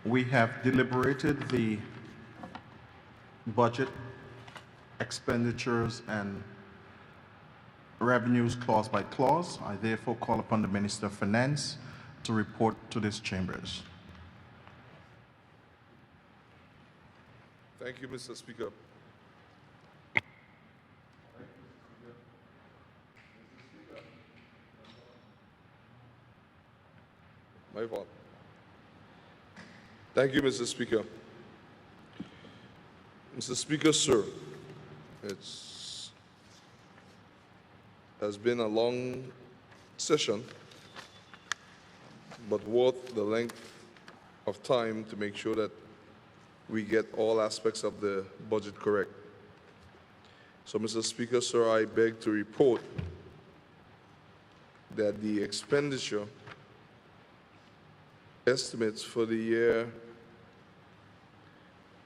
We have deliberated the budget expenditures and revenues clause by clause. I therefore call upon the Minister of Finance to report to this chambers. Thank you, Mr. Speaker. My fault. Thank you, Mr. Speaker. Mr. Speaker, sir, has been a long session, but worth the length of time to make sure that we get all aspects of the budget correct. So, Mr. Speaker, sir, I beg to report that the expenditure estimates for the year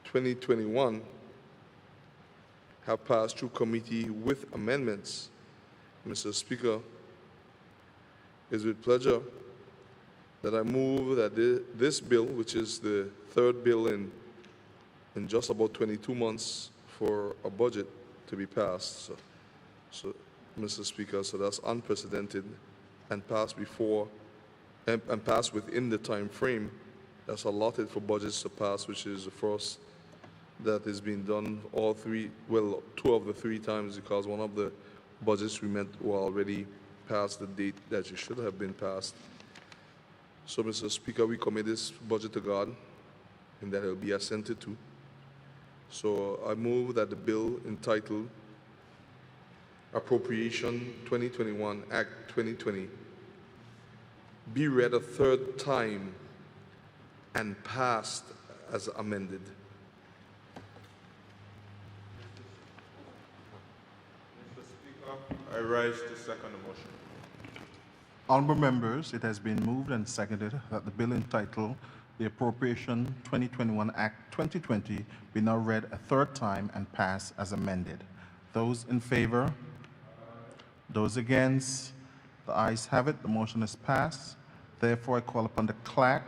2021 have passed through committee with amendments. Mr. Speaker, it is with pleasure that I move that this bill, which is the third bill in just about 22 months for a budget to be passed. So Mr. Speaker, so that's unprecedented and passed before and passed within the time frame that's allotted for budgets to pass, which is the first that is being done two of the three times, because one of the budgets we meant were already past the date that it should have been passed. So, Mr. Speaker, we commit this budget to God and that it will be assented to. So I move that the bill entitled Appropriation 2021 Act 2020 be read a third time and passed as amended. Mr. Speaker, I rise to second the motion. Honourable members, it has been moved and seconded that the bill entitled the Appropriation 2021 Act 2020 be now read a third time and pass as amended. Those in favor? Those against? The ayes have it. The motion is passed. Therefore, I call upon the clerk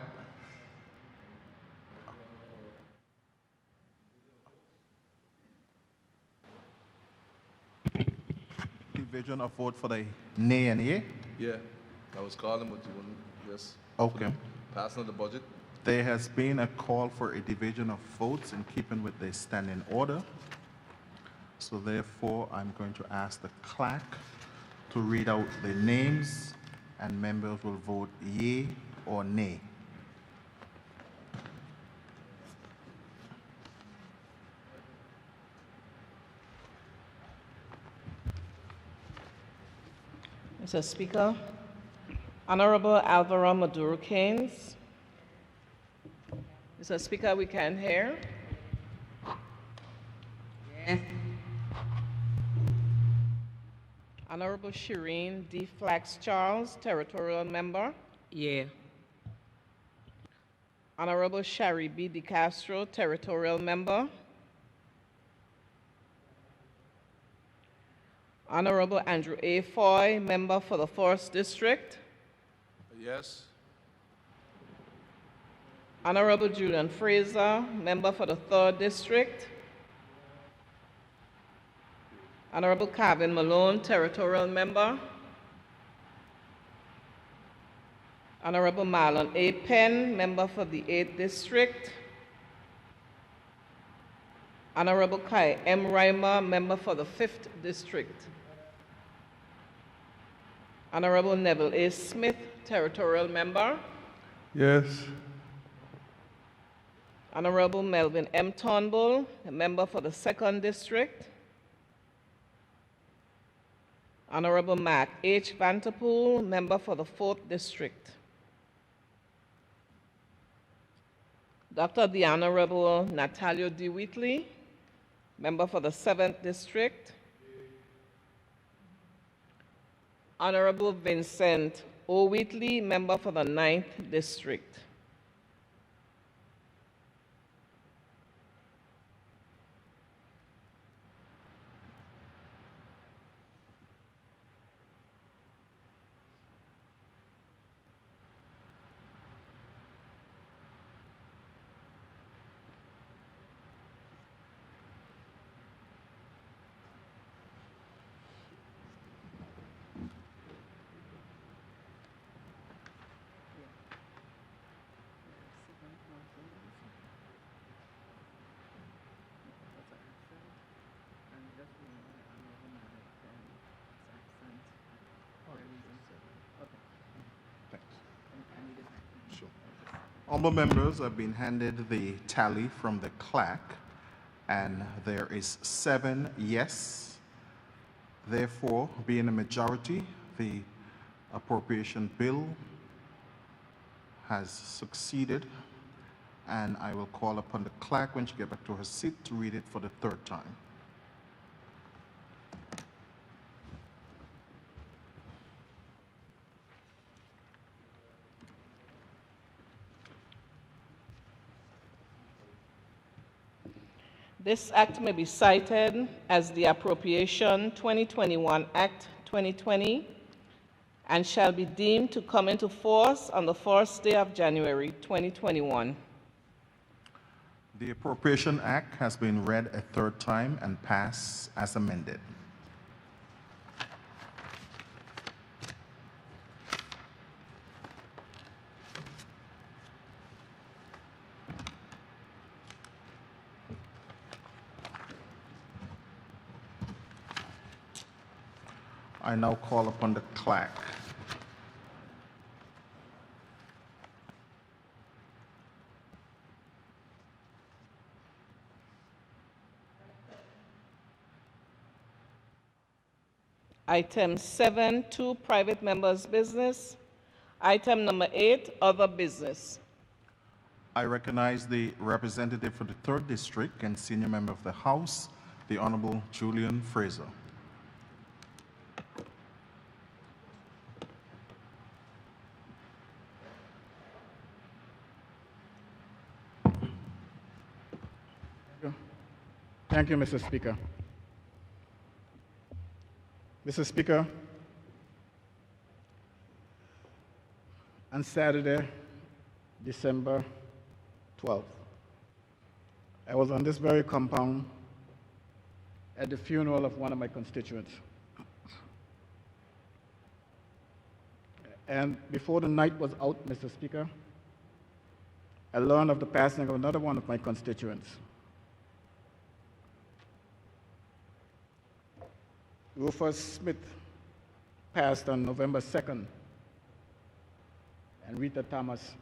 division of vote for the nay and yea. Yeah, I was calling, but you wouldn't. Yes. Okay. Passing of the budget. There has been a call for a division of votes in keeping with the standing order. So therefore, I'm going to ask the clerk to read out the names, and members will vote yea or nay. Mr. Speaker, Honorable Alvaro Maduro Keynes. Mr. Speaker, we can't hear. Yeah. Honorable Shireen D. Flax Charles, Territorial Member. Yeah. Honorable Shari B. De Castro, Territorial Member. Honorable Andrew A. Foy, Member for the 1st District. Yes. Honorable Julian Fraser, Member for the 3rd District. Honorable Calvin Malone, Territorial Member. Honorable Marlon A. Penn, Member for the 8th District. Honorable Kai M. Reimer, Member for the 5th District. Honorable Neville A. Smith, Territorial Member. Yes. Honorable Melvin M. Turnbull, a Member for the 2nd District. Honorable Mark H. Vanterpool, Member for the 4th District. Dr. the Honorable Natalia D. Wheatley, Member for the 7th District. Honorable Vincent O. Wheatley, Member for the 9th District. Honorable members have been handed the tally from the clerk, and there is 7 yes. Therefore, being a majority, the appropriation bill has succeeded, and I will call upon the clerk when she gets back to her seat to read it for the 3rd time. This act may be cited as the Appropriation 2021 Act 2020 and shall be deemed to come into force on the 1st day of January 2021. The Appropriation Act has been read a 3rd time and passed as amended. I now call upon the clerk. Item 7.2, private members' business. Item number 8, other business. I recognize the representative for the 3rd District and senior member of the House, the Honorable Julian Fraser. Thank you, Mr. Speaker. Mr. Speaker, on Saturday, December 12th, I was on this very compound at the funeral of one of my constituents. And before the night was out, Mr. Speaker, I learned of the passing of another one of my constituents. Rufus Smith passed on November 2nd, and Rita Thomas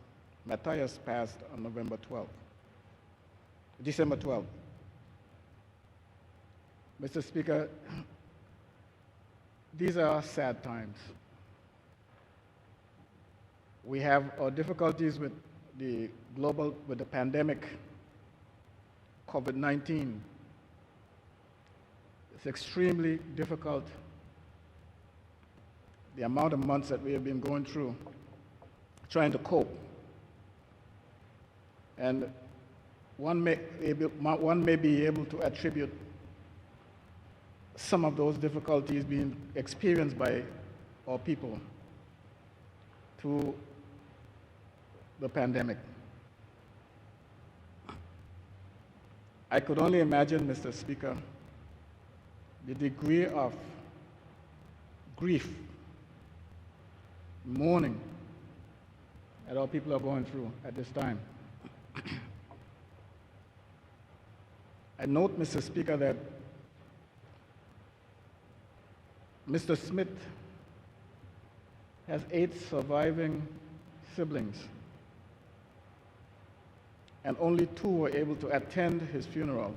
Matthias passed on December 12th. Mr. Speaker, these are sad times. We have our difficulties with the pandemic, COVID-19. It's extremely difficult, the amount of months that we have been going through, trying to cope. And one may be able to attribute some of those difficulties being experienced by our people to the pandemic. I could only imagine, Mr. Speaker, the degree of grief, mourning that our people are going through at this time. I note, Mr. Speaker, that Mr. Smith has 8 surviving siblings, and only 2 were able to attend his funeral.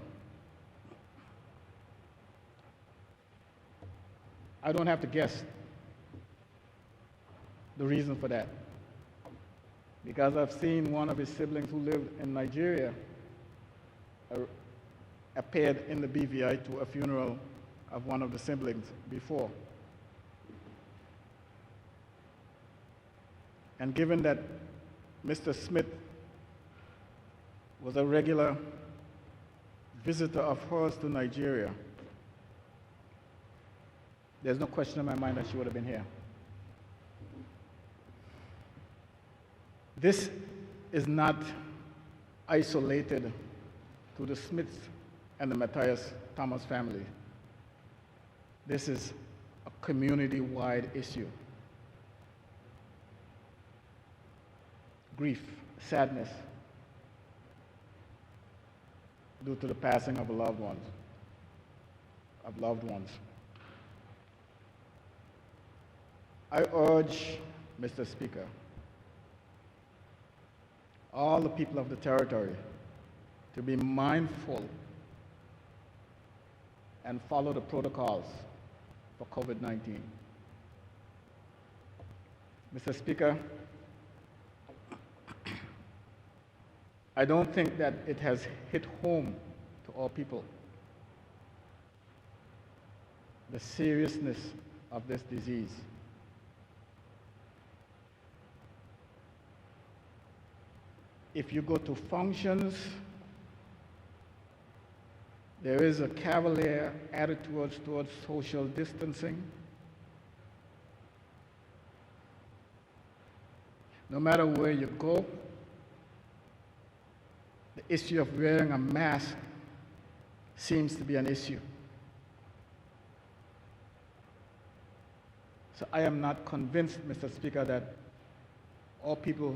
I don't have to guess the reason for that, because I've seen one of his siblings who lived in Nigeria appeared in the BVI to a funeral of one of the siblings before. And given that Mr. Smith was a regular visitor of hers to Nigeria, there's no question in my mind that she would have been here. This is not isolated to the Smiths and the Matthias Thomas family. This is a community-wide issue. Grief, sadness, due to the passing of loved ones. I urge, Mr. Speaker, all the people of the territory to be mindful and follow the protocols for COVID-19. Mr. Speaker, I don't think that it has hit home to all people the seriousness of this disease. If you go to functions, there is a cavalier attitude towards social distancing. No matter where you go, the issue of wearing a mask seems to be an issue. So I am not convinced, Mr. Speaker, that all people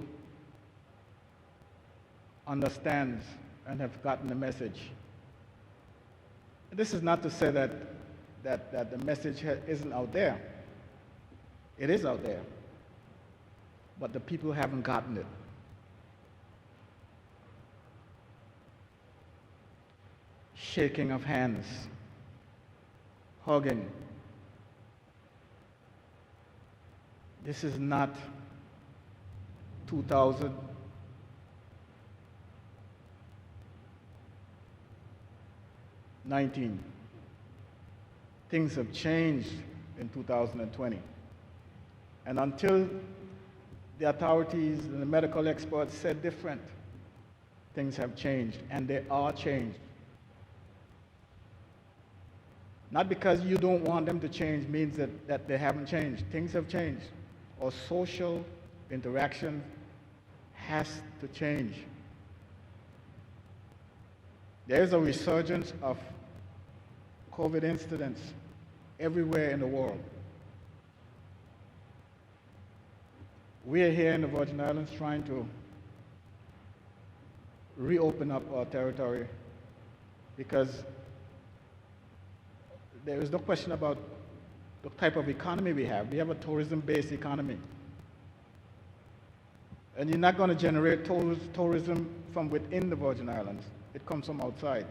understand and have gotten the message. This is not to say that the message isn't out there. It is out there, but the people haven't gotten it. Shaking of hands, hugging. This is not 2019. Things have changed in 2020. And until the authorities and the medical experts said different, things have changed, and they are changed. Not because you don't want them to change means that they haven't changed. Things have changed. Our social interaction has to change. There is a resurgence of COVID incidents everywhere in the world. We are here in the Virgin Islands trying to reopen up our territory because there is no question about the type of economy we have. We have a tourism-based economy. And you're not going to generate tourism from within the Virgin Islands. It comes from outside.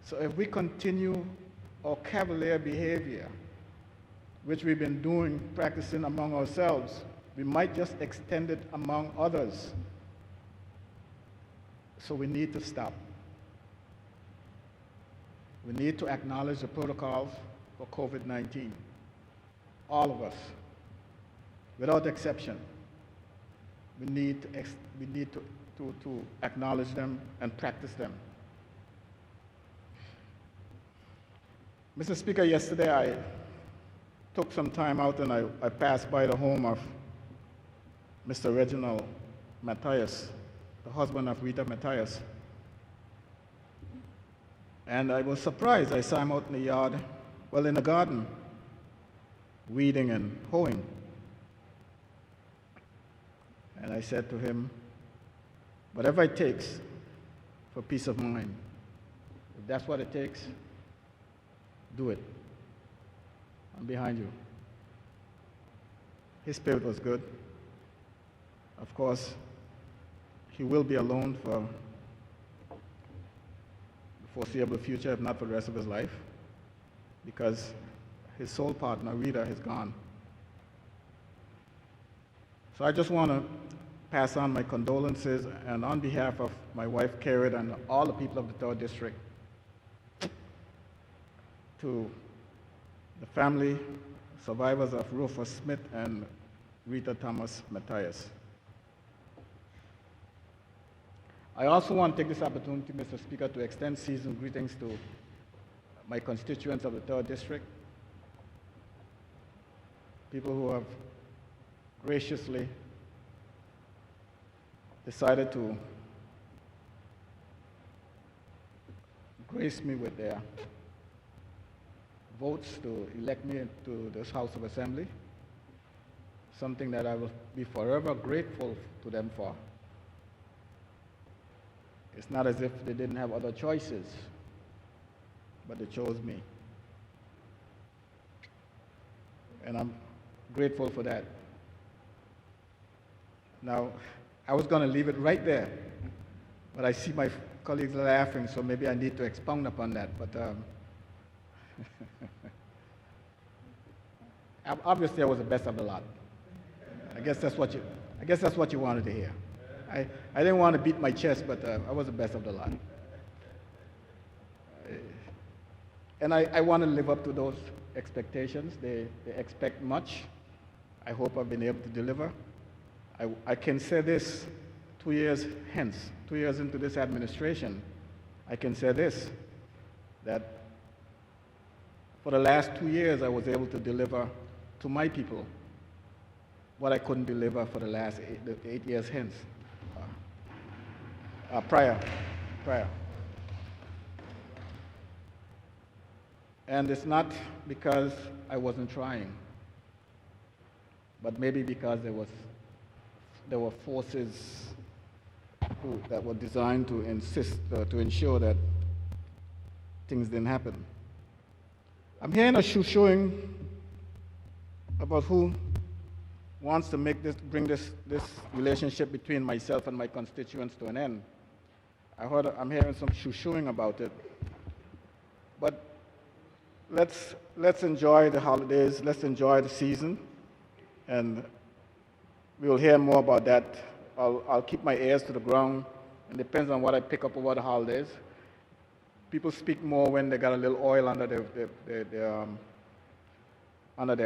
So if we continue our cavalier behavior, which we've been doing, practicing among ourselves, we might just extend it among others. So we need to stop. We need to acknowledge the protocols for COVID-19. All of us, without exception. We need to acknowledge them and practice them. Mr. Speaker, yesterday I took some time out and I passed by the home of Mr. Reginald Matthias, the husband of Rita Matthias. And I was surprised. I saw him out in the yard, well, in the garden, weeding and hoeing. And I said to him, whatever it takes for peace of mind, if that's what it takes, do it. I'm behind you. His spirit was good. Of course, he will be alone for the foreseeable future, if not for the rest of his life, because his soul partner, Rita, is gone. So I just want to pass on my condolences, and on behalf of my wife, Karen, and all the people of the 3rd District, to the family, survivors of Rufus Smith and Rita Thomas Matthias. I also want to take this opportunity, Mr. Speaker, to extend seasonal greetings to my constituents of the 3rd District, people who have graciously decided to grace me with their votes to elect me into this House of Assembly, something that I will be forever grateful to them for. It's not as if they didn't have other choices, but they chose me. And I'm grateful for that. Now, I was going to leave it right there, but I see my colleagues laughing, so maybe I need to expound upon that. But obviously, I was the best of the lot. I guess that's what you wanted to hear. I didn't want to beat my chest, but I was the best of the lot. And I want to live up to those expectations. They expect much. I hope I've been able to deliver. I can say this 2 years hence, 2 years into this administration, I can say this, that for the last 2 years I was able to deliver to my people what I couldn't deliver for the last 8 years hence, prior. And it's not because I wasn't trying, but maybe because there were forces that were designed to to ensure that things didn't happen. I'm hearing a shoo-shooing about who wants to bring this relationship between myself and my constituents to an end. I'm hearing some shoo-shooing about it. But let's enjoy the holidays, let's enjoy the season, and we'll hear more about that. I'll keep my ears to the ground. It depends on what I pick up over the holidays. People speak more when they got a little oil under their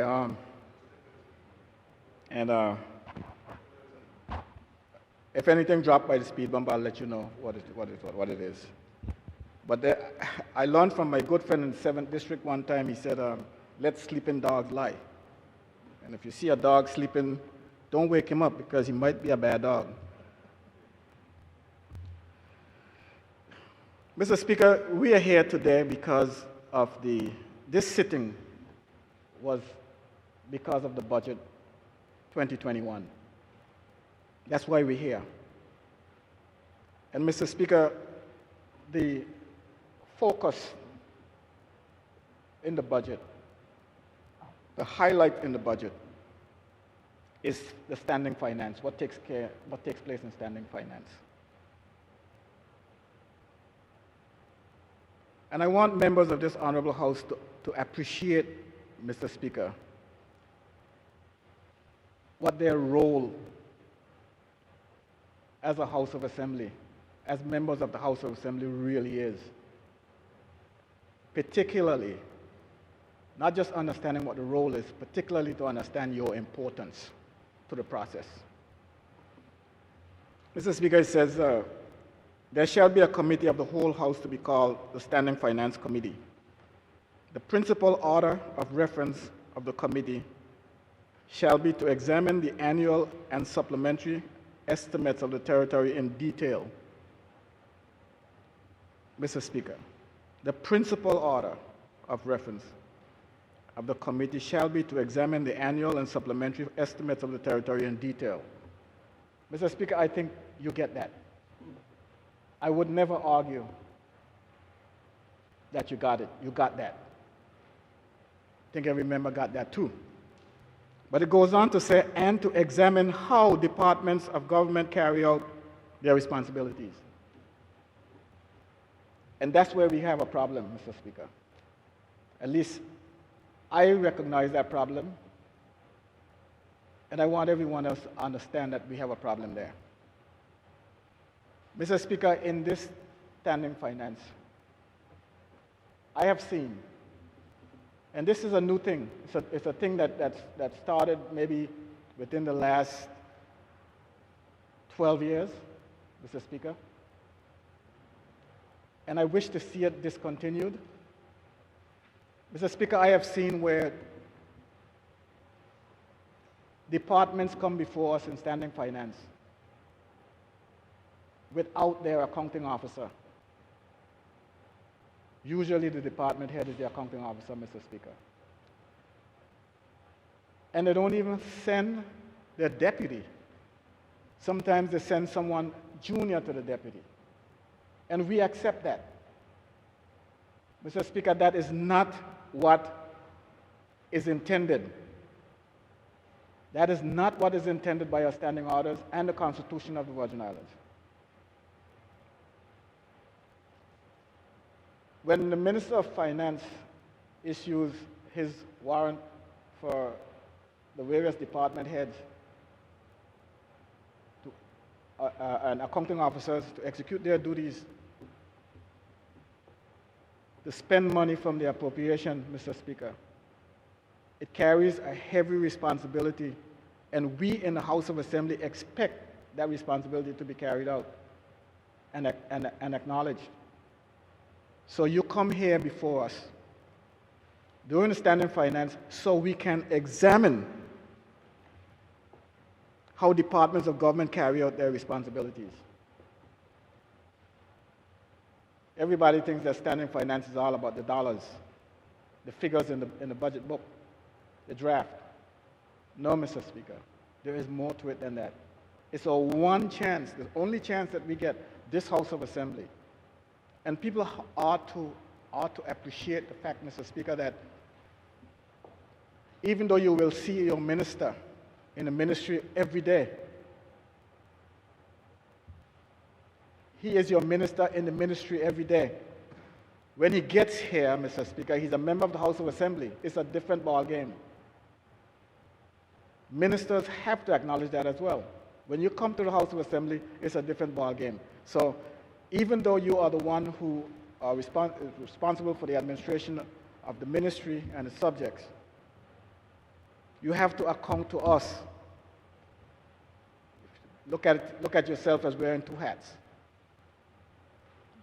arm. And if anything dropped by the speed bump, I'll let you know what it is. But I learned from my good friend in the 7th District one time. He said, let sleeping dogs lie. And if you see a dog sleeping, don't wake him up because he might be a bad dog. Mr. Speaker, we are here today because of this sitting was because of the budget 2021. That's why we're here. And Mr. Speaker, the focus in the budget, the highlight in the budget, is the standing finance, what takes place in standing finance. And I want members of this honorable House to appreciate, Mr. Speaker, what their role as a House of Assembly, as members of the House of Assembly really is. Particularly, not just understanding what the role is, particularly to understand your importance to the process. Mr. Speaker, it says, there shall be a committee of the whole House to be called the Standing Finance Committee. The principal order of reference of the committee shall be to examine the annual and supplementary estimates of the territory in detail. Mr. Speaker, the principal order of reference of the committee shall be to examine the annual and supplementary estimates of the territory in detail. Mr. Speaker, I think you get that. I would never argue that you got it. You got that. I think every member got that too. But it goes on to say, and to examine how departments of government carry out their responsibilities. And that's where we have a problem, Mr. Speaker. At least I recognize that problem, and I want everyone else to understand that we have a problem there. Mr. Speaker, in this standing finance, I have seen, and this is a new thing, it's a thing that started maybe within the last 12 years, Mr. Speaker, and I wish to see it discontinued. Mr. Speaker, I have seen where departments come before us in standing finance without their accounting officer. Usually the department head is the accounting officer, Mr. Speaker. And they don't even send their deputy. Sometimes they send someone junior to the deputy. And we accept that. Mr. Speaker, that is not what is intended. That is not what is intended by our standing orders and the Constitution of the Virgin Islands. When the Minister of Finance issues his warrant for the various department heads and accounting officers to execute their duties, to spend money from the appropriation, Mr. Speaker, it carries a heavy responsibility, and we in the House of Assembly expect that responsibility to be carried out and acknowledged. So you come here before us during the standing finance so we can examine how departments of government carry out their responsibilities. Everybody thinks that standing finance is all about the dollars, the figures in the budget book, the draft. No, Mr. Speaker, there is more to it than that. It's a one chance, the only chance that we get, this House of Assembly. And people ought to appreciate the fact, Mr. Speaker, that even though you will see your minister in the ministry every day, he is your minister in the ministry every day. When he gets here, Mr. Speaker, he's a member of the House of Assembly. It's a different ball game. Ministers have to acknowledge that as well. When you come to the House of Assembly, it's a different ball game. So even though you are the one who are responsible for the administration of the ministry and the subjects, you have to account to us. Look at yourself as wearing two hats.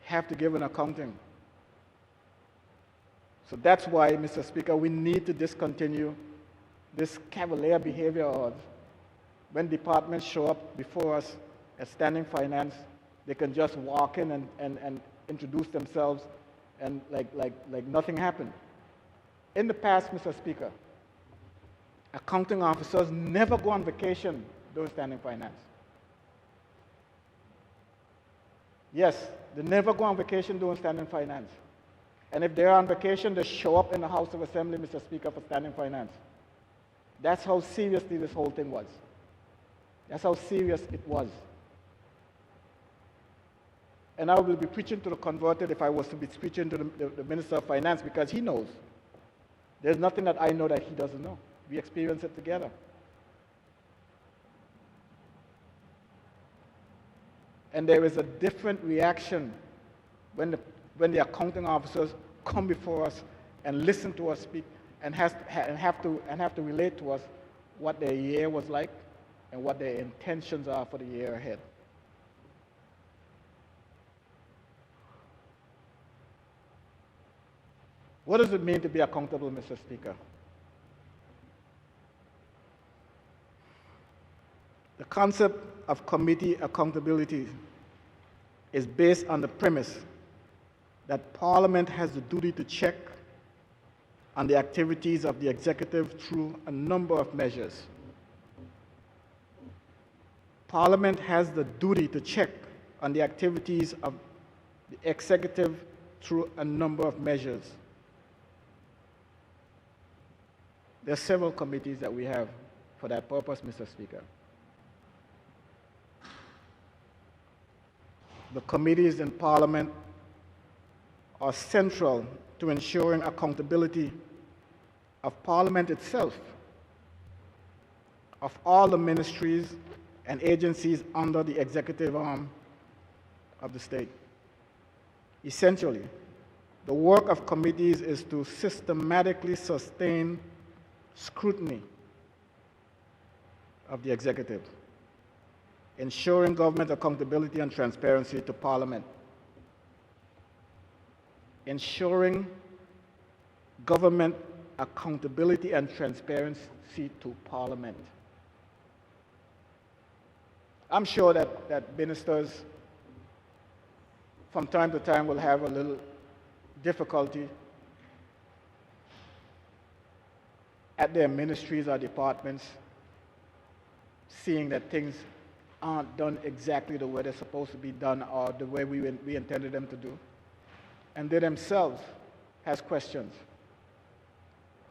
You have to give an accounting. So that's why, Mr. Speaker, we need to discontinue this cavalier behavior of when departments show up before us as standing finance, they can just walk in and introduce themselves and like nothing happened. In the past, Mr. Speaker, accounting officers never go on vacation during standing finance. Yes, they never go on vacation during standing finance. And if they're on vacation, they show up in the House of Assembly, Mr. Speaker, for standing finance. That's how seriously this whole thing was. That's how serious it was. And I will be preaching to the converted if I was to be preaching to the Minister of Finance, because he knows. There's nothing that I know that he doesn't know. We experience it together. And there is a different reaction when the accounting officers come before us and listen to us speak and have to relate to us what their year was like and what their intentions are for the year ahead. What does it mean to be accountable, Mr. Speaker? The concept of committee accountability is based on the premise that Parliament has the duty to check on the activities of the executive through a number of measures. Parliament has the duty to check on the activities of the executive through a number of measures. There are several committees that we have for that purpose, Mr. Speaker. The committees in Parliament are central to ensuring accountability of Parliament itself, of all the ministries and agencies under the executive arm of the state. Essentially, the work of committees is to systematically sustain scrutiny of the executive, ensuring government accountability and transparency to Parliament, ensuring government accountability and transparency to Parliament. I'm sure that ministers from time to time will have a little difficulty at their ministries or departments, seeing that things aren't done exactly the way they're supposed to be done or the way we intended them to do. And they themselves has questions.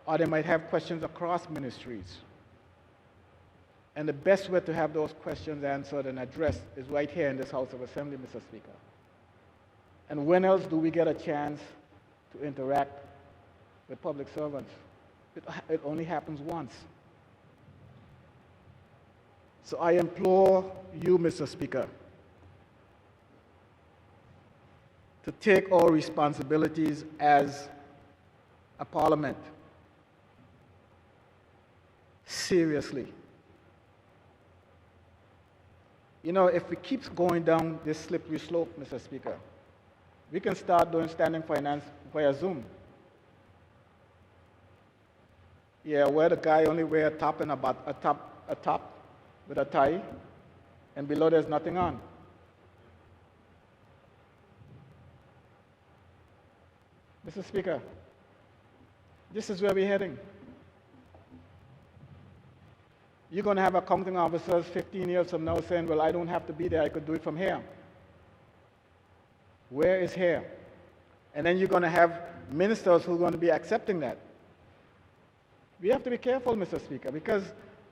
Or they might have questions across ministries. And the best way to have those questions answered and addressed is right here in this House of Assembly, Mr. Speaker. And when else do we get a chance to interact with public servants? It only happens once. So I implore you, Mr. Speaker, to take our responsibilities as a parliament seriously. You know, if we keep going down this slippery slope, Mr. Speaker, we can start doing standing finance via Zoom. Yeah, where the guy only wear a top and a top with a tie, and below there's nothing on. Mr. Speaker, this is where we're heading. You're going to have accounting officers 15 years from now saying, well, I don't have to be there, I could do it from here. Where is here? And then you're going to have ministers who are going to be accepting that. We have to be careful, Mr. Speaker, because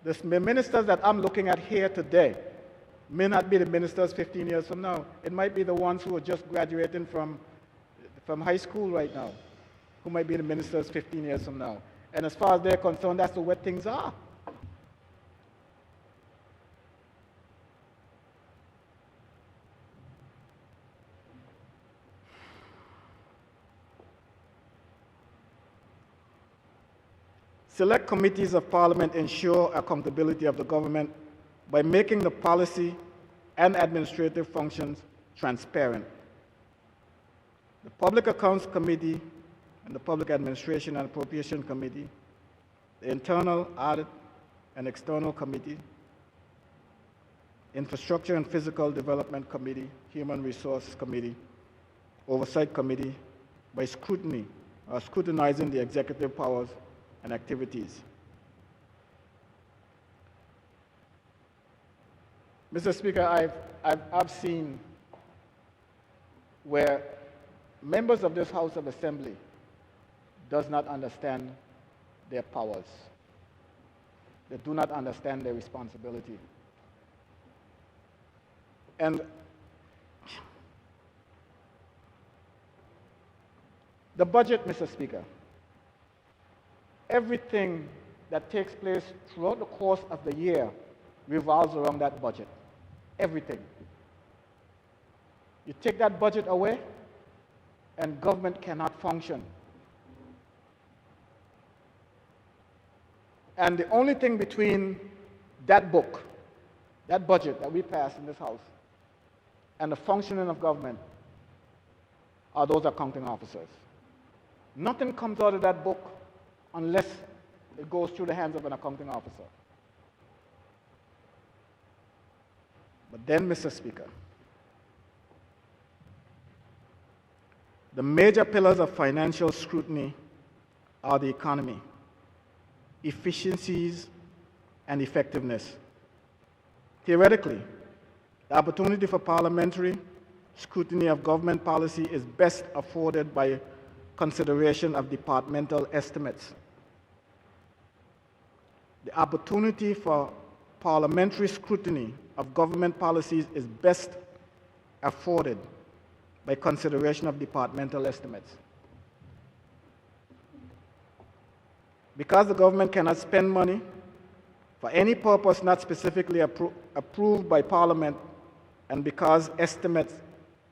the ministers that I'm looking at here today may not be the ministers 15 years from now. It might be the ones who are just graduating from high school right now, who might be the ministers 15 years from now. And as far as they're concerned, that's the way things are. Select committees of Parliament ensure accountability of the government by making the policy and administrative functions transparent. The Public Accounts Committee and the Public Administration and Appropriation Committee, the Internal Audit and External Committee, Infrastructure and Physical Development Committee, Human Resources Committee, Oversight Committee, by scrutiny, scrutinizing the executive powers and activities. Mr. Speaker, I've seen where members of this House of Assembly does not understand their powers. They do not understand their responsibility. And the budget, Mr. Speaker, everything that takes place throughout the course of the year revolves around that budget. Everything. You take that budget away, and government cannot function. And the only thing between that book, that budget that we pass in this House, and the functioning of government are those accounting officers. Nothing comes out of that book unless it goes through the hands of an accounting officer. But then, Mr. Speaker, the major pillars of financial scrutiny are the economy, efficiencies, and effectiveness. Theoretically, the opportunity for parliamentary scrutiny of government policy is best afforded by consideration of departmental estimates. The opportunity for parliamentary scrutiny of government policies is best afforded by consideration of departmental estimates. Because the government cannot spend money for any purpose not specifically approved by Parliament, and because estimates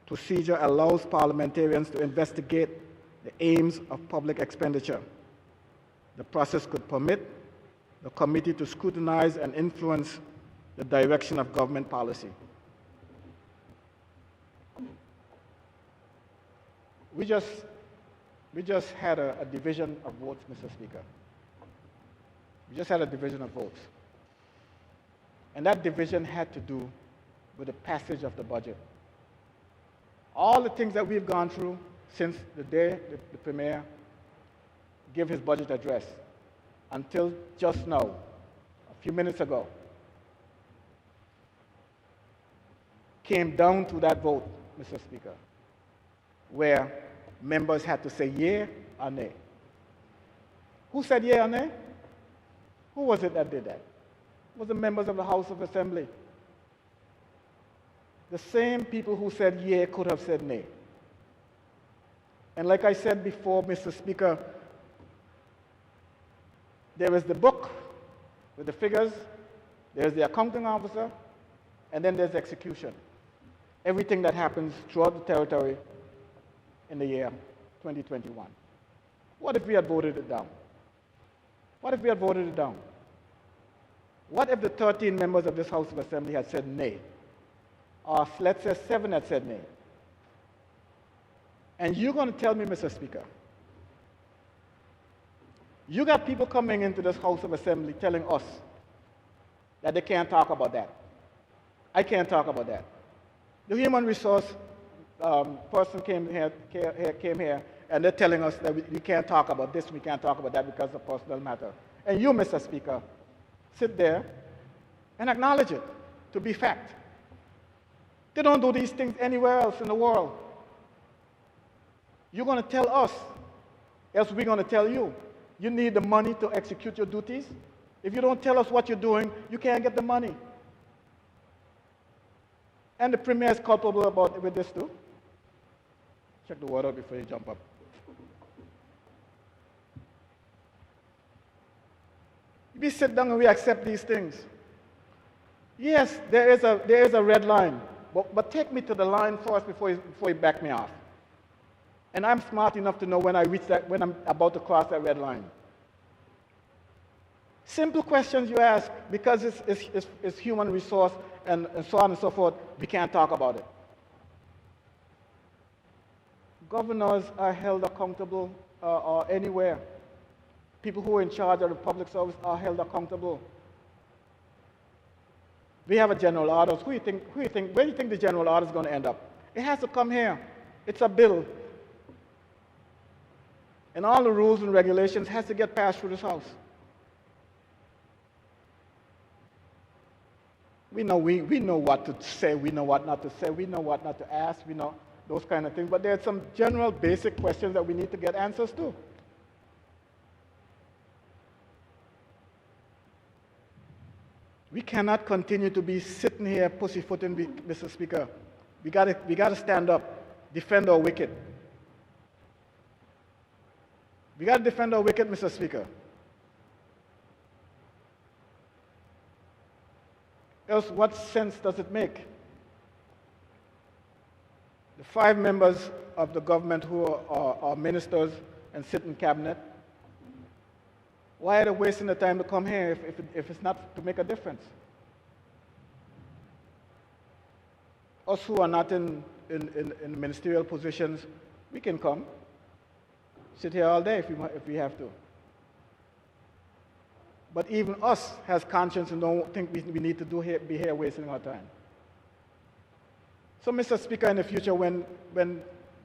procedure allows parliamentarians to investigate the aims of public expenditure, the process could permit the committee to scrutinize and influence the direction of government policy. We just had a division of votes, Mr. Speaker. We just had a division of votes. And that division had to do with the passage of the budget. All the things that we've gone through since the day the Premier gave his budget address until just now, a few minutes ago, came down to that vote, Mr. Speaker, where members had to say yea or nay. Who said yea or nay? Who was it that did that? was the members of the House of Assembly. The same people who said yea could have said nay. And like I said before, Mr. Speaker, there is the book with the figures, there's the accounting officer, and then there's execution. Everything that happens throughout the territory in the year 2021. What if we had voted it down? What if we had voted it down? What if the 13 members of this House of Assembly had said nay? Or let's say 7 had said nay. And you're going to tell me, Mr. Speaker, you got people coming into this House of Assembly telling us that they can't talk about that. I can't talk about that. The human resource person came here, and they're telling us that we can't talk about this, we can't talk about that because of personal matter. And you, Mr. Speaker, sit there and acknowledge it to be fact. They don't do these things anywhere else in the world. You're going to tell us, else we're going to tell you. You need the money to execute your duties. If you don't tell us what you're doing, you can't get the money. And the Premier is culpable with this too. Check the word out before you jump up. We sit down and we accept these things. Yes, there is a red line, but take me to the line first before you back me off. And I'm smart enough to know when I'm about to cross that red line. Simple questions you ask, because it's human resource and so on and so forth, we can't talk about it. Governors are held accountable anywhere. People who are in charge of the public service are held accountable. We have a general orders. Where do you think the general order is going to end up? It has to come here. It's a bill. And all the rules and regulations has to get passed through this House. We know what to say, we know what not to say, we know what not to ask, we know those kind of things. But there are some general basic questions that we need to get answers to. We cannot continue to be sitting here pussyfooting, Mr. Speaker. We got to stand up, defend our wicket. We got to defend our wicket, Mr. Speaker. Else, what sense does it make? The 5 members of the government who are ministers and sit in cabinet, why are they wasting the time to come here if it's not to make a difference? Us who are not in ministerial positions, we can come, sit here all day if we have to. But even us has conscience and don't think we need to be here wasting our time. So, Mr. Speaker, in the future, when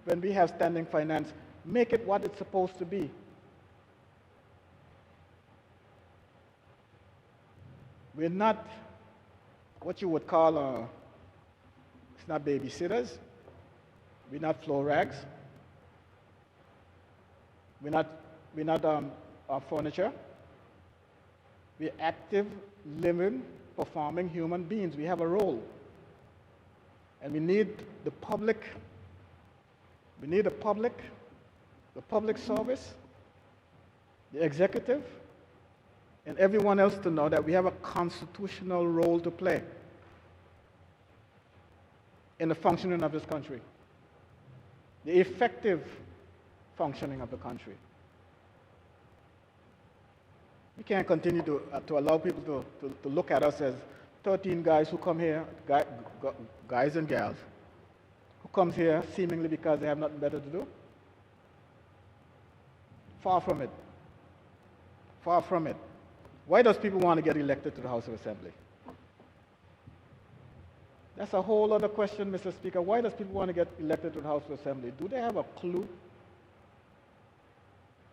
we have standing finance, make it what it's supposed to be. We're not what you would call, it's not babysitters. We're not floor rags. We're not furniture. We're active, living, performing human beings. We have a role. And we need the public, the public service, the executive, and everyone else to know that we have a constitutional role to play in the functioning of this country, the effective functioning of the country. We can't continue to allow people to look at us as 13 guys who come here, guys and gals, who comes here seemingly because they have nothing better to do. Far from it. Far from it. Why does people want to get elected to the House of Assembly? That's a whole other question, Mr. Speaker. Why does people want to get elected to the House of Assembly? Do they have a clue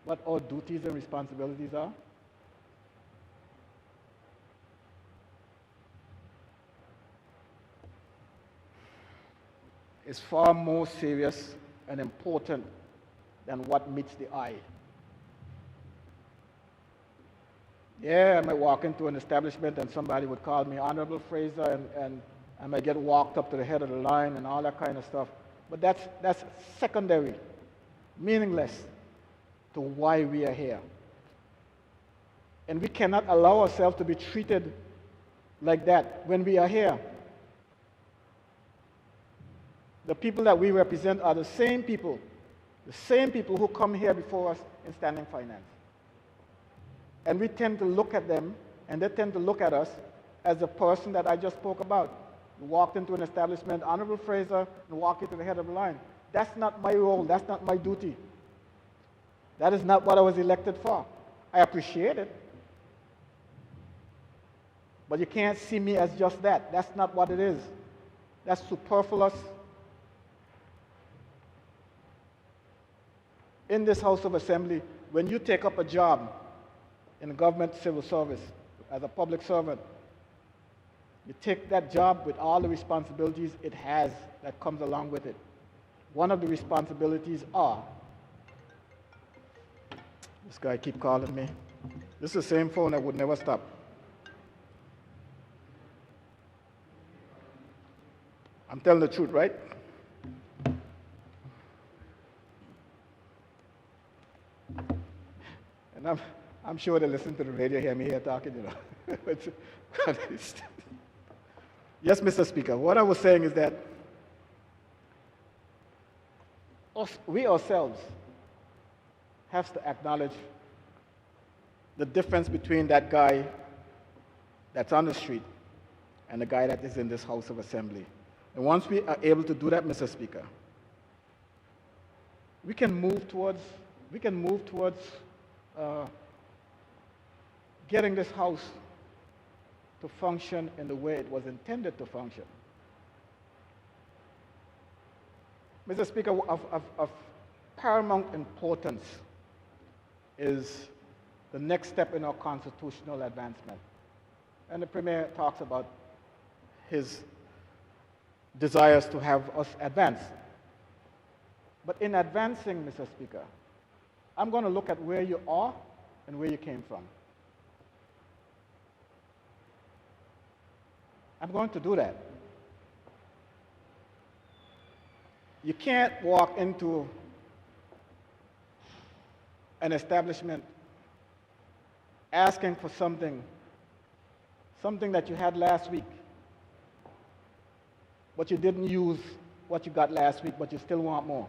what our duties and responsibilities are? Is far more serious and important than what meets the eye. Yeah, I might walk into an establishment and somebody would call me Honorable Fraser, and I might get walked up to the head of the line and all that kind of stuff. But that's secondary, meaningless to why we are here. And we cannot allow ourselves to be treated like that when we are here. The people that we represent are the same people who come here before us in standing finance. And we tend to look at them, and they tend to look at us as the person that I just spoke about. You walked into an establishment, Honorable Fraser, and walked into the head of the line. That's not my role. That's not my duty. That is not what I was elected for. I appreciate it. But you can't see me as just that. That's not what it is. That's superfluous. In this House of Assembly, when you take up a job in government civil service as a public servant, you take that job with all the responsibilities it has that comes along with it. One of the responsibilities are, this guy keep calling me. This is the same phone that would never stop. I'm telling the truth, right? And I'm sure they listen to the radio, hear me here talking, you know. Yes, Mr. Speaker, what I was saying is that we ourselves have to acknowledge the difference between that guy that's on the street and the guy that is in this House of Assembly. And once we are able to do that, Mr. Speaker, we can move towards getting this House to function in the way it was intended to function. Mr. Speaker, of paramount importance is the next step in our constitutional advancement. And the Premier talks about his desires to have us advance. But in advancing, Mr. Speaker, I'm going to look at where you are and where you came from. I'm going to do that. You can't walk into an establishment asking for something that you had last week, but you didn't use what you got last week, but you still want more.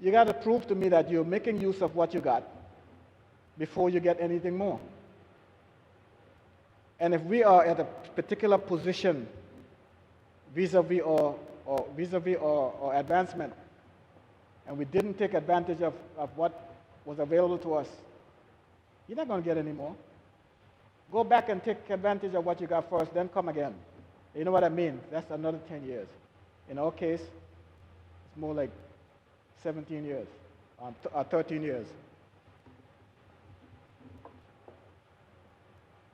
You got to prove to me that you're making use of what you got before you get anything more. And if we are at a particular position vis-a-vis our advancement, and we didn't take advantage of what was available to us, you're not going to get any more. Go back and take advantage of what you got first, then come again. You know what I mean? That's another 10 years. In our case, it's more like 17 years, or 13 years.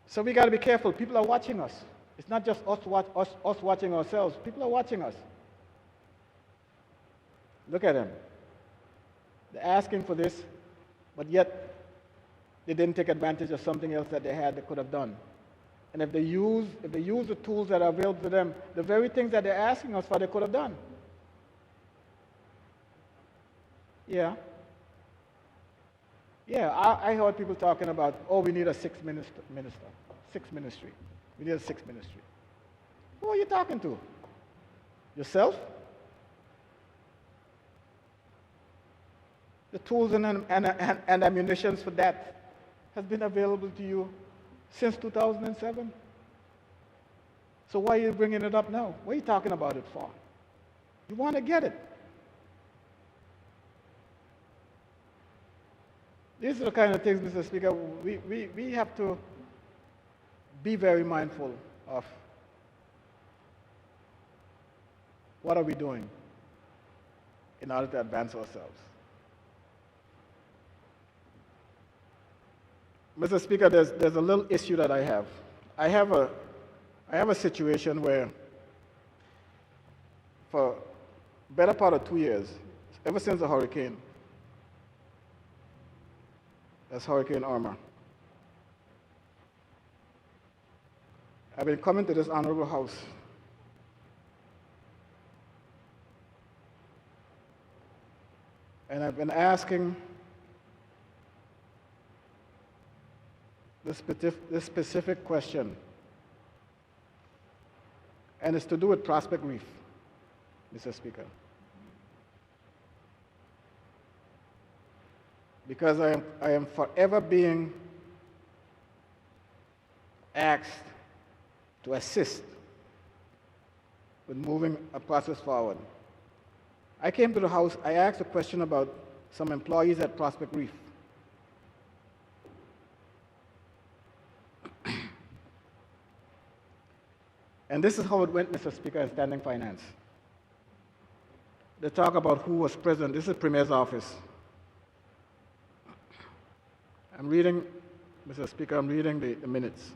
So we got to be careful. People are watching us. It's not just us watching ourselves. People are watching us. Look at them. They're asking for this, but yet they didn't take advantage of something else that they had they could have done. And if they use the tools that are available to them, the very things that they're asking us for, they could have done. Yeah. Yeah, I heard people talking about, oh, we need a sixth ministry. We need a sixth ministry. Who are you talking to? Yourself? The tools and ammunitions for that has been available to you since 2007. So why are you bringing it up now? What are you talking about it for? You want to get it. These are the kind of things, Mr. Speaker, we have to be very mindful of. What are we doing in order to advance ourselves? Mr. Speaker, there's a little issue that I have. I have a situation where for better part of 2 years, ever since the hurricane, That's Hurricane Irma. I've been coming to this honorable house and I've been asking this specific question, and it's to do with Prospect Reef, Mr. Speaker. Because I am forever being asked to assist with moving a process forward. I came to the house, I asked a question about some employees at Prospect Reef. And this is how it went, Mr. Speaker, in Standing Finance. They talk about who was present. This is Premier's office. I'm reading, Mr. Speaker, I'm reading the minutes.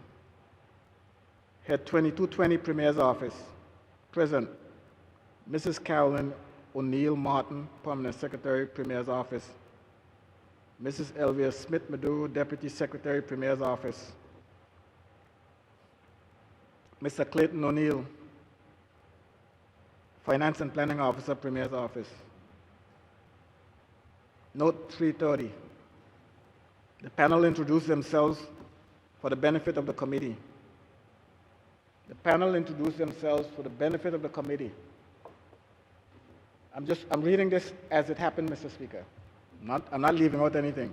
Head 2220, Premier's office. Present, Mrs. Carolyn O'Neill Martin, Permanent Secretary, Premier's office. Mrs. Elvia Smith Maduro, Deputy Secretary, Premier's office. Mr. Clayton O'Neill, Finance and Planning Officer, Premier's office. Note 330. The panel introduced themselves for the benefit of the committee. The panel introduced themselves for the benefit of the committee. I'm reading this as it happened, Mr. Speaker. I'm not leaving out anything.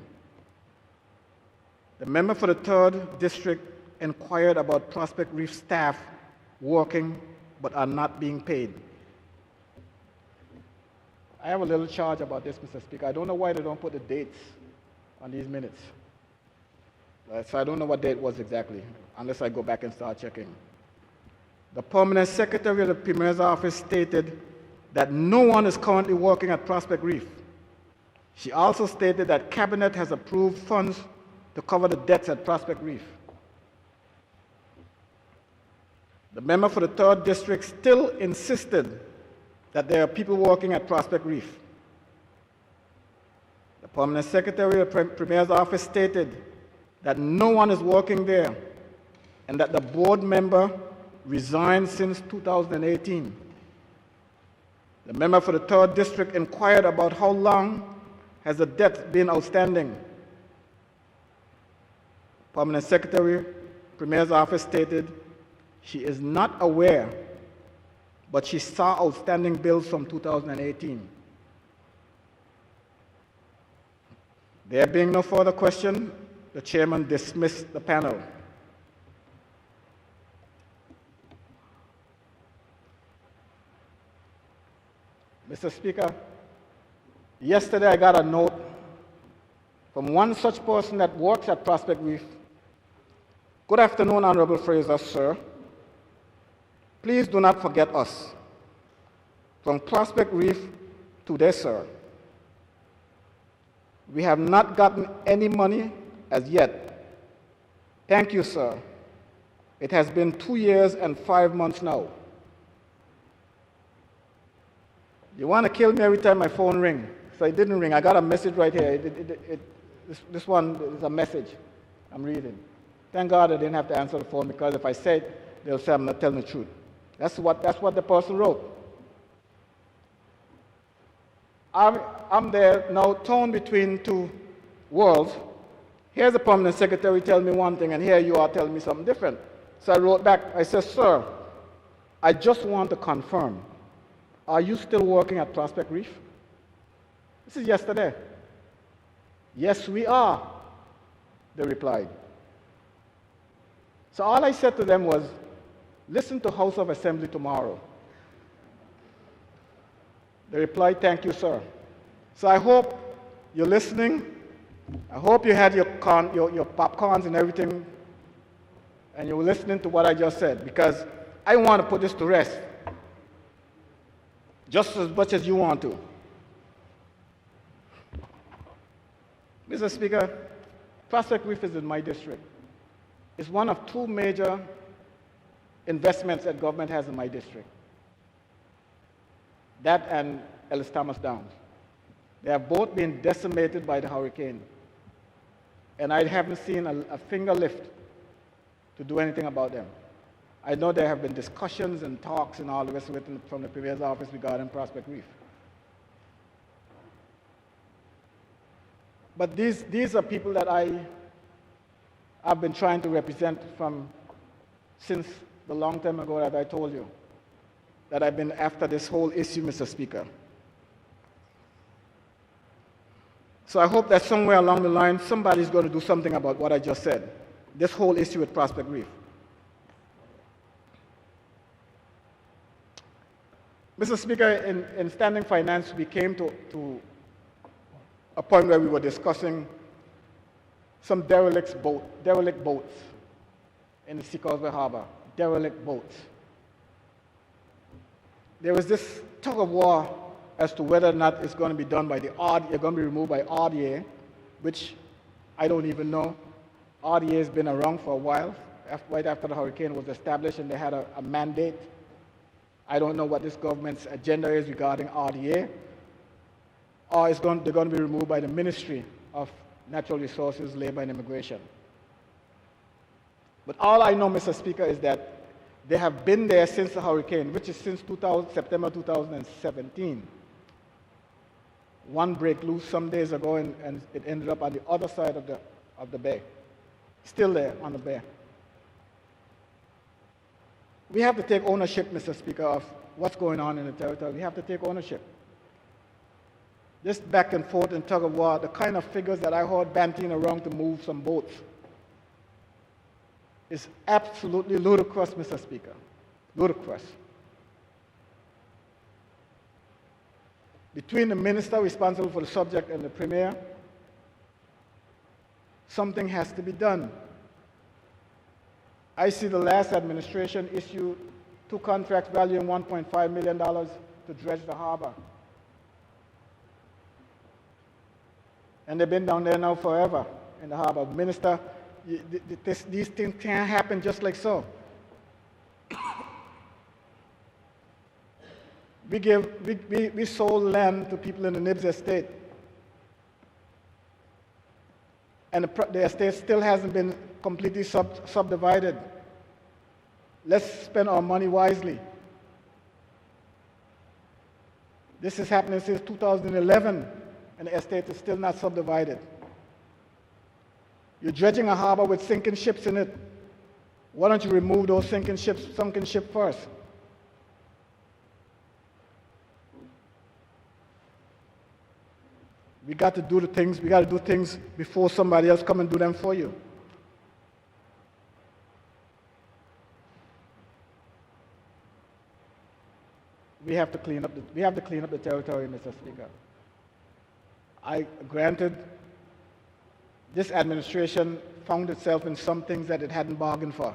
The member for the 3rd District inquired about Prospect Reef staff working but are not being paid. I have a little charge about this, Mr. Speaker. I don't know why they don't put the dates on these minutes. So I don't know what date it was exactly, unless I go back and start checking. The Permanent Secretary of the Premier's office stated that no one is currently working at Prospect Reef. She also stated that Cabinet has approved funds to cover the debts at Prospect Reef. The member for the 3rd District still insisted that there are people working at Prospect Reef. The Permanent Secretary of the Premier's office stated that no one is working there and that the board member resigned since 2018. The member for the 3rd District inquired about how long has the debt been outstanding. Permanent Secretary, Premier's office stated she is not aware, but she saw outstanding bills from 2018. There being no further question, the chairman dismissed the panel. Mr. Speaker, yesterday I got a note from one such person that works at Prospect Reef. Good afternoon, Honorable Fraser, sir. Please do not forget us. From Prospect Reef today, sir. We have not gotten any money as yet. Thank you, sir. It has been 2 years and 5 months now. You want to kill me every time my phone rings. So it didn't ring. I got a message right here. This one is a message I'm reading. Thank God I didn't have to answer the phone, because if I say it, they'll say I'm not telling the truth. That's what the person wrote. I'm there now, torn between two worlds. Here's the Permanent Secretary telling me one thing, and here you are telling me something different. So I wrote back, I said, sir, I just want to confirm, are you still working at Prospect Reef? This is yesterday. Yes, we are, they replied. So all I said to them was, listen to House of Assembly tomorrow. They replied, thank you, sir. So I hope you're listening. I hope you had your popcorns and everything, and you were listening to what I just said, because I want to put this to rest, just as much as you want to. Mr. Speaker, Prospect Reef is in my district. It's one of 2 major investments that government has in my district. That and Ellis Thomas Downs. They have both been decimated by the hurricane. and I haven't seen a finger lift to do anything about them. I know there have been discussions and talks and all the rest of it from the Premier's office regarding Prospect Reef. But these are people that I've been trying to represent since the long time ago that I told you, that I've been after this whole issue, Mr. Speaker. So I hope that somewhere along the line, somebody's going to do something about what I just said, this whole issue with Prospect Reef. Mr. Speaker, in Standing Finance, we came to a point where we were discussing some derelict boats in the Seacoast Harbor, derelict boats. There was this tug of war as to whether or not it's going to be done by going to be removed by RDA, which I don't even know. RDA has been around for a while, right after the hurricane was established, and they had a mandate. I don't know what this government's agenda is regarding RDA, or they're going to be removed by the Ministry of Natural Resources, Labor and Immigration. But all I know, Mr. Speaker, is that they have been there since the hurricane, which is since September 2017. One broke loose some days ago, and it ended up on the other side of the bay, still there on the bay. We have to take ownership, Mr. Speaker, of what's going on in the territory. We have to take ownership. This back and forth and tug of war, the kind of figures that I heard banting around to move some boats, is absolutely ludicrous, Mr. Speaker. Ludicrous. Between the minister responsible for the subject and the Premier, something has to be done. I see the last administration issue 2 contracts valuing $1.5 million to dredge the harbor. And they've been down there now forever in the harbor. Minister, these things can't happen just like so. We sold land to people in the Nibs estate, and the estate still hasn't been completely subdivided. Let's spend our money wisely. This is happening since 2011, and the estate is still not subdivided. You're dredging a harbor with sinking ships in it. Why don't you remove those sunken ships first? We got to do things before somebody else come and do them for you. We have to clean up the territory, Mr. Speaker. Granted, this administration found itself in some things that it hadn't bargained for.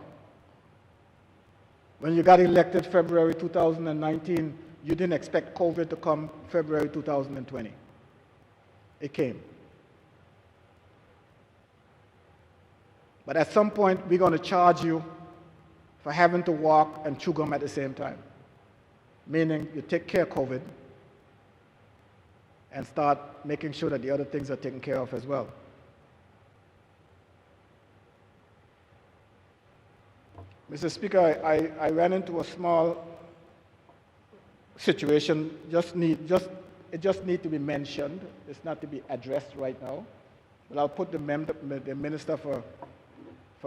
When you got elected February 2019, you didn't expect COVID to come February 2020. It came. But at some point, we're going to charge you for having to walk and chew gum at the same time. Meaning you take care of COVID and start making sure that the other things are taken care of as well. Mr. Speaker, I ran into a small situation. It just needs to be mentioned. It's not to be addressed right now. But I'll put the Minister for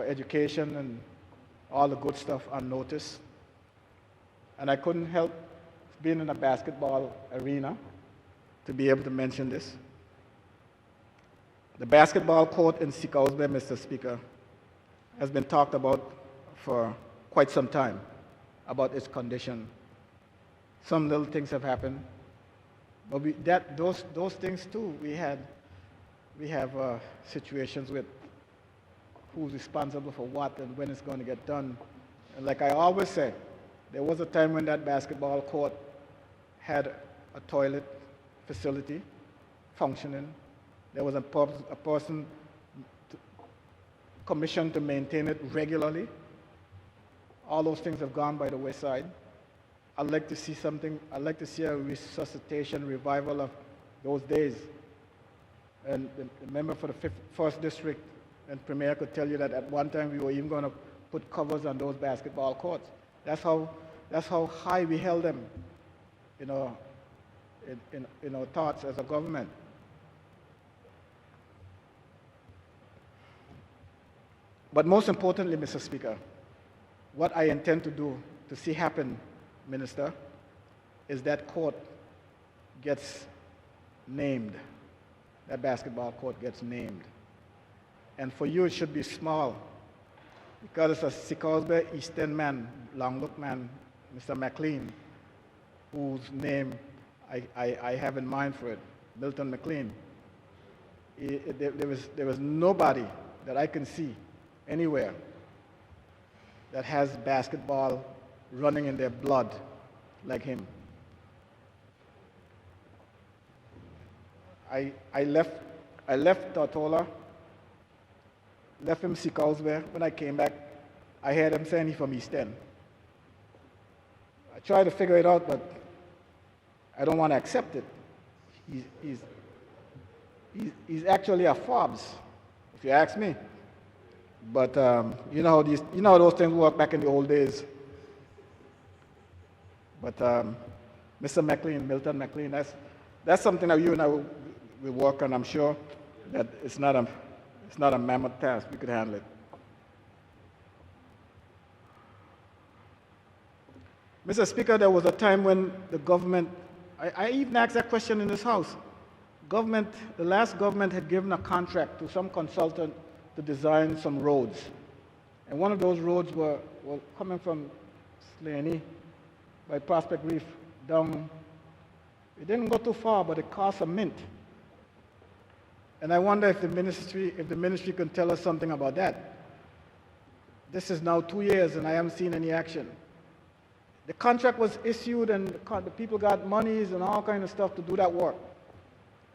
Education and all the good stuff on notice. And I couldn't help being in a basketball arena to be able to mention this. The basketball court in Seacoast, Mr. Speaker, has been talked about for quite some time, about its condition. Some little things have happened, but those things too, we have situations with who's responsible for what and when it's going to get done. And like I always say, there was a time when that basketball court had a toilet facility functioning. There was a person commissioned to maintain it regularly. All those things have gone by the wayside. I'd like to see a resuscitation, revival of those days. And the member for the 1st District And Premier could tell you that at one time we were even going to put covers on those basketball courts. That's how high we held them in our thoughts as a government. But most importantly, Mr. Speaker, what I intend to do to see happen, Minister, is that court gets named. That basketball court gets named. And for you, it should be small, because it's a Sicklesby East End man, Long Look man, Mr. McLean, whose name I have in mind for it, Milton McLean. There was nobody that I can see anywhere that has basketball running in their blood like him. I left Tortola, left him Sicklesby. When I came back, I heard him saying he's from East End. I tried to figure it out, but I don't want to accept it. He's actually a Forbes, if you ask me. But you know how those things work back in the old days. But Mr. McLean, Milton McLean, that's something that you and I will work on. I'm sure that it's not a mammoth task. We could handle it. Mr. Speaker, there was a time when the government, I even asked that question in this House. The last government had given a contract to some consultant to design some roads. And one of those roads were coming from Slaney by Prospect Reef down. It didn't go too far, but it cost a mint. And I wonder if the ministry can tell us something about that. This is now 2 years and I haven't seen any action. The contract was issued and the people got monies and all kinds of stuff to do that work.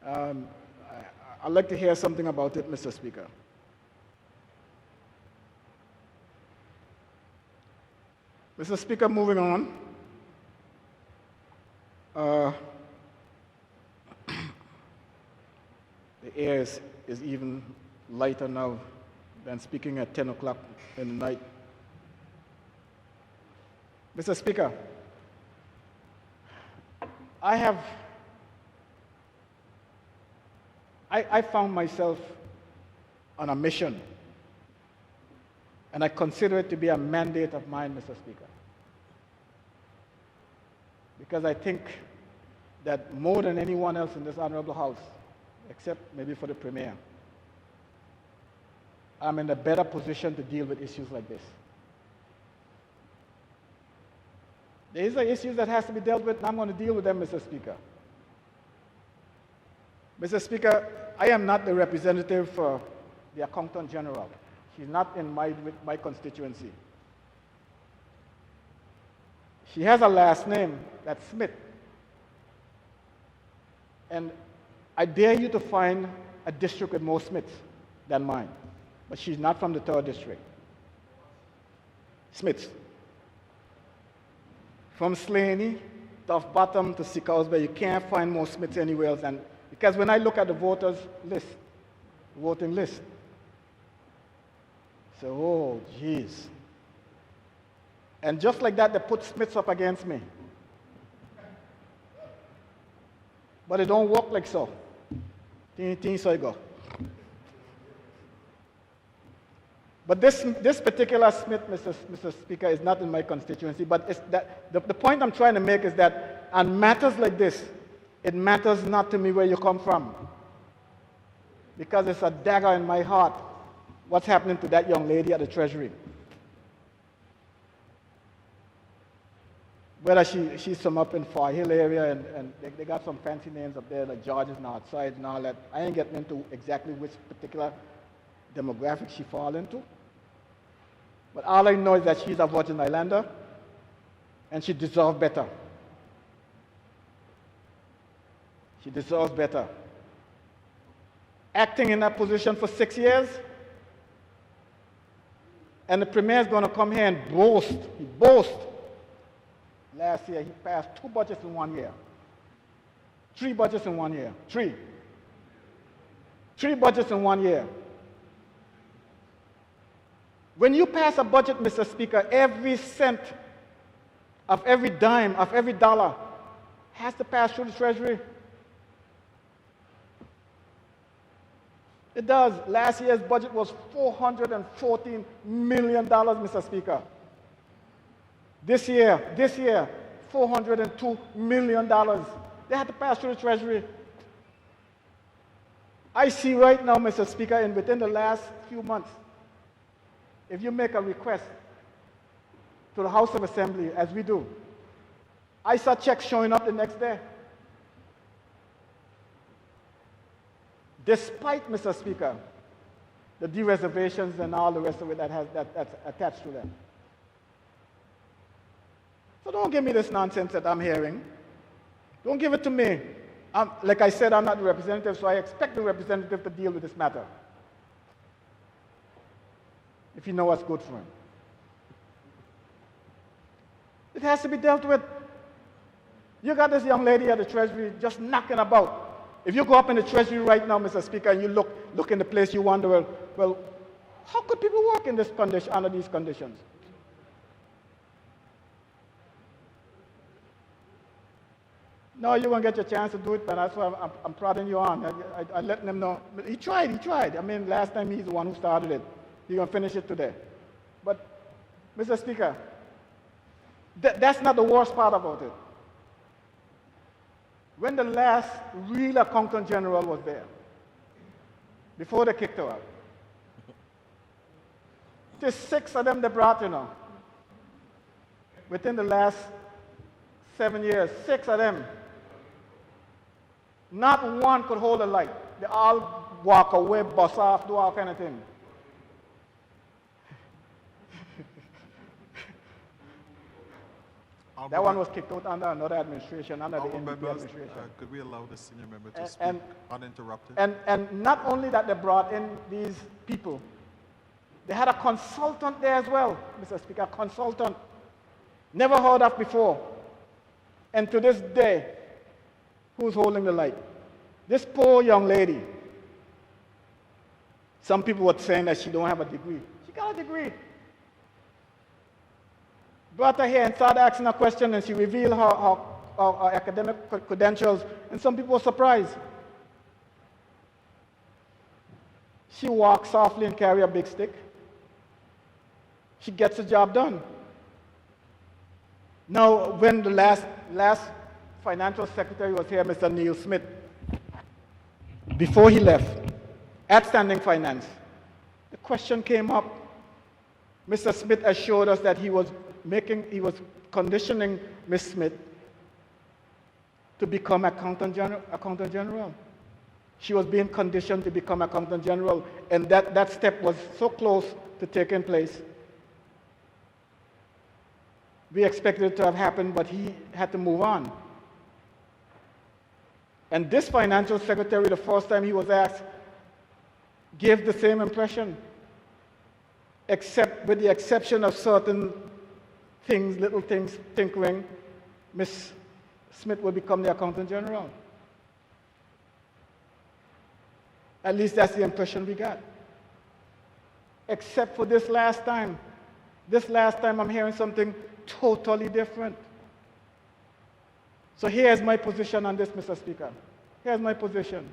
I'd like to hear something about it, Mr. Speaker. Mr. Speaker, moving on. The air is even lighter now than speaking at 10 o'clock in the night. Mr. Speaker, I found myself on a mission, and I consider it to be a mandate of mine, Mr. Speaker. Because I think that more than anyone else in this honorable House, except maybe for the Premier, I'm in a better position to deal with issues like this. These are issues that has to be dealt with, and I'm going to deal with them, Mr. Speaker. Mr. Speaker, I am not the representative for the Accountant General. She's not in my constituency. She has a last name, that's Smith. And I dare you to find a district with more Smiths than mine. But she's not from the 3rd District. Smiths. From Slaney, Tough Bottom to Sicklesby, you can't find more Smiths anywhere else. And because when I look at the voting list, so, oh, geez. And just like that, they put Smiths up against me. But it don't work like so. So I go. But this particular Smith, Mr. Speaker, is not in my constituency. But it's that, the point I'm trying to make is that on matters like this, it matters not to me where you come from. Because it's a dagger in my heart what's happening to that young lady at the Treasury. Whether she's from up in Far Hill area, and they got some fancy names up there, like George's Northside and all that. I ain't getting into exactly which particular demographic she fall into. But all I know is that she's a Virgin Islander, and she deserves better. She deserves better. Acting in that position for 6 years, and the Premier is going to come here and boast. He boasts. Last year, he passed 2 budgets in 1 year. 3 budgets in 1 year. 3 budgets in 1 year. When you pass a budget, Mr. Speaker, every cent of every dime, of every dollar has to pass through the Treasury. It does. Last year's budget was $414 million, Mr. Speaker. This year, $402 million. They had to pass through the Treasury. I see right now, Mr. Speaker, and within the last few months, if you make a request to the House of Assembly, as we do, I saw checks showing up the next day. Despite, Mr. Speaker, the dereservations and all the rest of it that's attached to them. So don't give me this nonsense that I'm hearing. Don't give it to me. Like I said, I'm not the representative, so I expect the representative to deal with this matter, if you know what's good for him. It has to be dealt with. You got this young lady at the Treasury just knocking about. If you go up in the Treasury right now, Mr. Speaker, and you look in the place, you wonder, well, how could people work in this condition, under these conditions? No, you're going to get your chance to do it, but that's why I'm prodding you on. I let them know. He tried. I mean, last time he's the one who started it. He's going to finish it today. But, Mr. Speaker, that's not the worst part about it. When the last real Accountant General was there, before they kicked her out, there's 6 of them they brought, within the last 7 years, 6 of them. Not one could hold a light. They all walk away, bust off, do all kind of things. That one was kicked out under another administration, under the NDP administration. Could we allow the senior member to speak uninterrupted? And not only that they brought in these people, they had a consultant there as well, Mr. Speaker, a consultant. Never heard of before. And to this day, who's holding the light? This poor young lady. Some people were saying that she don't have a degree. She got a degree. Brought her here and started asking her questions, and she revealed her academic credentials, and some people were surprised. She walks softly and carries a big stick. She gets the job done. Now, when the last financial secretary was here, Mr. Neil Smith, before he left, at Standing Finance, the question came up. Mr. Smith assured us that he was conditioning Ms. Smith to become Accountant General. She was being conditioned to become Accountant General, and that step was so close to taking place. We expected it to have happened, but he had to move on. And this financial secretary, the first time he was asked, gave the same impression, except with the exception of certain things, little things, tinkering, Ms. Smith will become the Accountant General. At least that's the impression we got. Except for this last time. This last time I'm hearing something totally different. So here's my position on this, Mr. Speaker. Here's my position.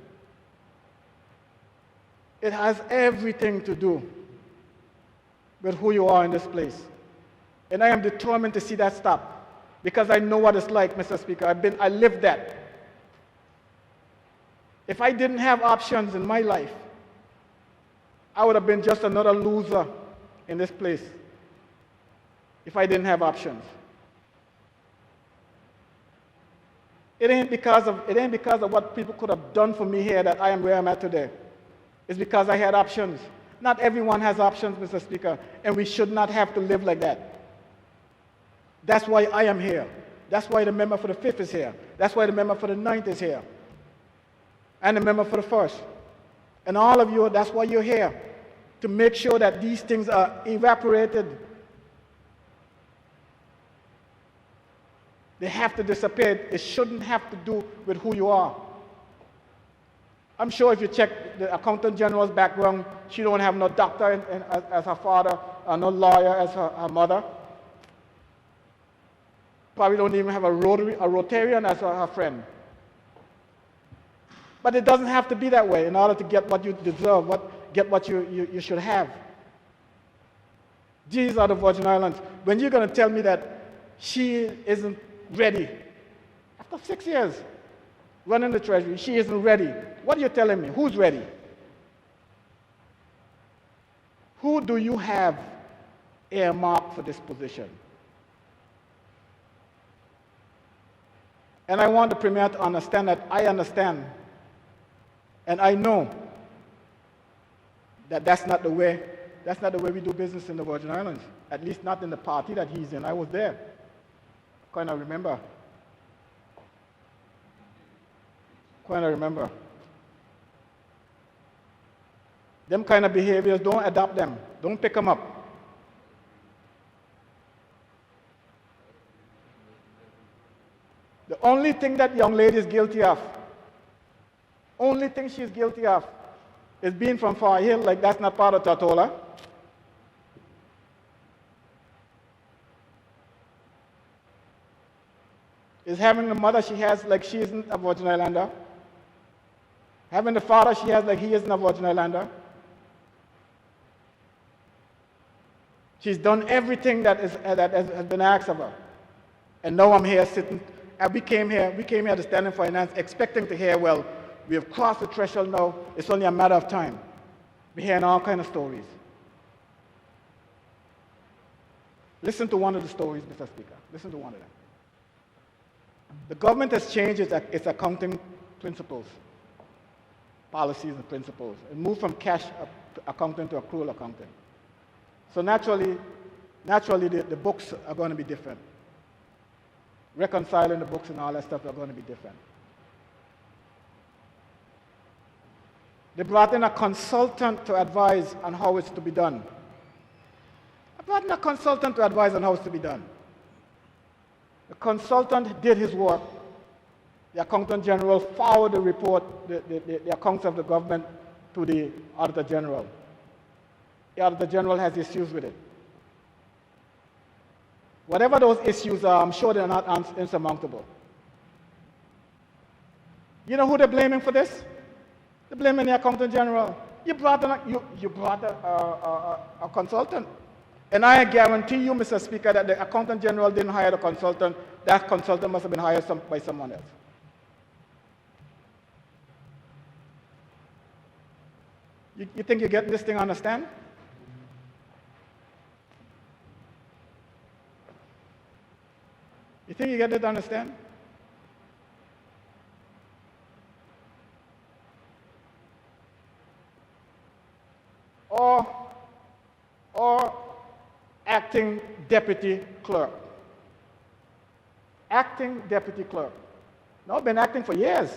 It has everything to do with who you are in this place. And I am determined to see that stop, because I know what it's like, Mr. Speaker. I lived that. If I didn't have options in my life, I would have been just another loser in this place if I didn't have options. It ain't because of what people could have done for me here that I am where I'm at today. It's because I had options. Not everyone has options, Mr. Speaker, and we should not have to live like that. That's why I am here. That's why the member for the 5th is here. That's why the member for the 9th is here. And the member for the 1st. And all of you, that's why you're here, to make sure that these things are evaporated. They have to disappear. It shouldn't have to do with who you are. I'm sure if you check the Accountant General's background, she don't have no doctor as her father, no lawyer as her mother. Probably don't even have a Rotarian as her friend. But it doesn't have to be that way in order to get what you deserve, get what you should have. These are the Virgin Islands. When you're going to tell me that she isn't ready, after 6 years running the Treasury, she isn't ready, what are you telling me? Who's ready? Who do you have earmarked for this position? And I want the Premier to understand that I understand, and I know that that's not the way we do business in the Virgin Islands, at least not in the party that he's in. I was there. Kind of remember. Them kind of behaviors, don't adopt them. Don't pick them up. The only thing that young lady is guilty of, only thing she's guilty of, is being from Far Hill, like that's not part of Tortola. Is having the mother she has like she isn't a Virgin Islander. Having the father she has like he isn't a Virgin Islander. She's done everything that has been asked of her. And now I'm here sitting, and we came here to stand in finance expecting to hear, well, we have crossed the threshold now, it's only a matter of time. We're hearing all kinds of stories. Listen to one of the stories, Mr. Speaker. Listen to one of them. The government has changed its accounting principles, policies and principles, and moved from cash accounting to accrual accounting. So naturally the books are going to be different. Reconciling the books and all that stuff are going to be different. They brought in a consultant to advise on how it's to be done. The consultant did his work. The Accountant General forwarded the report, the accounts of the government to the Auditor General. The Auditor General has issues with it. Whatever those issues are, I'm sure they're not insurmountable. You know who they're blaming for this? They're blaming the Accountant General. You brought a consultant. And I guarantee you, Mr. Speaker, that the Accountant General didn't hire the consultant. That consultant must have been hired by someone else. You think you get this thing understand? You think you get it understand? Or acting deputy clerk. Acting deputy clerk. No, I've been acting for years.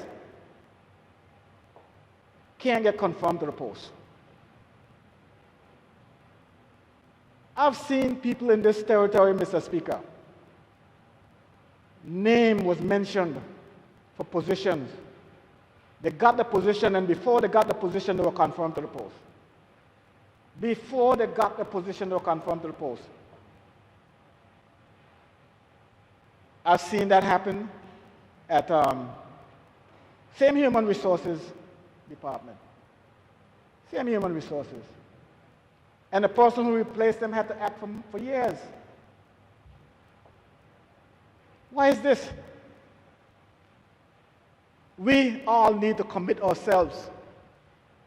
Can't get confirmed to the post. I've seen people in this territory, Mr. Speaker. Name was mentioned for positions. They got the position, and before they got the position, they were confirmed to the post. Before they got the position, they were confirmed to the post. I've seen that happen at same human resources department. Same human resources. And the person who replaced them had to act for years. Why is this? We all need to commit ourselves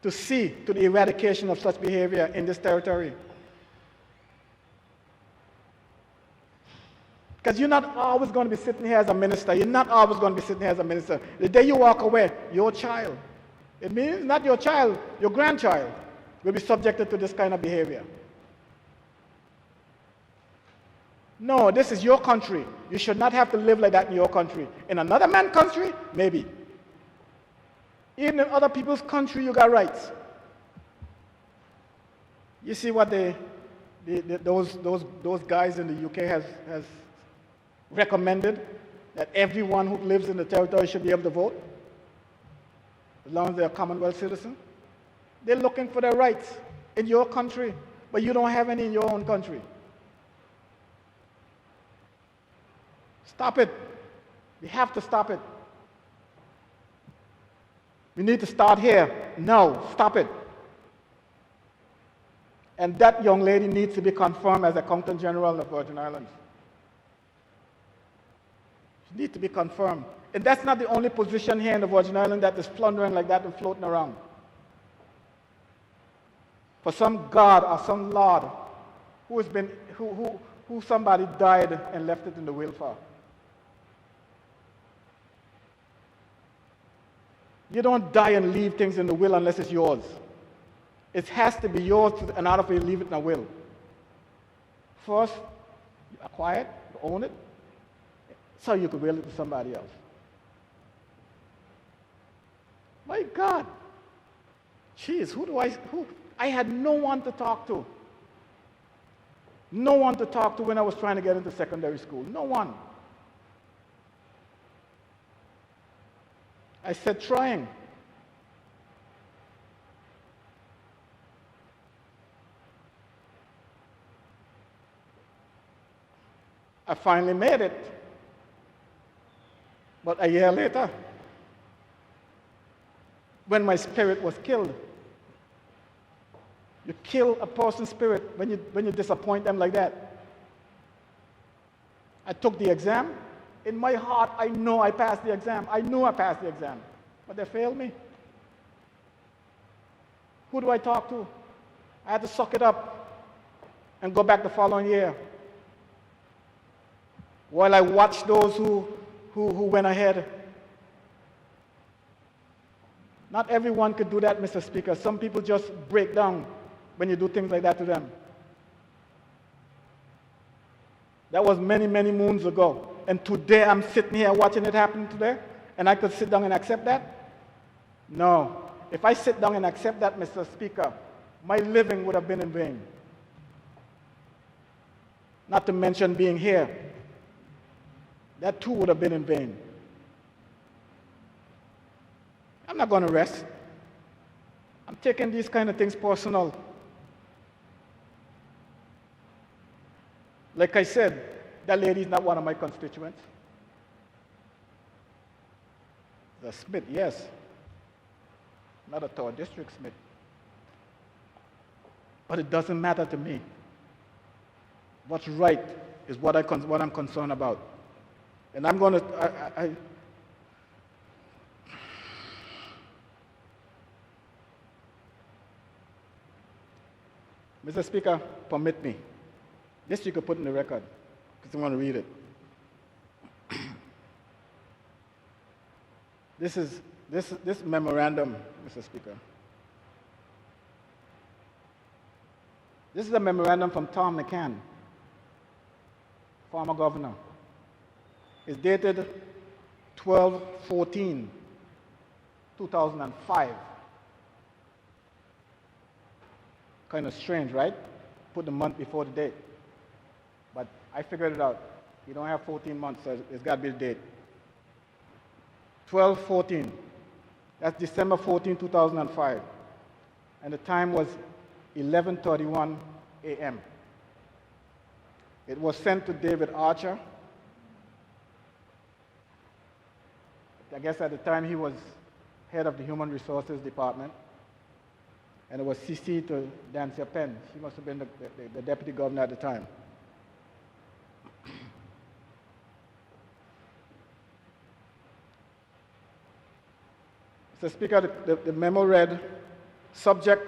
to see to the eradication of such behavior in this territory. Because you're not always going to be sitting here as a minister. You're not always going to be sitting here as a minister. The day you walk away, your child, it means not your child, your grandchild, will be subjected to this kind of behavior. No, this is your country. You should not have to live like that in your country. In another man's country, maybe. Even in other people's country, you got rights. You see what those guys in the UK has recommended? That everyone who lives in the territory should be able to vote, as long as they're a Commonwealth citizen. They're looking for their rights in your country. but you don't have any in your own country. Stop it. We have to stop it. We need to start here. No, stop it. And that young lady needs to be confirmed as Accountant General of the Virgin Islands. She needs to be confirmed. And that's not the only position here in the Virgin Islands that is plundering like that and floating around. For some god or some lord who somebody died and left it in the will for. You don't die and leave things in the will unless it's yours. It has to be yours in order for you to leave it in a will. First, you acquire it, you own it, so you could will it to somebody else. My God. Jeez, I had no one to talk to. No one to talk to when I was trying to get into secondary school. No one. I said, trying. I finally made it. But a year later, when my spirit was killed, you kill a person's spirit when you disappoint them like that. I took the exam. In my heart, I know I passed the exam. I knew I passed the exam. But they failed me. Who do I talk to? I had to suck it up and go back the following year. While I watched those who went ahead. Not everyone could do that, Mr. Speaker. Some people just break down when you do things like that to them. That was many, many moons ago. And today I'm sitting here watching it happen today, and I could sit down and accept that? No. If I sit down and accept that, Mr. Speaker, my living would have been in vain. Not to mention being here. That too would have been in vain. I'm not going to rest. I'm taking these kind of things personal. Like I said, that lady is not one of my constituents. The Smith, yes. Not a Tower District Smith. But it doesn't matter to me. What's right is what I'm concerned about. And I'm going to, Mr. Speaker, permit me. This you could put in the record, because I want to read it. This memorandum, Mr. Speaker. This is a memorandum from Tom Mccann, former governor. It's dated 12/14/2005. Kind of strange, right? Put the month before the date. But I figured it out. You don't have 14 months, so it's got to be the date. 12/14. That's December 14, 2005. And the time was 11:31 a.m. It was sent to David Archer. I guess at the time he was head of the Human Resources Department. And it was CC to Dancia Penn. She must have been the deputy governor at the time. Mr. Speaker, the memo read, subject,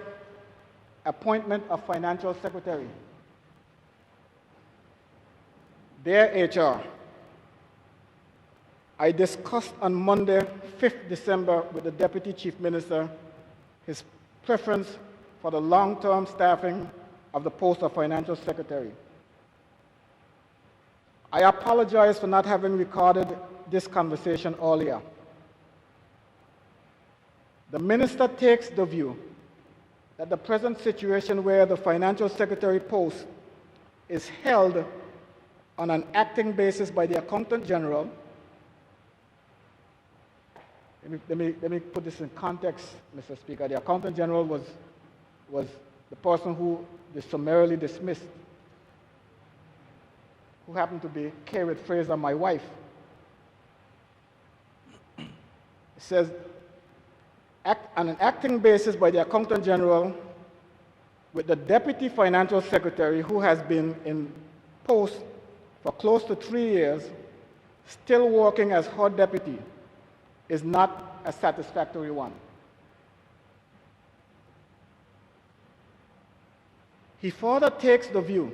appointment of financial secretary. Dear HR, I discussed on Monday, 5th December, with the Deputy Chief Minister his preference for the long-term staffing of the post of Financial Secretary. I apologize for not having recorded this conversation earlier. The Minister takes the view that the present situation where the Financial Secretary post is held on an acting basis by the Accountant General. Let me put this in context, Mr. Speaker. The Accountant General was the person who they summarily dismissed, who happened to be Karen Fraser, my wife. It says, on an acting basis by the Accountant General with the Deputy Financial Secretary, who has been in post for close to 3 years, still working as her deputy, is not a satisfactory one. He further takes the view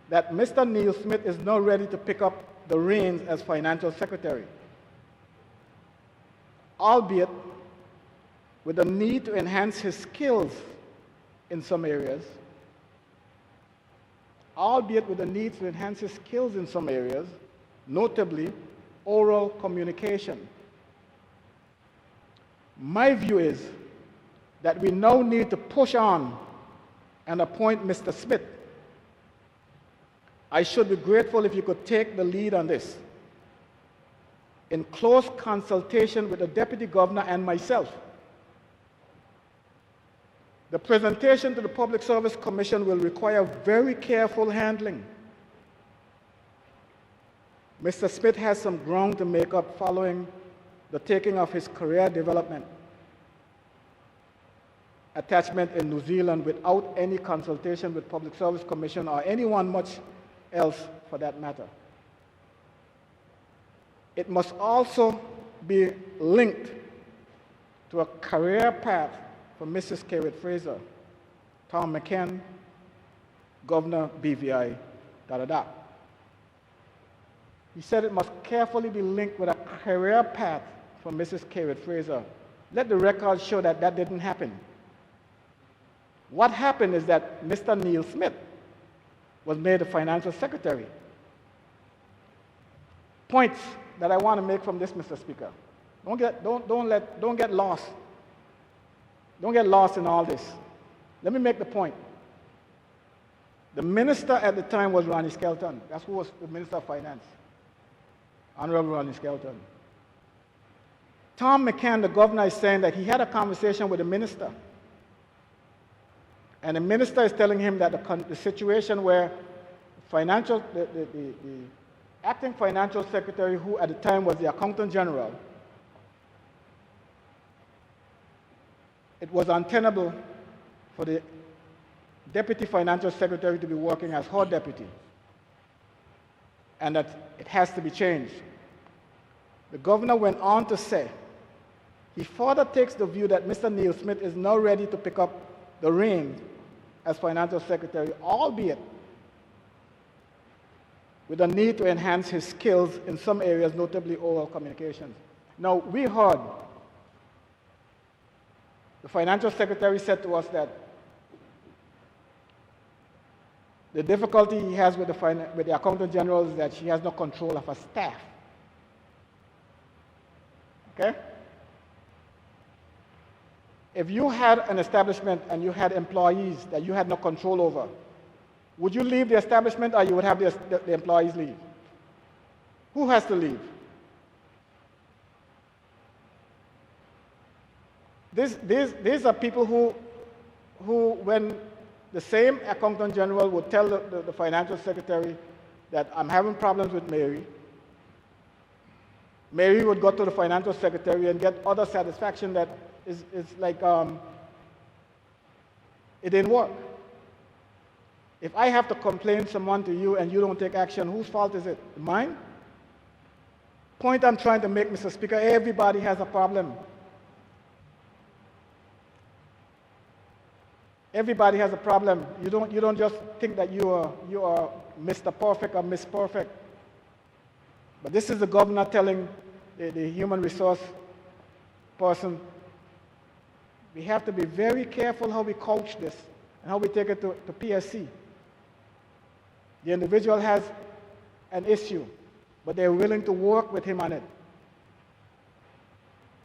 that Mr. Neil Smith is now ready to pick up the reins as Financial Secretary, albeit with the need to enhance his skills in some areas, notably oral communication. My view is that we now need to push on and appoint Mr. Smith. I should be grateful if you could take the lead on this, in close consultation with the Deputy Governor and myself. The presentation to the Public Service Commission will require very careful handling. Mr. Smith has some ground to make up following the taking of his career development attachment in New Zealand without any consultation with Public Service Commission or anyone much else for that matter. It must also be linked to a career path for Mrs. Karen Fraser, Tom Mccann, Governor BVI, da-da-da. He said it must carefully be linked with a career path for Mrs. Karen Fraser. Let the record show that that didn't happen. What happened is that Mr. Neil Smith was made the Financial Secretary. Points that I want to make from this, Mr. Speaker. Don't get lost. Don't get lost in all this. Let me make the point. The minister at the time was Ronnie Skelton. That's who was the Minister of Finance. Honorable Ronnie Skelton. Tom Mccann, the governor, is saying that he had a conversation with the minister. And the minister is telling him that the situation where the acting financial secretary, who at the time was the accountant general, it was untenable for the deputy financial secretary to be working as her deputy, and that it has to be changed. The governor went on to say, he further takes the view that Mr. Neil Smith is now ready to pick up the reins as financial secretary, albeit with a need to enhance his skills in some areas, notably oral communications. Now, we heard the financial secretary said to us that the difficulty he has with the accountant general is that she has no control of her staff. Okay? If you had an establishment and you had employees that you had no control over, would you leave the establishment or you would have the employees leave? Who has to leave? These are people who, when the same accountant general would tell the financial secretary that I'm having problems with Mary, Mary would go to the financial secretary and get other satisfaction that is like it didn't work. If I have to complain someone to you and you don't take action, whose fault is it? Mine? Point I'm trying to make, Mr. Speaker, everybody has a problem. Everybody has a problem. You don't just think that you are Mr. Perfect or Miss Perfect. But this is the governor telling the human resource person, we have to be very careful how we couch this and how we take it to PSC. The individual has an issue, but they're willing to work with him on it.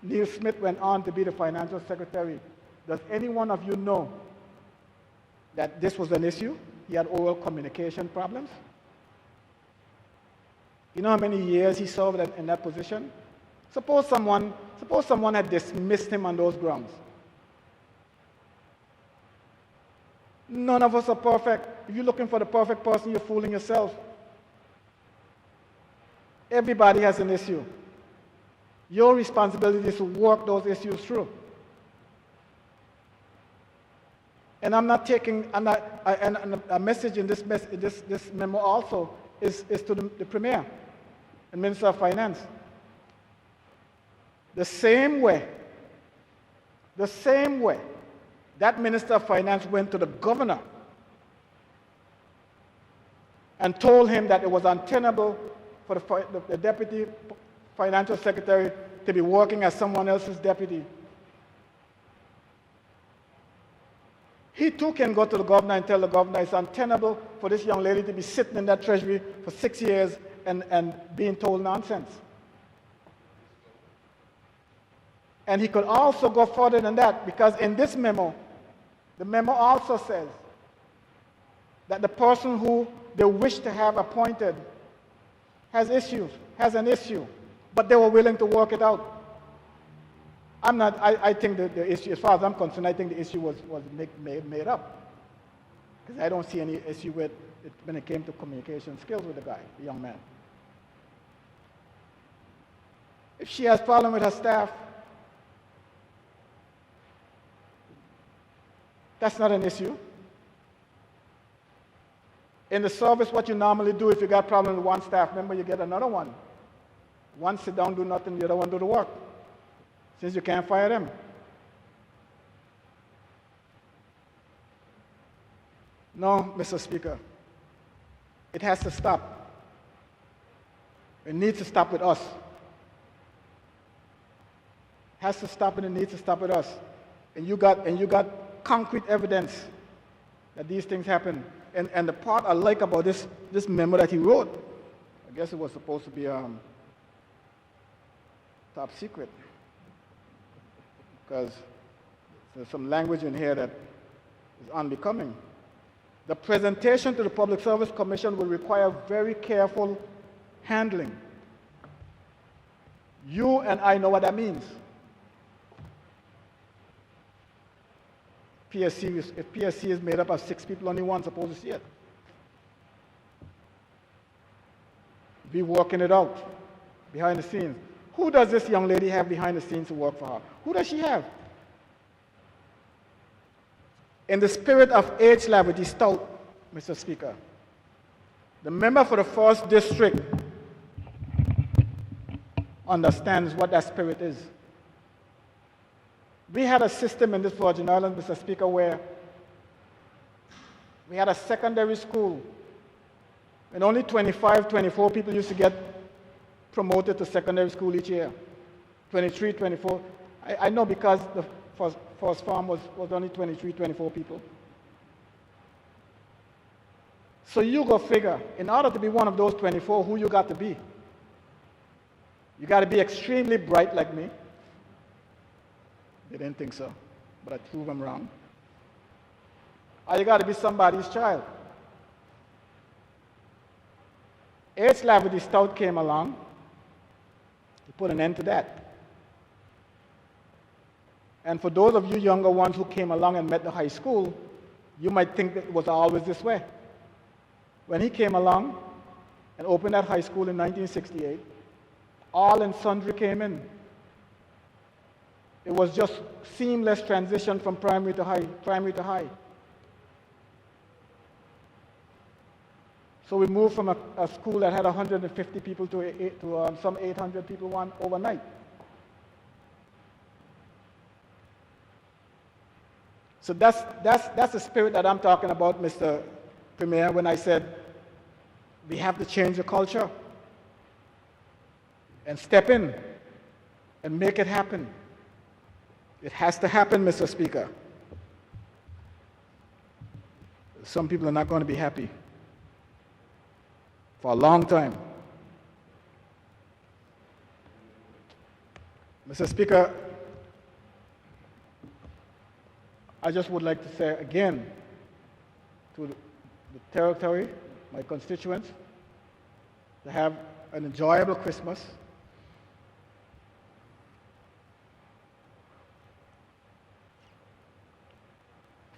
Neil Smith went on to be the financial secretary. Does any one of you know that this was an issue? He had oral communication problems. You know how many years he served in that position? Suppose someone had dismissed him on those grounds. None of us are perfect. If you're looking for the perfect person, you're fooling yourself. Everybody has an issue. Your responsibility is to work those issues through. And I'm not taking, and a message in this memo also is to the Premier and Minister of Finance. The same way that Minister of Finance went to the governor and told him that it was untenable for the Deputy Financial Secretary to be working as someone else's deputy. He too can go to the governor and tell the governor it's untenable for this young lady to be sitting in that treasury for 6 years and being told nonsense. And he could also go further than that, because in this memo, the memo also says that the person who they wish to have appointed has an issue, but they were willing to work it out. I think that the issue, as far as I'm concerned, I think the issue was made up. Because I don't see any issue with it when it came to communication skills with the guy, the young man. If she has problem with her staff, that's not an issue. In the service, what you normally do, if you got problem with one staff member, you get another one. One sit down, do nothing, the other one do the work. Since you can't fire them. No, Mr. Speaker. It has to stop. It needs to stop with us. It has to stop, and it needs to stop with us. And you got concrete evidence that these things happen. And the part I like about this memo that he wrote, I guess it was supposed to be top secret, because there's some language in here that is unbecoming. The presentation to the Public Service Commission will require very careful handling. You and I know what that means. If PSC is made up of 6 people, only one's supposed to see it. Be working it out behind the scenes. Who does this young lady have behind the scenes to work for her? Who does she have? In the spirit of age levity stout, Mr. Speaker, the member for the 1st District understands what that spirit is. We had a system in this Virgin Islands, Mr. Speaker, where we had a secondary school, and only 25, 24 people used to get promoted to secondary school each year. 23, 24. I know, because the first farm was only 23, 24 people. So you go figure, in order to be one of those 24, who you got to be? You got to be extremely bright like me. They didn't think so, but I proved them wrong. Or you got to be somebody's child. Age levity stout came along. He put an end to that. And for those of you younger ones who came along and met the high school, you might think that it was always this way. When he came along and opened that high school in 1968, all and sundry came in. It was just seamless transition from primary to high. So we moved from a school that had 150 people to some 800 people overnight. So that's the spirit that I'm talking about, Mr. Premier, when I said we have to change the culture and step in and make it happen. It has to happen, Mr. Speaker. Some people are not going to be happy for a long time. Mr. Speaker, I just would like to say again to the territory, my constituents, to have an enjoyable Christmas.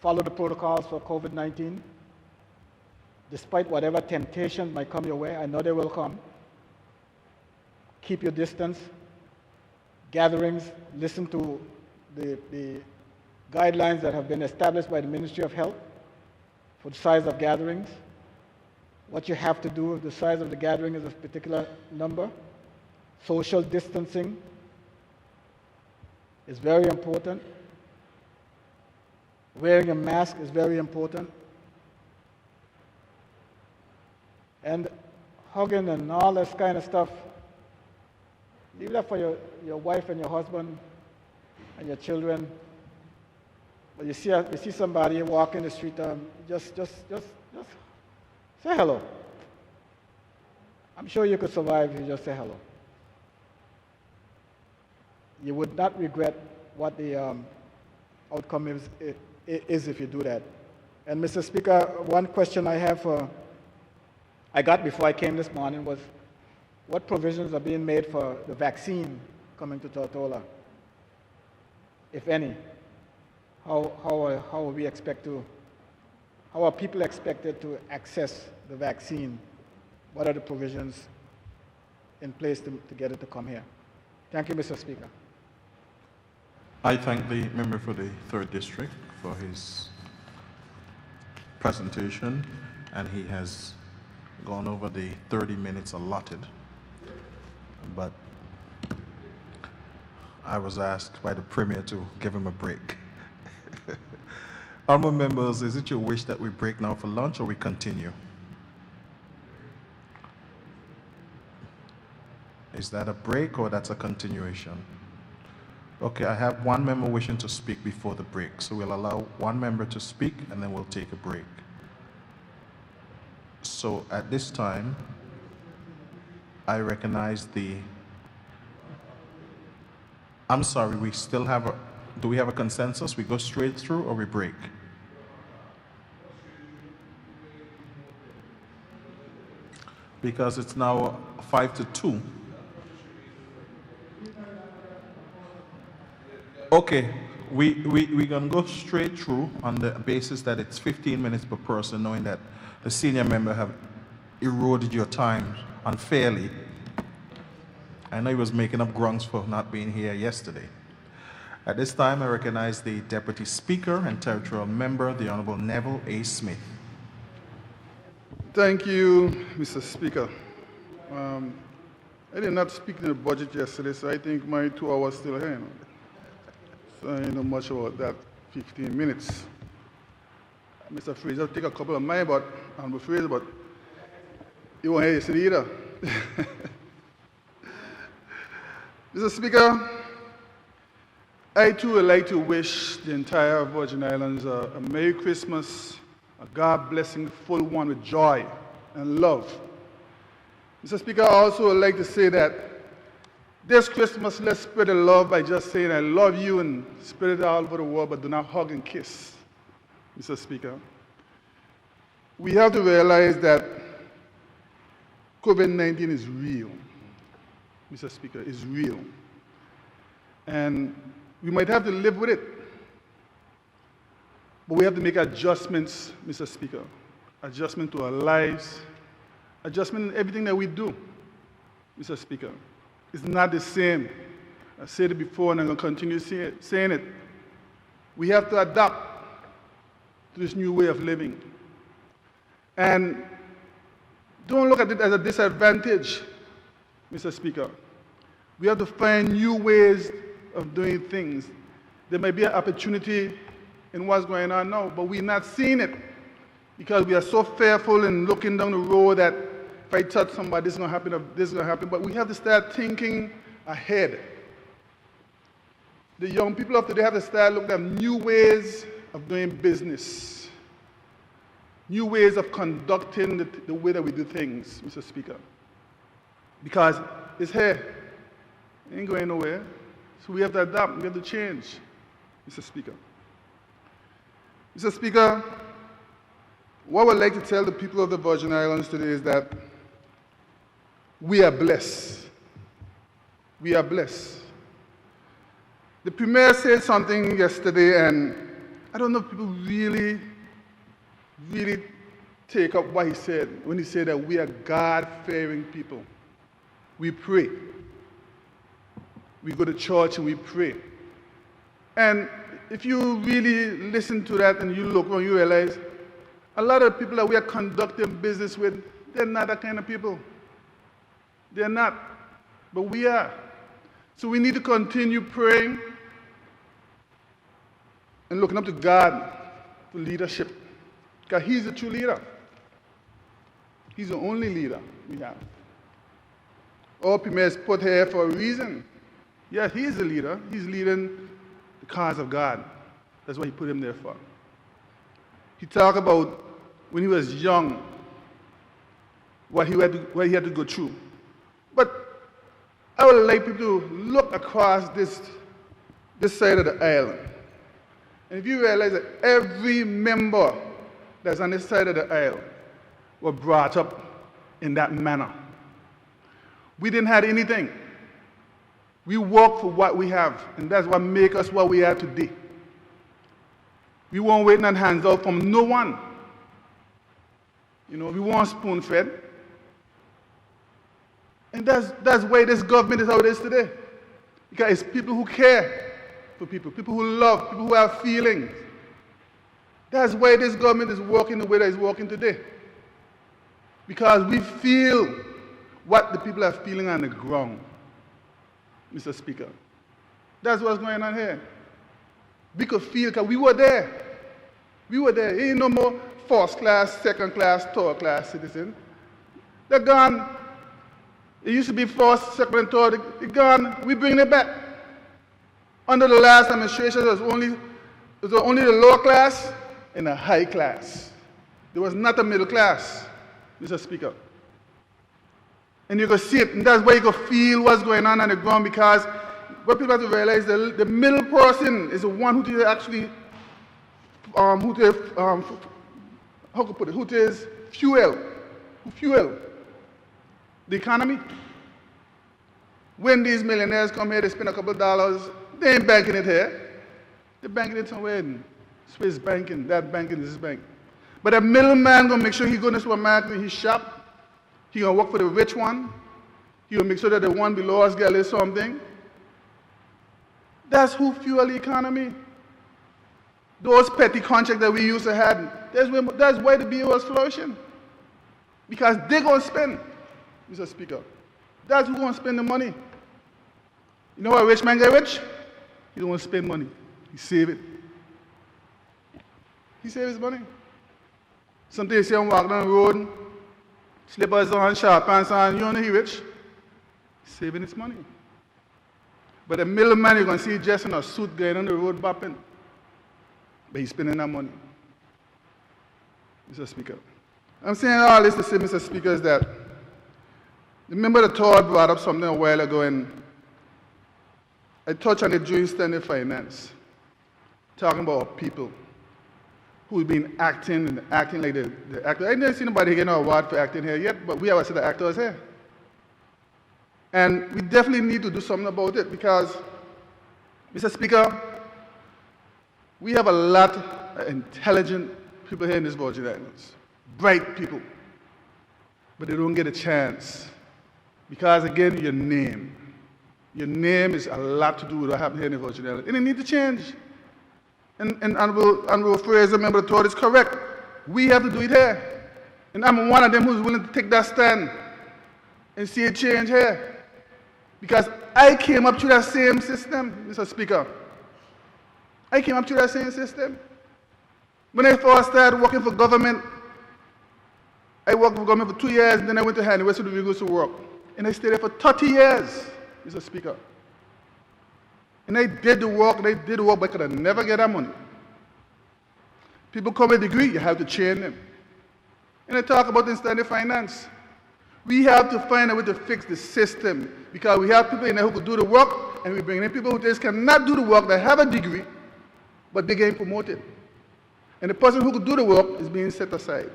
follow the protocols for COVID-19. Despite whatever temptations might come your way, I know they will come. Keep your distance. Gatherings, listen to the guidelines that have been established by the Ministry of Health for the size of gatherings. What you have to do if the size of the gathering is a particular number. Social distancing is very important. Wearing a mask is very important. And hugging and all this kind of stuff, leave that for your wife and your husband and your children. But you see somebody walking the street, just say hello. I'm sure you could survive if you just say hello. You would not regret what the outcome is if you do that. And Mr. Speaker, one question I got before I came this morning was, what provisions are being made for the vaccine coming to Tortola, if any? How are people expected to access the vaccine? What are the provisions in place to get it to come here? Thank you, Mr. Speaker. I thank the member for the 3rd District for his presentation, and he has gone over the 30 minutes allotted. But I was asked by the Premier to give him a break. Honourable members, is it your wish that we break now for lunch or we continue? Is that a break or that's a continuation? Okay, I have one member wishing to speak before the break, so we'll allow one member to speak and then we'll take a break. So at this time, I recognize I'm sorry, we still have do we have a consensus? We go straight through or we break? Because it's now 5 to 2. Okay, we're going to go straight through on the basis that it's 15 minutes per person, knowing that the senior member have eroded your time unfairly. I know he was making up grounds for not being here yesterday. At this time, I recognize the Deputy Speaker and Territorial Member, the Honorable Neville A. Smith. Thank you, Mr. Speaker. I did not speak in the budget yesterday, so I think my 2 hours still here. So I don't know much about that 15 minutes. Mr. Fraser, take a couple of mine, but I'm Fraser, but you won't hear yesterday either. Mr. Speaker, I too would like to wish the entire Virgin Islands a Merry Christmas, a God blessing full one with joy and love. Mr. Speaker, I also would like to say that this Christmas, let's spread the love by just saying I love you and spread it all over the world, but do not hug and kiss, Mr. Speaker. We have to realize that COVID-19 is real, Mr. Speaker, is real. And we might have to live with it, but we have to make adjustments, Mr. Speaker, adjustment to our lives, adjustment in everything that we do, Mr. Speaker. It's not the same. I said it before and I'm going to continue saying it. We have to adapt to this new way of living. And don't look at it as a disadvantage, Mr. Speaker. We have to find new ways of doing things. There may be an opportunity in what's going on now, but we're not seeing it because we are so fearful and looking down the road that if I touch somebody, this is going to happen, or this is going to happen. But we have to start thinking ahead. The young people of today have to start looking at new ways of doing business, new ways of conducting the way that we do things, Mr. Speaker. Because it's here. It ain't going nowhere. So we have to adapt. We have to change, Mr. Speaker. Mr. Speaker, what I would like to tell the people of the Virgin Islands today is that we are blessed. We are blessed. The Premier said something yesterday, and I don't know if people really take up what he said when he said that we are God-fearing people. We pray. We go to church and we pray. And if you really listen to that and you look around, you realize a lot of the people that we are conducting business with, they're not that kind of people. They're not, but we are. So we need to continue praying and looking up to God for leadership, because he's the true leader. He's the only leader we have. All people is put here for a reason. Yes, he is the leader. He's leading the cause of God. That's what he put him there for. He talked about when he was young, what he had to go through. But I would like people to look across this side of the aisle. And if you realize that every member that's on this side of the aisle were brought up in that manner. We didn't have anything. We work for what we have, and that's what makes us what we are today. We weren't waiting on hands out from no one. You know, we weren't spoon-fed. And that's why this government is how it is today. Because it's people who care for people who love, people who have feelings. That's why this government is working the way that it's working today. Because we feel what the people are feeling on the ground, Mr. Speaker. That's what's going on here. We could feel, because we were there. We were there. Ain't no more first class, second class, third class citizen. They're gone. It used to be first, second, and third. They're gone. We bring it back. Under the last administration, it was only the lower class and the high class. There was not a middle class, Mr. Speaker. And you could see it, and that's why you could feel what's going on the ground, because what people have to realize, the middle person is the one who actually, how could I put it, who is fuel the economy. When these millionaires come here, they spend a couple of dollars, they ain't banking it here. They're banking it somewhere in Swiss banking, that banking, this bank. But a middleman gonna make sure he go to the supermarket and he shop. He gonna work for the rich one. He gonna make sure that the one below us get a little something. That's who fuel the economy. Those petty contracts that we used to have, that's why the BA was flourishing. Because they're gonna spend, Mr. Speaker. That's who's gonna spend the money. You know why a rich man get rich? He don't want to spend money. He save it. He save his money. Sometimes you see him walk down the road, slippers on, sharp pants on, you don't know he rich. He's saving his money. But the middleman, you're going to see just in a suit going on the road bopping. But he's spending that money. Mr. Speaker. I'm saying all this to say, Mr. Speaker, is that remember the Todd brought up something a while ago, and I touched on it during standing finance, talking about people who've been acting like the actor. I didn't see nobody getting an award for acting here yet, but we have a set of actors here. And we definitely need to do something about it, because, Mr. Speaker, we have a lot of intelligent people here in this Virgin Islands, bright people, but they don't get a chance. Because, again, your name is a lot to do with what happened here in the Virgin Islands, and it needs to change. And Honorable Fraser, member of the Todd, is correct. We have to do it here. And I'm one of them who's willing to take that stand and see a change here. Because I came up through that same system, Mr. Speaker. I came up through that same system. When I first started working for government, I worked for government for 2 years, and then I went to Handy West to the Regals to work. And I stayed there for 30 years, Mr. Speaker. And I did the work, but I could have never get that money. People come with a degree, you have to train them. And I talk about instant finance. We have to find a way to fix the system, because we have people in there who could do the work, and we bring in people who just cannot do the work, that have a degree, but they're getting promoted. And the person who could do the work is being set aside.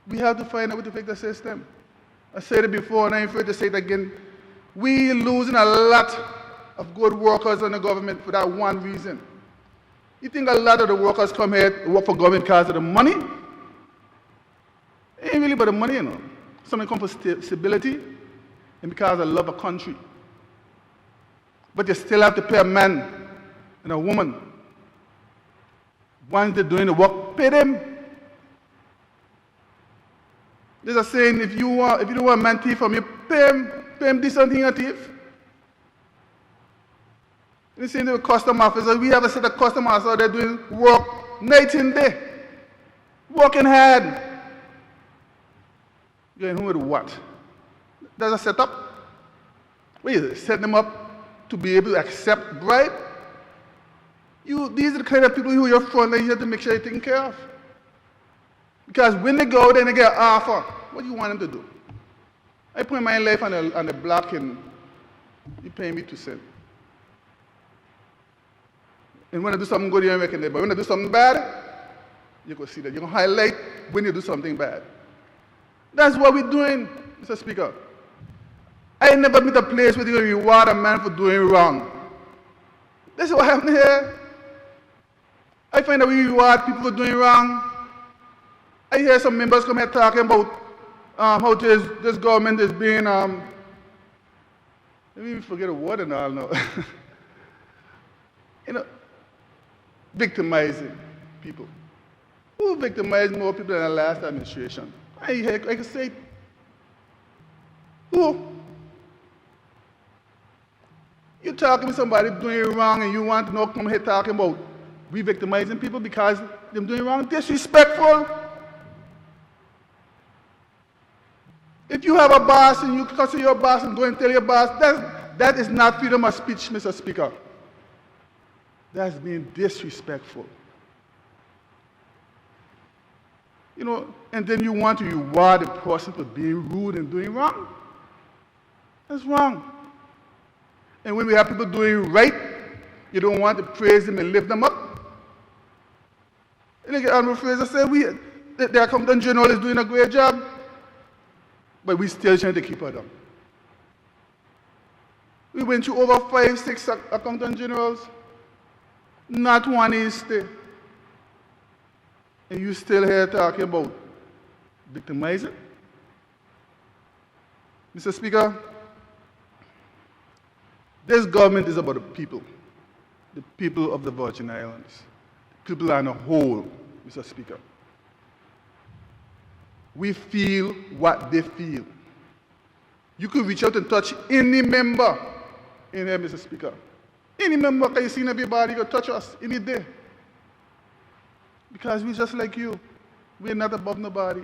We have to find a way to fix the system. I said it before, and I'm afraid to say it again. We're losing a lot of good workers in the government for that one reason. You think a lot of the workers come here to work for government because of the money? It ain't really about the money, you know. Something comes for stability and because of love of country. But you still have to pay a man and a woman. Once they're doing the work, pay them. There's a saying, if you don't want a man thief from you, pay him decent thing a thief. You see the custom officers, we have a set of custom officers out there doing work night and day, working hard. You're in who with what? There's a setup. Where you set them up to be able to accept bribe. These are the kind of people who you're front line here to make sure you're taken care of. Because when they go there and they get an offer, what do you want them to do? I put my life on the block and you pay me 2 cents. And when I do something good, you don't reckon it. But when I do something bad, you can see that. You can highlight when you do something bad. That's what we're doing, Mr. Speaker. I never met a place where you reward a man for doing wrong. This is what happened here. I find that we reward people for doing wrong. I hear some members come here talking about how this government is being, let me even forget a word and all now. You know, victimizing people. Who victimized more people than the last administration? I can say, who? You're talking to somebody doing wrong and you want to know, come here talking about we victimizing people because they're doing wrong? Disrespectful. If you have a boss and you cuss your boss and go and tell your boss, that is not freedom of speech, Mr. Speaker. That's being disrespectful. You know, and then you want to reward the person for being rude and doing wrong. That's wrong. And when we have people doing right, you don't want to praise them and lift them up. And like Admiral Fraser said, the Accountant General is doing a great job, but we're still trying to keep her down. We went through over 5, 6 Accountant Generals. Not one is still. And you still here talking about victimizing? Mr. Speaker, this government is about the people of the Virgin Islands, the people on a whole, Mr. Speaker. We feel what they feel. You could reach out and touch any member in here, Mr. Speaker. Any member, can you see everybody, you can touch us any day. Because we're just like you. We're not above nobody.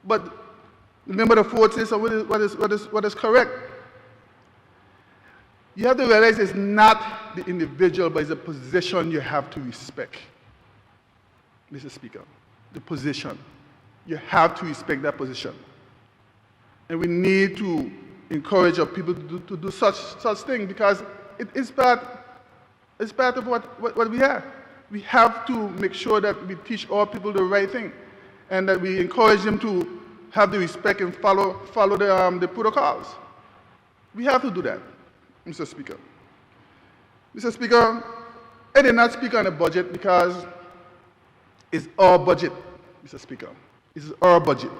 But remember the fourth is what is correct. You have to realize it's not the individual, but it's a position you have to respect. Mr. Speaker, the position. You have to respect that position. And we need to encourage our people to do such thing because it's part of what we have. We have to make sure that we teach our people the right thing and that we encourage them to have the respect and follow the protocols. We have to do that, Mr. Speaker. Mr. Speaker, I did not speak on the budget because it's our budget, Mr. Speaker. It's our budget.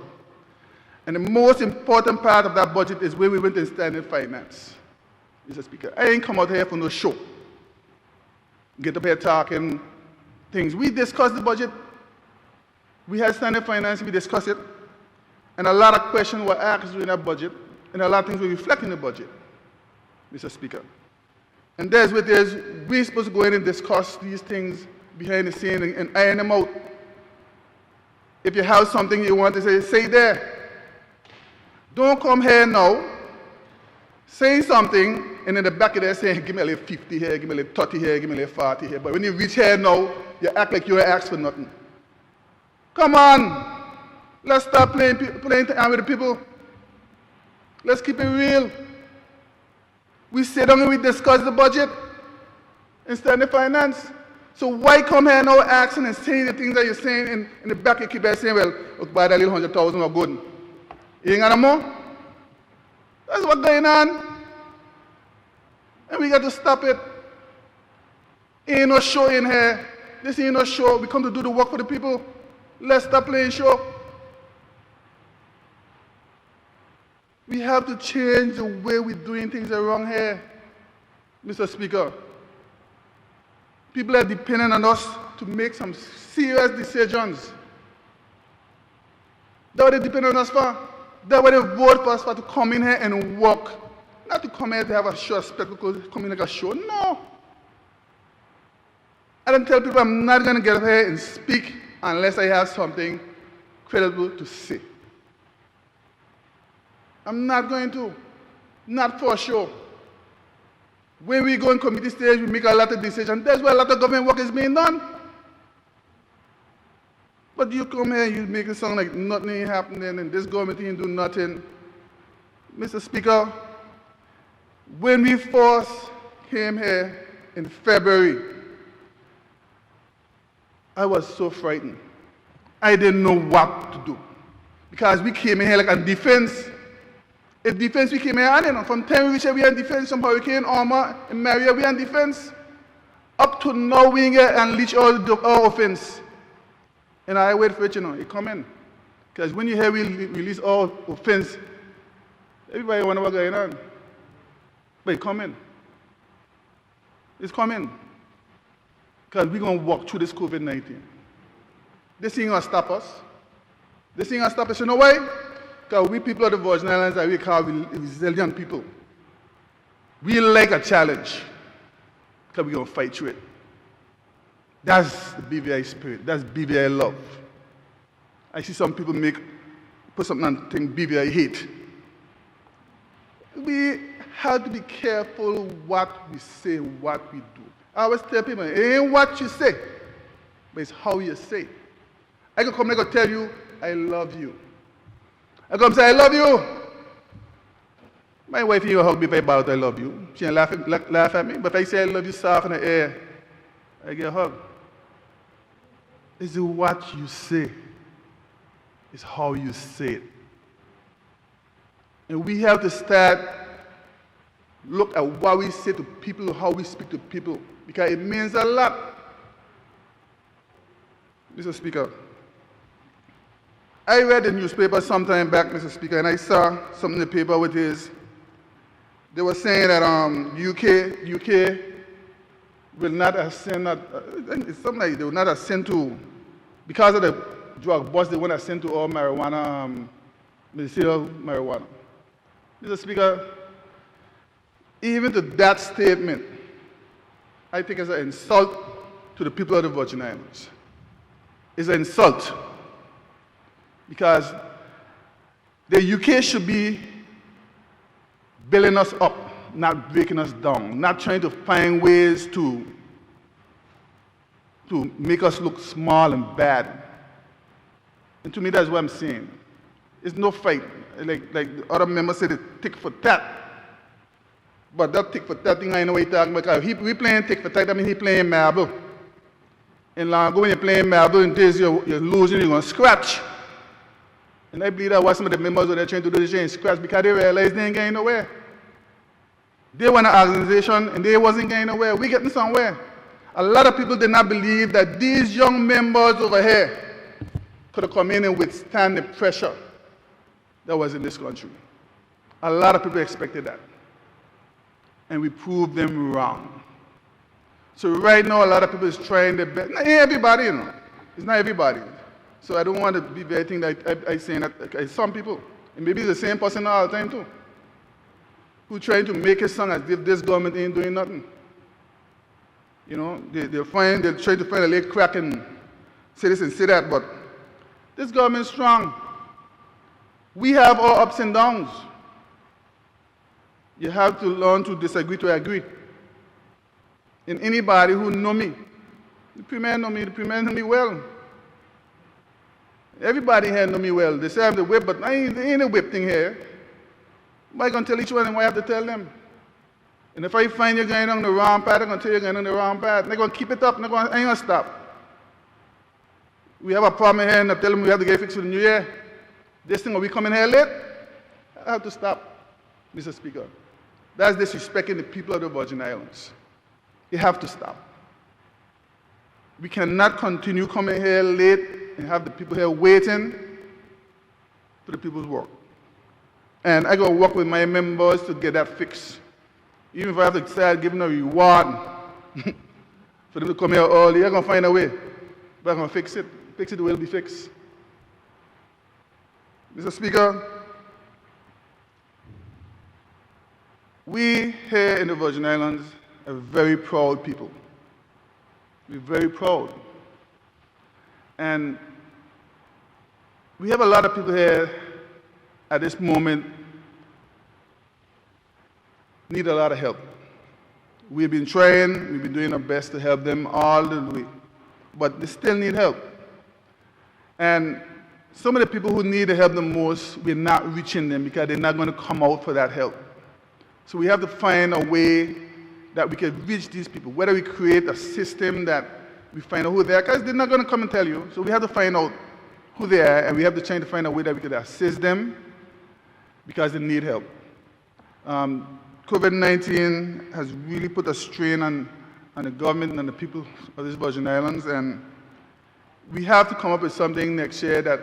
And the most important part of that budget is where we went and stand in finance, Mr. Speaker. I ain't come out here for no show. Get up here talking things. We discussed the budget. We had standing finance, we discussed it. And a lot of questions were asked during that budget, and a lot of things were reflected in the budget, Mr. Speaker. And there's what it is, we're supposed to go in and discuss these things behind the scene and iron them out. If you have something you want to say there. Don't come here now, say something, and in the back of there saying, give me a little 50 here, give me a little 30 here, give me a little 40 here. But when you reach here now, you act like you asked for nothing. Come on, let's stop playing time with the people. Let's keep it real. We sit down and we discuss the budget and stand in finance. So why come here now asking and saying the things that you're saying in the back you keep there saying, well, look, buy that little 100,000 or good. You ain't got no more? That's what's going on. And we got to stop it. Ain't no show in here. This ain't no show. We come to do the work for the people. Let's stop playing show. We have to change the way we're doing things around here, Mr. Speaker. People are depending on us to make some serious decisions. That's what they depend on us for. That's why they vote for us for to come in here and work. Not to come here to have a short spectacle, come in like a show. No. I don't tell people I'm not going to get up here and speak unless I have something credible to say. I'm not going to. Not for sure. When we go in committee stage, we make a lot of decisions. That's why a lot of government work is being done. But you come here, you make it sound like nothing ain't happening and this government ain't do nothing. Mr. Speaker, when we first came here in February, I was so frightened. I didn't know what to do. Because we came in here like on defense. If defense we came here, I don't know, from time we reached here, we had defense, some Hurricane, Irma, and Maria, we had defense. Up to now, we ain't get unleash our offense. And I wait for it, it come in. Because when you hear we release our offense, everybody wonder what's going on. But it come in. It's coming. Because we're going to walk through this COVID-19. This ain't going to stop us. This ain't going to stop us. You know why? Because we people of the Virgin Islands are we call resilient people. We like a challenge. Because we're going to fight through it. That's the BVI spirit. That's BVI love. I see some people put something on the thing BVI hate. We have to be careful what we say, what we do. I always tell people, it ain't what you say, but it's how you say it. I can come and I can tell you, I love you. I come say, I love you. My wife ain't gonna hug me if I bow I love you. She ain't laugh at me, but if I say I love you soft in the air, I get a hug. It's what you say. It's how you say it. And we have to start look at what we say to people, how we speak to people, because it means a lot. Mr. Speaker, I read the newspaper sometime back, Mr. Speaker, and I saw something in the paper with this. They were saying that UK will not ascend, it's something like they will not ascend to, because of the drug bust, they won't ascend to all marijuana, medicinal marijuana. Mr. Speaker, even to that statement, I think it's an insult to the people of the Virgin Islands. It's an insult. Because the UK should be building us up, not breaking us down, not trying to find ways to make us look small and bad. And to me, that's what I'm saying. It's no fight. Like the other members said, it's tick for tat. But that tick for tat thing, I know what he's talking about. Because we playing tick for tat, that means he's playing marble. And long ago, when you're playing marble, in days you're losing, you're going to scratch. And I believe that what some of the members are trying to do, they're scratch because they realize they ain't getting nowhere. They were an organization and they wasn't getting nowhere. We're getting somewhere. A lot of people did not believe that these young members over here could have come in and withstand the pressure that was in this country. A lot of people expected that. And we proved them wrong. So right now, a lot of people is trying their best. Not everybody, It's not everybody. So I don't want to be very thing that I say that some people, and maybe it's the same person all the time too, who trying to make it sound as if this government ain't doing nothing. They're trying to find a little crack and say this and say that, but this government is strong. We have our ups and downs. You have to learn to disagree to agree. And anybody who know me, the Premier know me, the Premier know me well. Everybody here know me well. They say I have the whip, but there ain't a whip thing here. But I'm going to tell each one of them what I have to tell them. And if I find you're going on the wrong path, I'm going to tell you you're going on the wrong path. And they're going to keep it up. I ain't going to stop. We have a problem here, and I tell them we have to get fixed for the new year. This thing, are we coming here late? I have to stop, Mr. Speaker. That's disrespecting the people of the Virgin Islands. You have to stop. We cannot continue coming here late and have the people here waiting for the people's work. And I got to work with my members to get that fixed. Even if I have to start giving a reward for them to come here early, I'm going to find a way. But I'm going to fix it the way it'll be fixed. Mr. Speaker, we here in the Virgin Islands are very proud people. We're very proud. And we have a lot of people here at this moment need a lot of help. We've been trying, we've been doing our best to help them all the way, but they still need help. And some of the people who need the help the most, we're not reaching them because they're not going to come out for that help. So we have to find a way that we can reach these people, whether we create a system that we find out who they are, because they're not going to come and tell you. So we have to find out who they are, and we have to try to find a way that we can assist them because they need help. COVID-19 has really put a strain on the government and the people of these Virgin Islands, and we have to come up with something next year that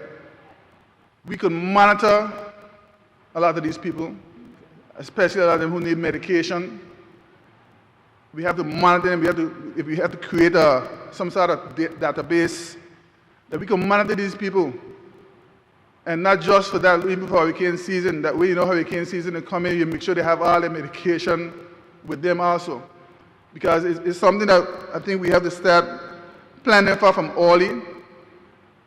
we can monitor a lot of these people, especially a lot of them who need medication. We have to monitor them. If we have to create some sort of database that we can monitor these people, and not just for that, even for hurricane season. That way, you know, hurricane season is coming, you make sure they have all their medication with them also, because it's something that I think we have to start planning for from early,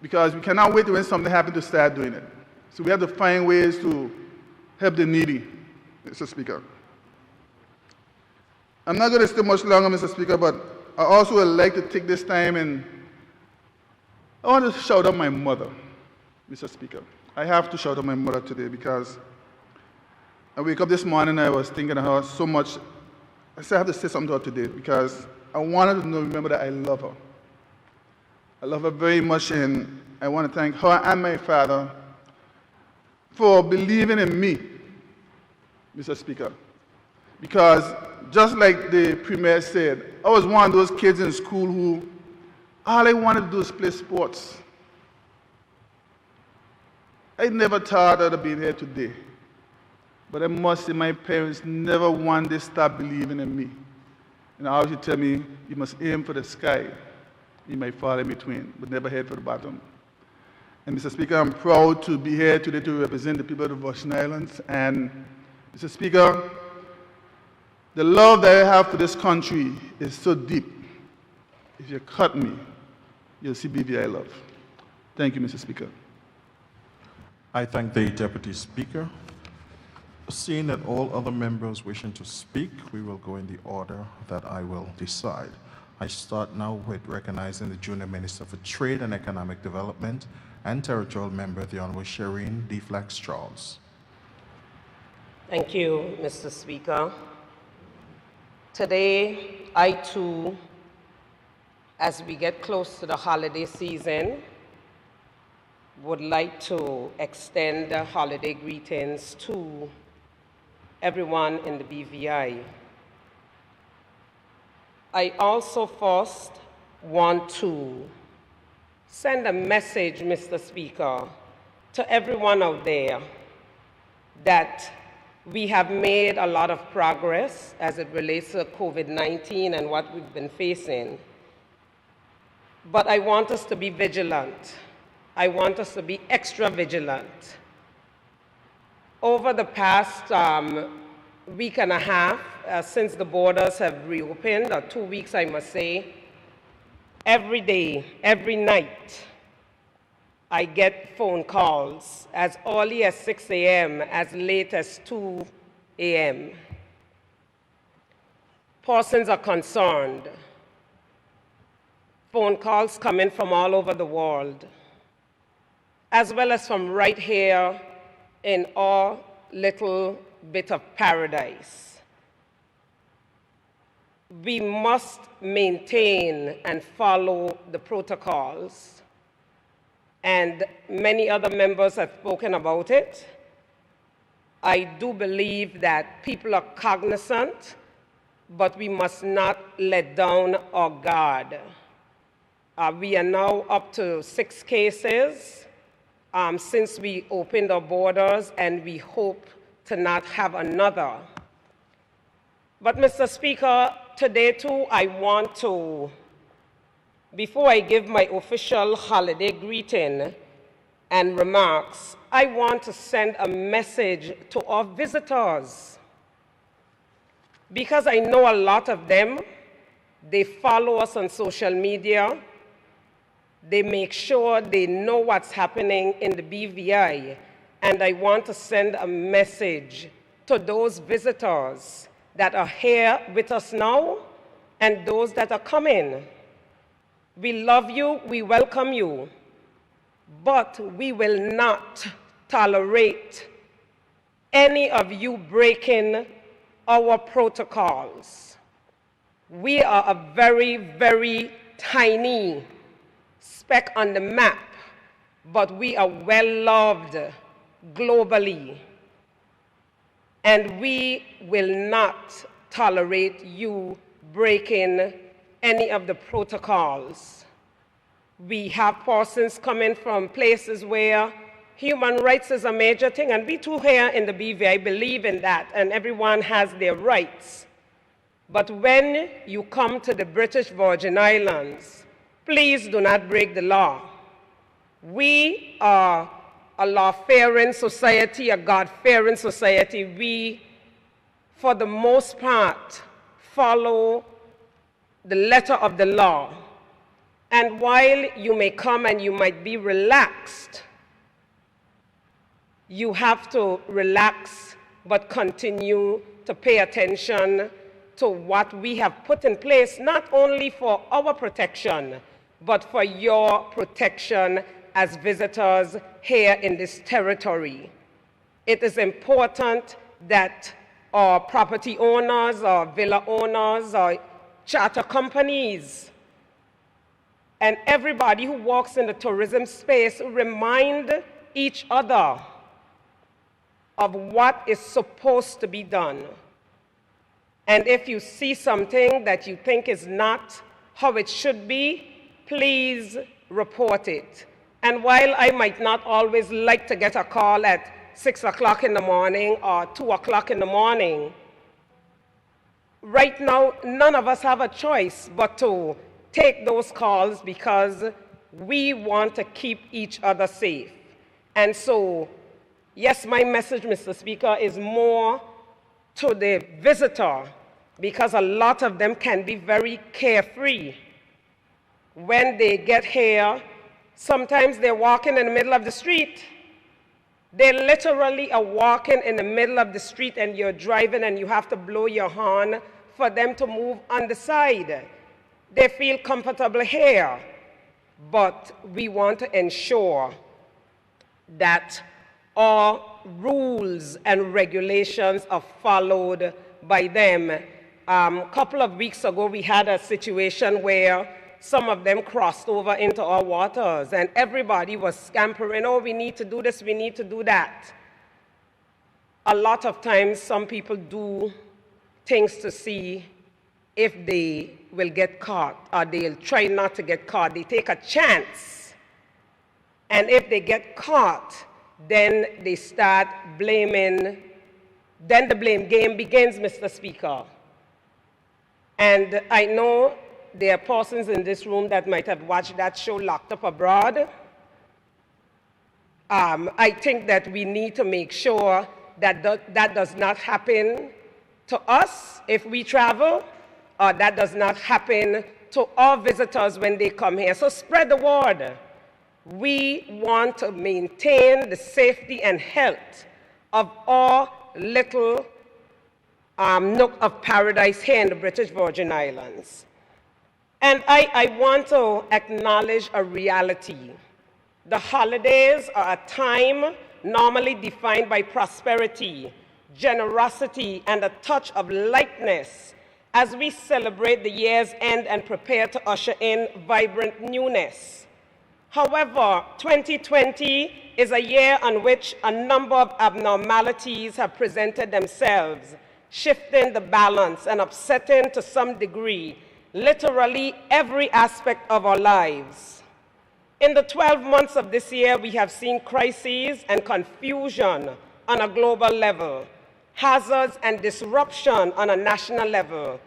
because we cannot wait when something happens to start doing it. So we have to find ways to help the needy, Mr. Speaker. I'm not going to stay much longer, Mr. Speaker, but I also would like to take this time and I want to shout out my mother, Mr. Speaker. I have to shout out my mother today because I wake up this morning and I was thinking of her so much. I said I have to say something to her today because I wanted to remember that I love her. I love her very much, and I want to thank her and my father for believing in me, Mr. Speaker. Because just like the Premier said, I was one of those kids in school who all I wanted to do is play sports. I never thought I'd be here today. But I must say my parents never one day stopped believing in me. And I always tell me, you must aim for the sky. You might fall in between, but never head for the bottom. And Mr. Speaker, I'm proud to be here today to represent the people of the Virgin Islands. And Mr. Speaker, the love that I have for this country is so deep. If you cut me, you'll see BVI love. Thank you, Mr. Speaker. I thank the Deputy Speaker. Seeing that all other members wishing to speak, we will go in the order that I will decide. I start now with recognizing the Junior Minister for Trade and Economic Development and Territorial Member, the Honorable Shireen D. Flax Charles. Thank you, Mr. Speaker. Today, I too, as we get close to the holiday season, would like to extend holiday greetings to everyone in the BVI. I also first want to send a message, Mr. Speaker, to everyone out there that we have made a lot of progress as it relates to COVID-19 and what we've been facing. But I want us to be vigilant. I want us to be extra vigilant. Over the past week and a half, since the borders have reopened, or 2 weeks, I must say, every day, every night, I get phone calls as early as 6 a.m., as late as 2 a.m. Persons are concerned. Phone calls coming from all over the world, as well as from right here in our little bit of paradise. We must maintain and follow the protocols, and many other members have spoken about it. I do believe that people are cognizant, but we must not let down our guard. We are now up to 6 cases since we opened our borders, and we hope to not have another. But, Mr. Speaker, today too, I want to, before I give my official holiday greeting and remarks, I want to send a message to our visitors, because I know a lot of them. They follow us on social media. They make sure they know what's happening in the BVI. And I want to send a message to those visitors that are here with us now and those that are coming. We love you, we welcome you, but we will not tolerate any of you breaking our protocols. We are a very, very tiny speck on the map, but we are well loved globally. And we will not tolerate you breaking any of the protocols. We have persons coming from places where human rights is a major thing, and we too here in the BVI believe in that, and everyone has their rights. But when you come to the British Virgin Islands, please do not break the law. We are a law-fearing society, a God-fearing society. We, for the most part, follow the letter of the law. And while you may come and you might be relaxed, you have to relax but continue to pay attention to what we have put in place, not only for our protection, but for your protection as visitors here in this territory. It is important that our property owners, our villa owners, our charter companies, and everybody who walks in the tourism space remind each other of what is supposed to be done. And if you see something that you think is not how it should be, please report it. And while I might not always like to get a call at 6 o'clock in the morning or 2 o'clock in the morning, right now, none of us have a choice but to take those calls because we want to keep each other safe. And so, yes, my message, Mr. Speaker, is more to the visitor, because a lot of them can be very carefree. When they get here, sometimes they're walking in the middle of the street. They literally are walking in the middle of the street, and you're driving and you have to blow your horn for them to move on the side. They feel comfortable here, but we want to ensure that all rules and regulations are followed by them. A couple of weeks ago, we had a situation where some of them crossed over into our waters, and everybody was scampering, oh, we need to do this, we need to do that. A lot of times, some people do things to see if they will get caught, or they'll try not to get caught. They take a chance, and if they get caught, then they start blaming. Then the blame game begins, Mr. Speaker. And I know there are persons in this room that might have watched that show, Locked Up Abroad. I think that we need to make sure that that does not happen to us if we travel, or that does not happen to our visitors when they come here. So spread the word. We want to maintain the safety and health of our little nook of paradise here in the British Virgin Islands. And I want to acknowledge a reality. The holidays are a time normally defined by prosperity, generosity, and a touch of lightness as we celebrate the year's end and prepare to usher in vibrant newness. However, 2020 is a year on which a number of abnormalities have presented themselves, shifting the balance and upsetting to some degree literally every aspect of our lives. In the 12 months of this year, we have seen crises and confusion on a global level, hazards and disruption on a national level.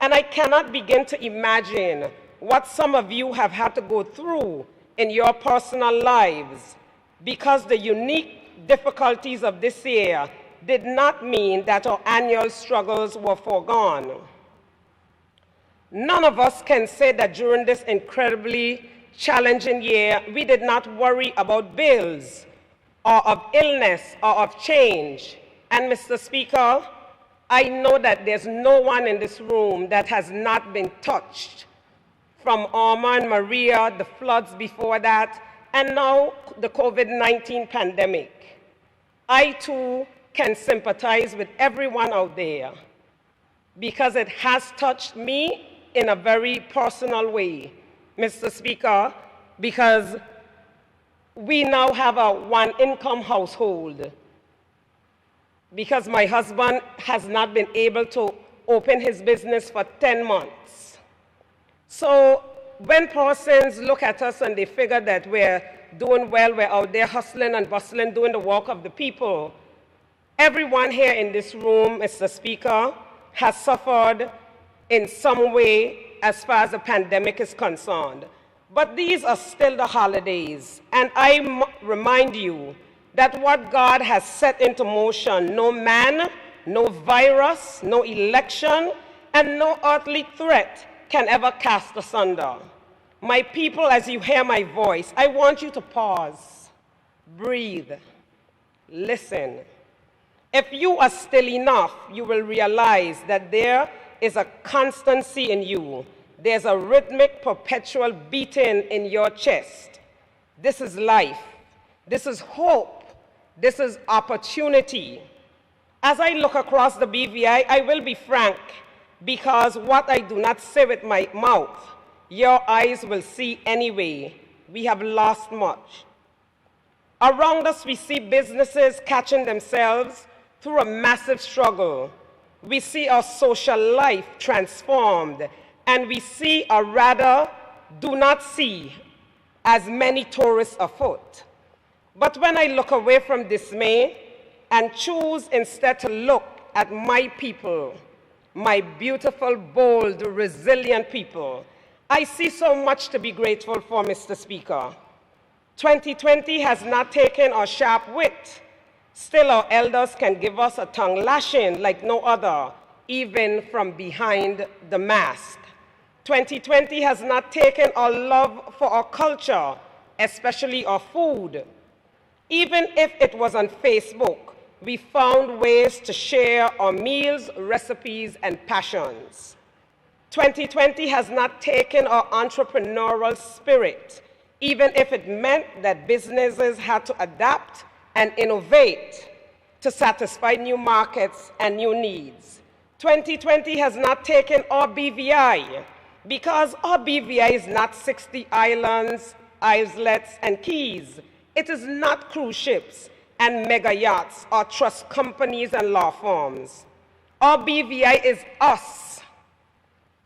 And I cannot begin to imagine what some of you have had to go through in your personal lives, because the unique difficulties of this year did not mean that our annual struggles were foregone. None of us can say that during this incredibly challenging year, we did not worry about bills, or of illness, or of change. And Mr. Speaker, I know that there's no one in this room that has not been touched, from Irma and Maria, the floods before that, and now the COVID-19 pandemic. I too can sympathize with everyone out there, because it has touched me in a very personal way, Mr. Speaker, because we now have a one-income household, because my husband has not been able to open his business for 10 months. So when persons look at us and they figure that we're doing well, we're out there hustling and bustling, doing the work of the people, everyone here in this room, Mr. Speaker, has suffered in some way as far as the pandemic is concerned. But these are still the holidays, and I remind you that what God has set into motion, no man, no virus, no election, and no earthly threat can ever cast asunder. My people, as you hear my voice, I want you to pause, breathe, listen. If you are still enough, you will realize that there is a constancy in you. There's a rhythmic, perpetual beating in your chest. This is life. This is hope. This is opportunity. As I look across the BVI, I will be frank, because what I do not say with my mouth, your eyes will see anyway. We have lost much. Around us, we see businesses catching themselves through a massive struggle. We see our social life transformed, and we see, or rather do not see, as many tourists afoot. But when I look away from dismay and choose instead to look at my people, my beautiful, bold, resilient people, I see so much to be grateful for, Mr. Speaker. 2020 has not taken our sharp wit. Still, our elders can give us a tongue lashing like no other, even from behind the mask. 2020 has not taken our love for our culture, especially our food. Even if it was on Facebook, we found ways to share our meals, recipes, and passions. 2020 has not taken our entrepreneurial spirit, even if it meant that businesses had to adapt and innovate to satisfy new markets and new needs. 2020 has not taken our BVI, because our BVI is not 60 islands, islets, and keys. It is not cruise ships and mega yachts or trust companies and law firms. Our BVI is us.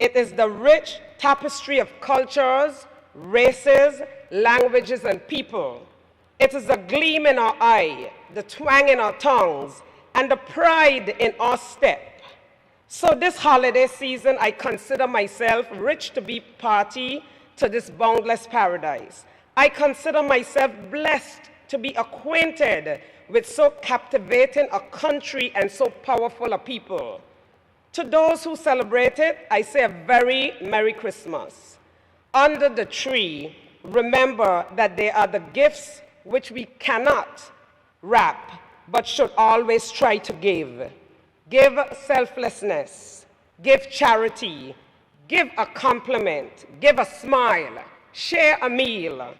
It is the rich tapestry of cultures, races, languages, and people. It is the gleam in our eye, the twang in our tongues, and the pride in our step. So this holiday season, I consider myself rich to be party to this boundless paradise. I consider myself blessed to be acquainted with so captivating a country and so powerful a people. To those who celebrate it, I say a very Merry Christmas. Under the tree, remember that they are the gifts which we cannot wrap, but should always try to give. Give selflessness, give charity, give a compliment, give a smile, share a meal,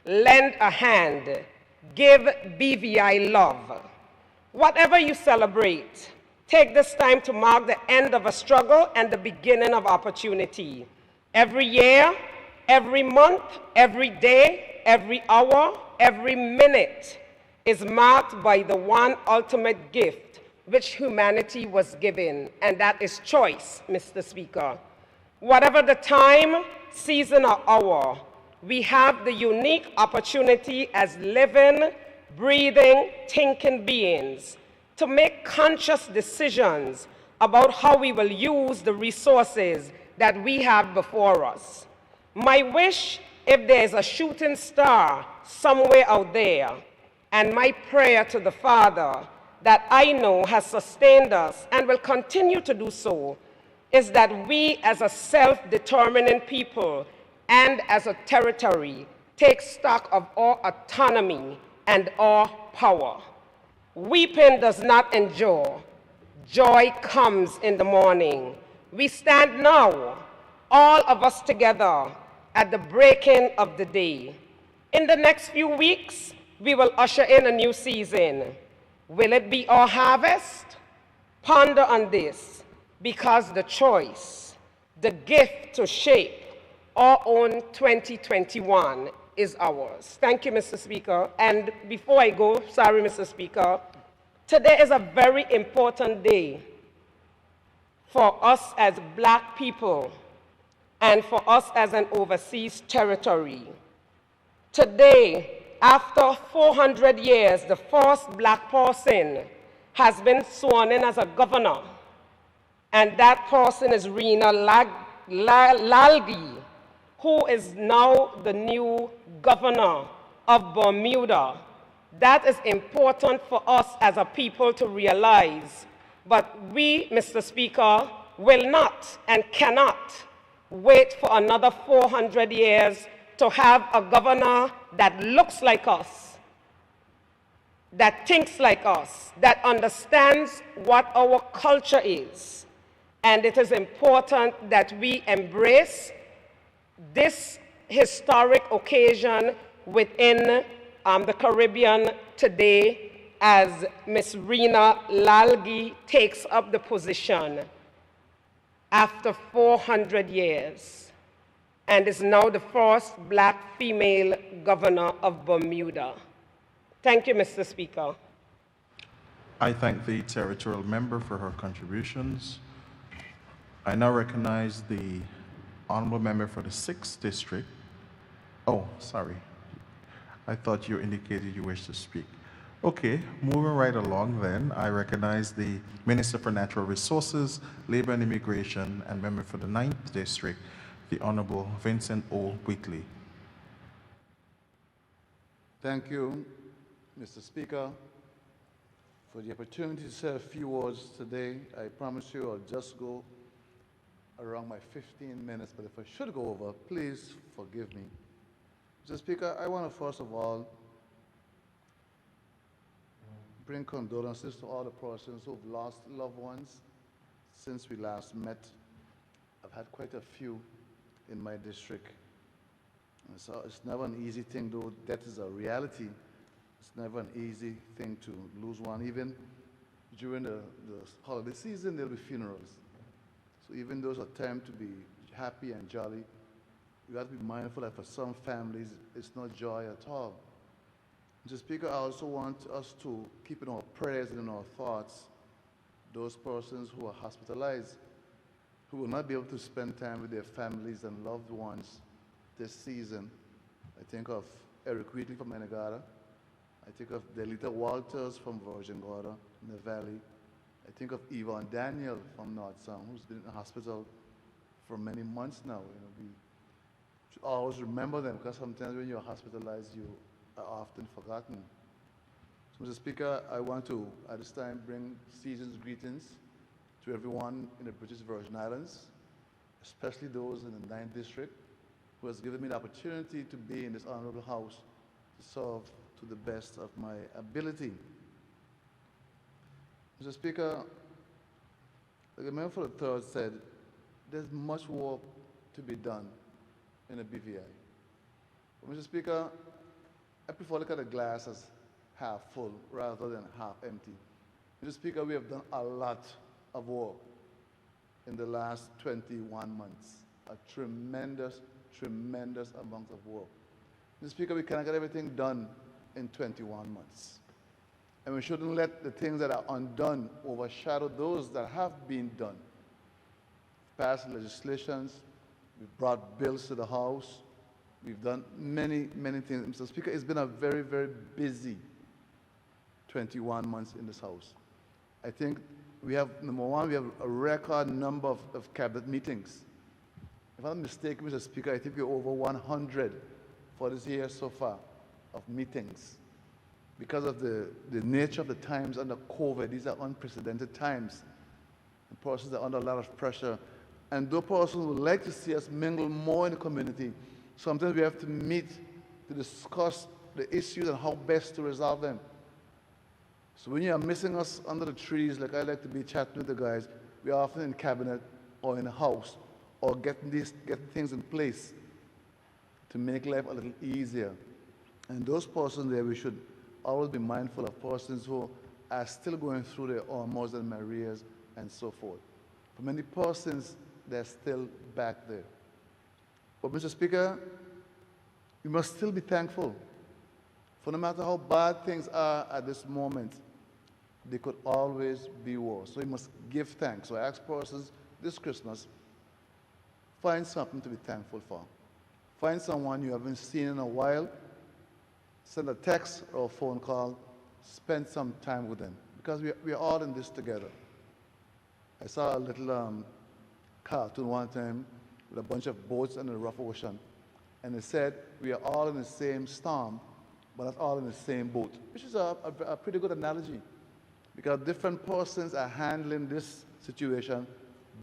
lend a hand, give BVI love. Whatever you celebrate, take this time to mark the end of a struggle and the beginning of opportunity. Every year, every month, every day, every hour, every minute is marked by the one ultimate gift which humanity was given, and that is choice, Mr. Speaker. Whatever the time, season, or hour, we have the unique opportunity as living, breathing, thinking beings to make conscious decisions about how we will use the resources that we have before us. My wish, if there is a shooting star somewhere out there, and my prayer to the Father that I know has sustained us and will continue to do so, is that we as a self-determining people and as a territory take stock of our autonomy and our power. Weeping does not endure. Joy comes in the morning. We stand now, all of us together, at the breaking of the day. In the next few weeks, we will usher in a new season. Will it be our harvest? Ponder on this, because the choice, the gift to shape our own 2021 is ours. Thank you, Mr. Speaker. And before I go, sorry, Mr. Speaker, today is a very important day for us as Black people and for us as an overseas territory. Today, after 400 years, the first Black person has been sworn in as a governor, and that person is Rena Lalgi, who is now the new governor of Bermuda. That is important for us as a people to realize. But we, Mr. Speaker, will not and cannot wait for another 400 years to have a governor that looks like us, that thinks like us, that understands what our culture is. And it is important that we embrace this historic occasion within the Caribbean today as Ms. Rena Lalgi takes up the position after 400 years and is now the first Black female governor of Bermuda. Thank you, Mr. Speaker. I thank the territorial member for her contributions. I now recognize the honorable member for the 6th District. Oh, sorry. I thought you indicated you wish to speak. Okay, moving right along then, I recognize the Minister for Natural Resources, Labor and Immigration, and member for the 9th District, the Honorable Vincent O. Wheatley. Thank you, Mr. Speaker, for the opportunity to say a few words today. I promise you I'll just go around my 15 minutes, but if I should go over, please forgive me. Mr. Speaker, I want to first of all bring condolences to all the persons who've lost loved ones since we last met. I've had quite a few in my district. And so it's never an easy thing, though death is a reality. It's never an easy thing to lose one. Even during the holiday season, there'll be funerals. So even though it's a time to be happy and jolly, you have to be mindful that for some families, it's not joy at all. Mr. Speaker, I also want us to keep in our prayers and in our thoughts those persons who are hospitalized, who will not be able to spend time with their families and loved ones this season. I think of Eric Wheatley from Enegada. I think of Delita Walters from Virgin Gorda in the Valley. I think of Yvonne Daniel from North Sound, who's been in the hospital for many months now. We should always remember them, because sometimes when you're hospitalized, you are often forgotten. So, Mr. Speaker, I want to, at this time, bring season's greetings to everyone in the British Virgin Islands, especially those in the 9th District, who has given me the opportunity to be in this honorable house to serve to the best of my ability. Mr. Speaker, like the member for the 3rd said, there's much work to be done in the BVI. But Mr. Speaker, I prefer to look at the glass as half full rather than half empty. Mr. Speaker, we have done a lot of work in the last 21 months, a tremendous, tremendous amount of work. Mr. Speaker, we cannot get everything done in 21 months. And we shouldn't let the things that are undone overshadow those that have been done. passed legislations, we've brought bills to the House, we've done many, many things. Mr. Speaker, it's been a very, very busy 21 months in this House. I think we have, number one, we have a record number of cabinet meetings. If I'm not mistaken, Mr. Speaker, I think we're over 100 for this year so far of meetings. Because of the nature of the times under COVID, these are unprecedented times. And persons are under a lot of pressure. And those persons would like to see us mingle more in the community. Sometimes we have to meet to discuss the issues and how best to resolve them. So when you are missing us under the trees, like I like to be chatting with the guys, we are often in cabinet or in the house or getting things in place to make life a little easier. And those persons there, we should always be mindful of persons who are still going through their Almos and Marias and so forth. For many persons, they're still back there. But Mr. Speaker, we must still be thankful. For no matter how bad things are at this moment, they could always be worse. So we must give thanks. So I ask persons this Christmas, find something to be thankful for. Find someone you haven't seen in a while, send a text or a phone call, spend some time with them, because we are all in this together. I saw a little cartoon one time with a bunch of boats in the rough ocean, and it said, we are all in the same storm, but not all in the same boat, which is a pretty good analogy, because different persons are handling this situation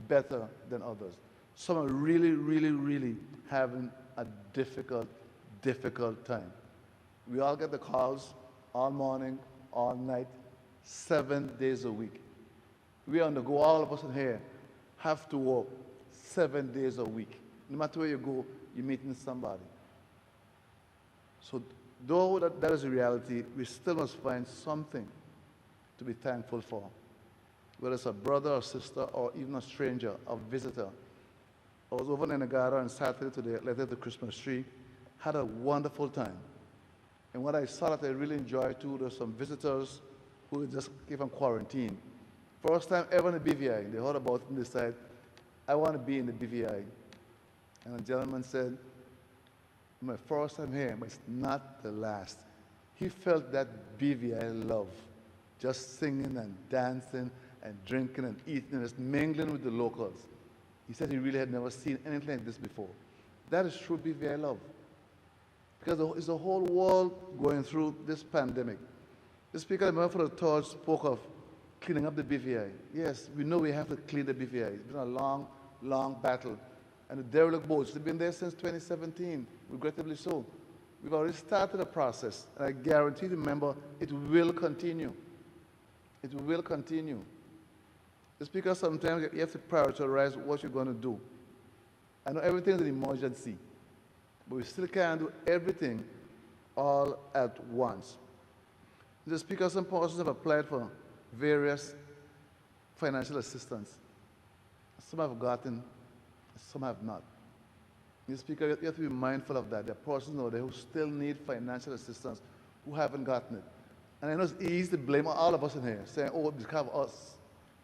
better than others. Some are really, really, really having a difficult time. We all get the calls all morning, all night, 7 days a week. We are on the go, all of us in here have to work 7 days a week. No matter where you go, you're meeting somebody. So though that is a reality, we still must find something to be thankful for. Whether it's a brother or sister or even a stranger, a visitor. I was over in Nenagara on Saturday today, later the Christmas tree, had a wonderful time. And what I saw that I really enjoyed too, there were some visitors who just came from quarantine. First time ever in the BVI. They heard about it and they said, I want to be in the BVI. And a gentleman said, my first time here, but it's not the last. He felt that BVI love, just singing and dancing and drinking and eating and just mingling with the locals. He said he really had never seen anything like this before. That is true BVI love. Because it's the whole world going through this pandemic. The Speaker, the Member for the Third, spoke of cleaning up the BVI. Yes, we know we have to clean the BVI. It's been a long, long battle. And the derelict boats, they've been there since 2017, regrettably so. We've already started a process, and I guarantee the member it will continue. It will continue. The Speaker, sometimes you have to prioritize what you're going to do. I know everything is an emergency, but we still can't do everything all at once. The Speaker, some persons have applied for various financial assistance. Some have gotten, some have not. Mr. Speaker, you have to be mindful of that. There are persons out there who still need financial assistance who haven't gotten it. And I know it's easy to blame all of us in here, saying, oh, it's because of us,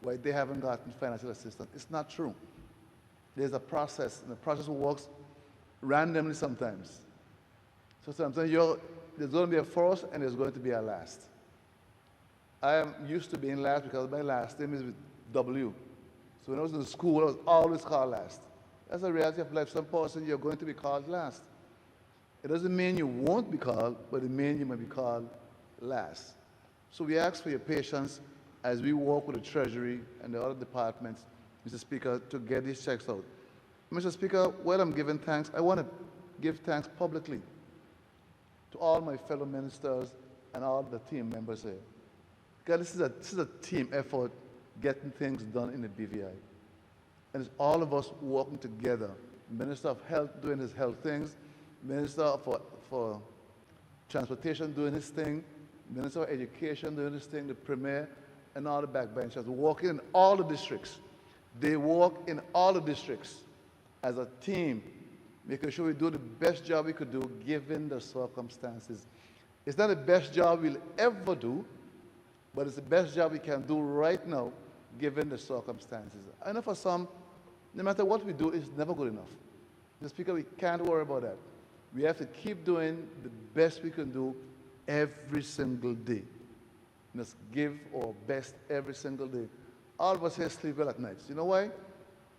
why they haven't gotten financial assistance. It's not true. There's a process, and the process works randomly sometimes. So sometimes there's going to be a first and there's going to be a last. I am used to being last because my last name is with W. So when I was in school, I was always called last. That's the reality of life. Some person you're going to be called last. It doesn't mean you won't be called, but it means you might be called last. So we ask for your patience as we work with the Treasury and the other departments, Mr. Speaker, to get these checks out. Mr. Speaker, while I'm giving thanks, I want to give thanks publicly to all my fellow ministers and all the team members here. Because this is a team effort getting things done in the BVI. And it's all of us working together. Minister of Health doing his health things, Minister for Transportation doing his thing, Minister of Education doing his thing, the Premier, and all the backbenchers working in all the districts. They work in all the districts as a team, making sure we do the best job we could do given the circumstances. It's not the best job we'll ever do, but it's the best job we can do right now given the circumstances. I know for some, No matter what we do, it's never good enough. Mr. Speaker, we can't worry about that. We have to keep doing the best we can do every single day. We must give our best every single day. All of us here sleep well at night. You know why?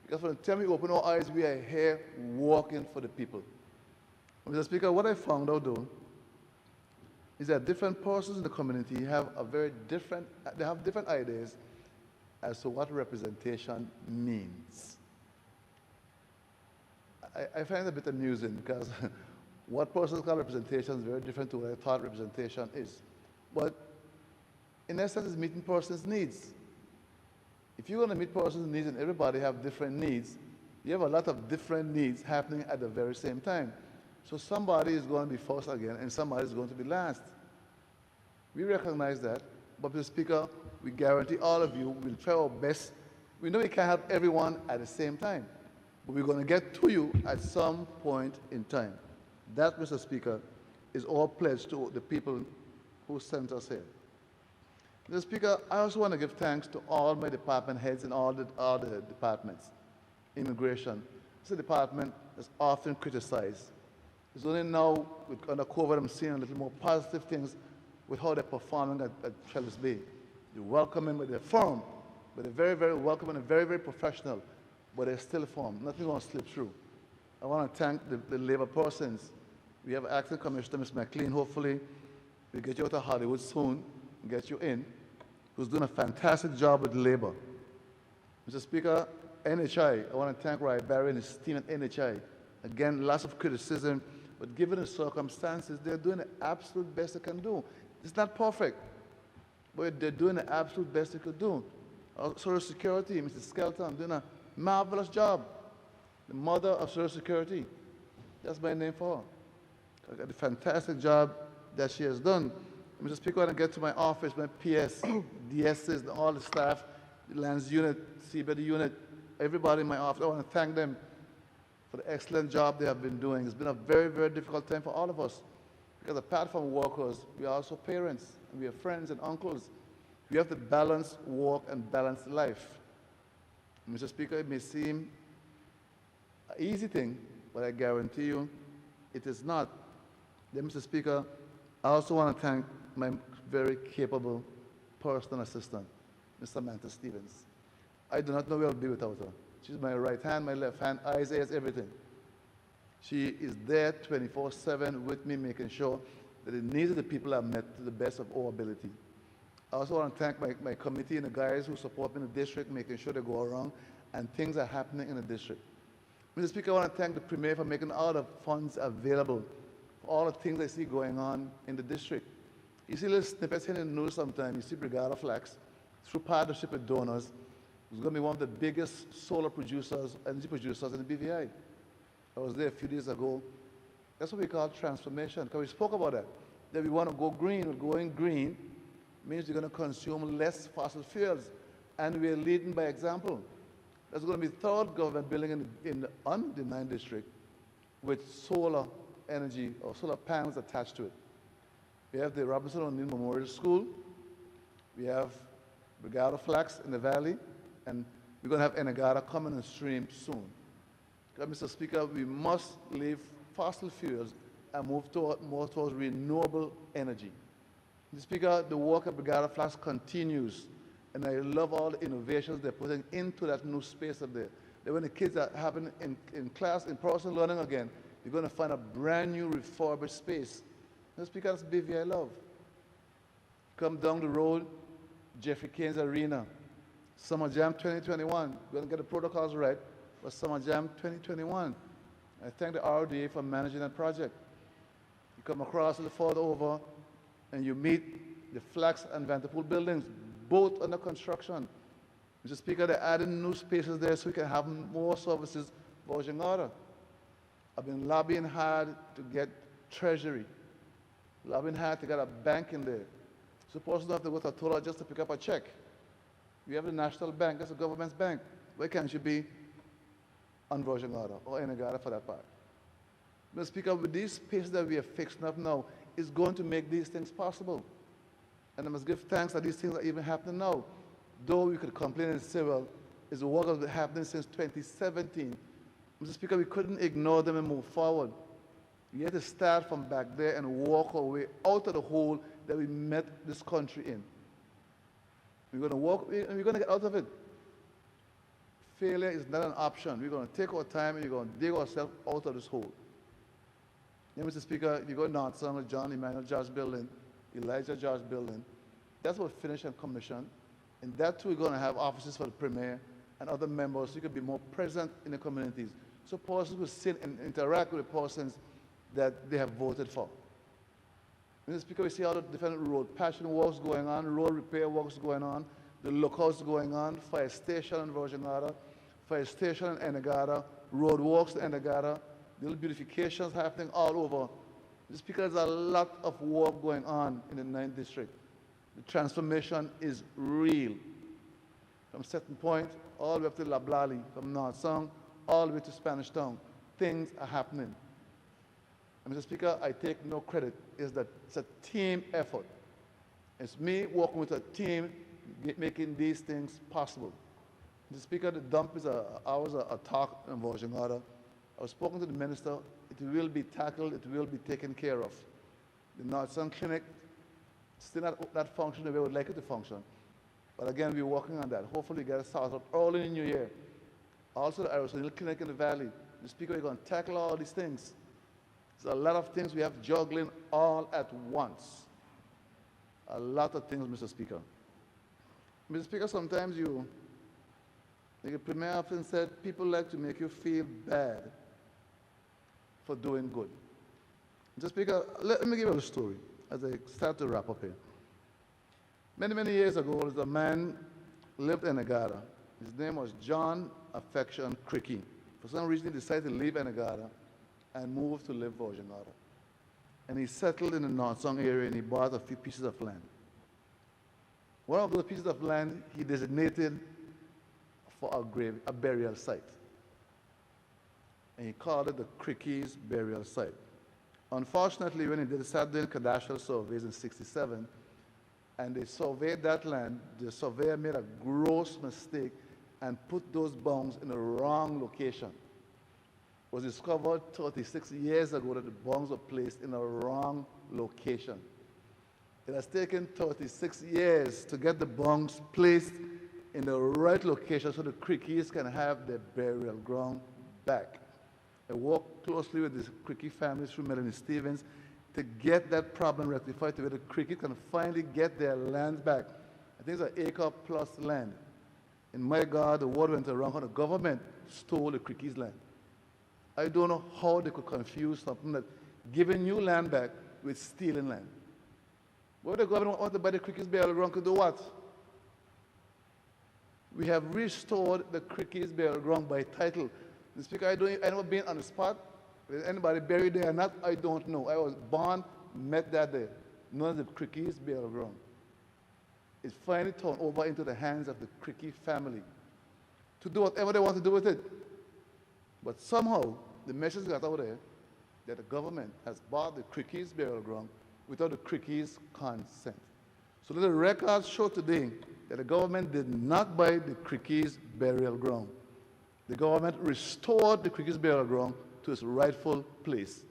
Because from the time we open our eyes, we are here working for the people. Mr. Speaker, what I found out though is that different persons in the community have different ideas as to what representation means. I find it a bit amusing because what persons call representation is very different to what I thought representation is. But in essence, it's meeting persons' needs. If you're going to meet persons' needs and everybody have different needs, you have a lot of different needs happening at the very same time. So somebody is going to be first again and somebody is going to be last. We recognize that, but Mr. Speaker, we guarantee all of you will try our best. We know we can't help everyone at the same time, but we're going to get to you at some point in time. That, Mr. Speaker, is our pledge to the people who sent us here. Mr. Speaker, I also want to give thanks to all my department heads in all the departments. Immigration. It's a department that's often criticized. It's only now, under COVID, I'm seeing a little more positive things with how they're performing at Shellis Bay. They're welcoming, but they're firm. But they're very, very welcoming and very, very professional. But they're still firm. Nothing going to slip through. I want to thank the labor persons. We have Acting Commissioner, Ms. McLean. Hopefully, we'll get you out of Hollywood soon and get you in, who's doing a fantastic job with labor. Mr. Speaker, NHI, I want to thank Rai Barry and his team at NHI. Again, lots of criticism, but given the circumstances, they're doing the absolute best they can do. It's not perfect, but they're doing the absolute best they could do. Social Security, Mrs. Skelton, doing a marvelous job. The mother of Social Security, that's my name for her. The fantastic job that she has done. Mr. Speaker, when I get to my office, my PS, DSs, all the staff, the lands unit, CBD unit, everybody in my office, I want to thank them for the excellent job they have been doing. It's been a very, very difficult time for all of us. Because apart from workers, we are also parents, and we are friends and uncles. We have to balance work and balance life. Mr. Speaker, it may seem an easy thing, but I guarantee you it is not. Then, Mr. Speaker, I also want to thank my very capable personal assistant, Ms. Samantha Stevens. I do not know where I'll be without her. She's my right hand, my left hand, eyes, ears, everything. She is there 24/7 with me, making sure that the needs of the people are met to the best of our ability. I also want to thank my committee and the guys who support me in the district, making sure they go around and things are happening in the district. Mr. Speaker, I want to thank the Premier for making all the funds available for all the things I see going on in the district. You see little snippets here in the news sometimes. You see Brigada Flax, through partnership with donors, who's going to be one of the biggest solar producers, energy producers in the BVI. I was there a few days ago. That's what we call transformation, because we spoke about that we want to go green. Well, going green means you're going to consume less fossil fuels, and we're leading by example. There's going to be third government building in the undenied district with solar energy or solar panels attached to it. We have the Robinson O'Neill Memorial School. We have Brigada Flax in the valley, and we're going to have Enagada coming on stream soon. Mr. Speaker, we must leave fossil fuels and move more towards renewable energy. Mr. Speaker, the work at Brigada Flax continues, and I love all the innovations they're putting into that new space up there. That when the kids are having in class, in person learning again, you're going to find a brand new refurbished space. Mr. Speaker, that's BVI love. Come down the road, Jeffrey Kane's Arena, Summer Jam 2021. We're going to get the protocols right for Summer Jam 2021. I thank the RDA for managing that project. You come across a little further over, and you meet the Flax and Vanderpool buildings, both under construction. Mr. Speaker, they're adding new spaces there so we can have more services for Jangada. I've been lobbying hard to get Treasury, lobbying hard to get a bank in there. Supposed to have to go to a total just to pick up a check. We have the National Bank, that's a government's bank. Why can't you be on Virgin Gorda or Enagada for that part? Mr. Speaker, with these spaces that we are fixing up now, is going to make these things possible. And I must give thanks that these things are even happening now. Though we could complain and say, well, It's a work that's been happening since 2017. Mr. Speaker, we couldn't ignore them and move forward. We had to start from back there and walk our way out of the hole that we met this country in. We're going to walk, and we're going to get out of it. Failure is not an option. We're going to take our time and we're going to dig ourselves out of this hole. Yeah, Mr. Speaker, if you go to North Summer, John Emmanuel George Building, Elijah George Building, that's what finished and commissioned. And that too, we're going to have offices for the Premier and other members so you can be more present in the communities. So persons will sit and interact with the persons that they have voted for. Mr. Speaker, we see all the different road patching works going on, road repair works going on, the lookouts going on, fire station in Virginia, fire station in Enegada, road works in Enegada, little beautifications happening all over. Mr. Speaker, there's a lot of work going on in the 9th District. The transformation is real. From Setting Point, all the way up to La Blali, from North Song, all the way to Spanish Town, things are happening. And Mr. Speaker, I take no credit. It's a team effort. It's me working with a team making these things possible. Mr. Speaker, the dump is ours a talk in Virginia. I was spoken to the minister. It will be tackled. It will be taken care of. The North Sun Clinic still not functioning the way we would like it to function. But again, we're working on that. Hopefully, get it started early in the new year. Also, the aerosol clinic in the valley. Mr. Speaker, we're going to tackle all these things. There's a lot of things we have juggling all at once. A lot of things, Mr. Speaker. Mr. Speaker, sometimes like the Premier often said, people like to make you feel bad for doing good. Mr. Speaker, let me give you a story as I start to wrap up here. Many, many years ago, there was a man lived in Enegada. His name was John Affection Cricky. For some reason, he decided to leave Enegada and moved to live Virginia. And he settled in the North Song area and he bought a few pieces of land. One of those pieces of land he designated for a burial site. And he called it the Cricky's Burial Site. Unfortunately, when he started doing cadastral surveys in '67, and they surveyed that land, the surveyor made a gross mistake and put those bounds in the wrong location. It was discovered 36 years ago that the bounds were placed in the wrong location. It has taken 36 years to get the bounds placed in the right location so the Crickies can have their burial ground back. I worked closely with the Cricky family through Melanie Stevens to get that problem rectified to where the Cricky can finally get their land back. I think it's an acre plus land. In my God, the word went around how the government stole the Cricky's land. I don't know how they could confuse something that giving you land back with stealing land. What the government wanted to buy the Cricky's burial ground could do what? We have restored the Cricky's burial ground by title. The Speaker, I never been on the spot. Is anybody buried there or not? I don't know. I was born, met that day. None of the Cricky's burial ground. It's finally turned over into the hands of the Cricky family to do whatever they want to do with it. But somehow, the message got out there that the government has bought the Cricky's burial ground without the Cricky's consent. So let the records show today that the government did not buy the Cricky's burial ground. The government restored the Cricky's burial ground to its rightful place.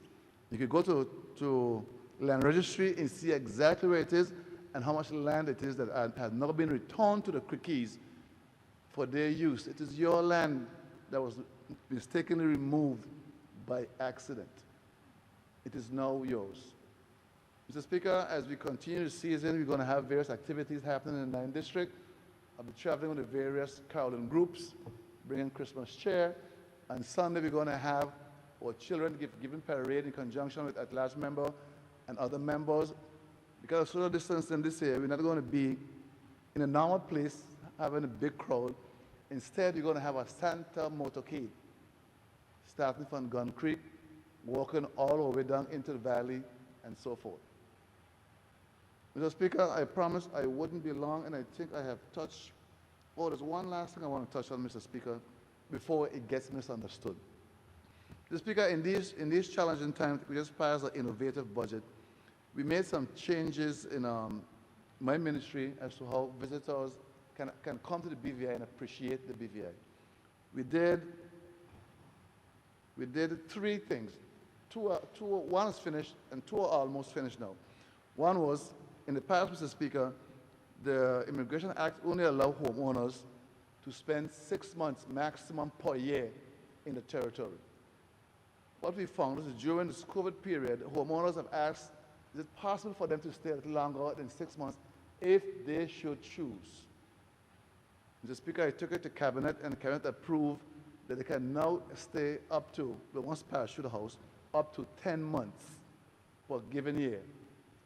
You can go to land registry and see exactly where it is and how much land it is that has now been returned to the Crickies for their use. It is your land that was mistakenly removed by accident. It is now yours. Mr. Speaker, as we continue the season, we're going to have various activities happening in the 9th District. I'll be traveling with the various caroling groups, bringing Christmas cheer. And Sunday, we're going to have our children giving parade in conjunction with at-large member and other members. Because of social distancing this year, we're not going to be in a normal place having a big crowd. Instead, we're going to have a Santa motorcade, starting from Gun Creek, walking all the way down into the valley, and so forth. Mr. Speaker, I promised I wouldn't be long, and I think I have touched. Oh, there's one last thing I want to touch on, Mr. Speaker, before it gets misunderstood. Mr. Speaker, in these challenging times, we just passed an innovative budget. We made some changes in my ministry as to how visitors can come to the BVI and appreciate the BVI. We did 3 things. One is finished, and 2 are almost finished now. One was, in the past, Mr. Speaker, the Immigration Act only allowed homeowners to spend 6 months maximum per year in the territory. What we found is during this COVID period, homeowners have asked, is it possible for them to stay a little longer than 6 months if they should choose? Mr. Speaker, I took it to Cabinet, and the Cabinet approved that they can now stay up to, but once passed through the House, up to 10 months for a given year.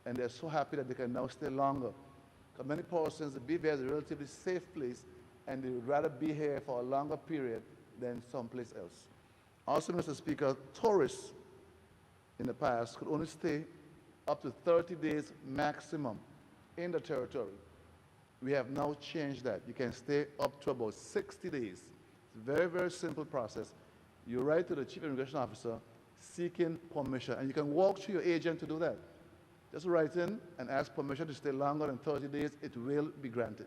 And they're so happy that they can now stay longer. Because many persons, the BVI is a relatively safe place, and they would rather be here for a longer period than someplace else. Also, Mr. Speaker, tourists in the past could only stay up to 30 days maximum in the territory. We have now changed that. You can stay up to about 60 days. It's a very, very simple process. You write to the Chief Immigration Officer seeking permission, and you can walk through your agent to do that. Just write in and ask permission to stay longer than 30 days. It will be granted.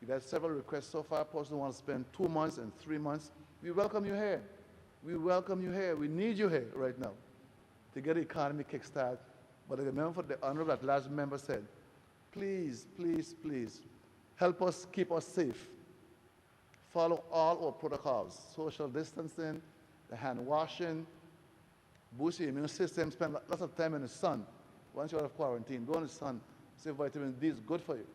We've had several requests so far. Person wants to spend 2 months and 3 months. We welcome you here. We welcome you here. We need you here right now to get the economy kickstart. But I remember the honorable at-large member said, please, please, please, help us keep us safe. Follow all our protocols, social distancing, the hand washing, boost your immune system, spend lots of time in the sun. Once you're out of quarantine, go in the sun. See vitamin D is good for you.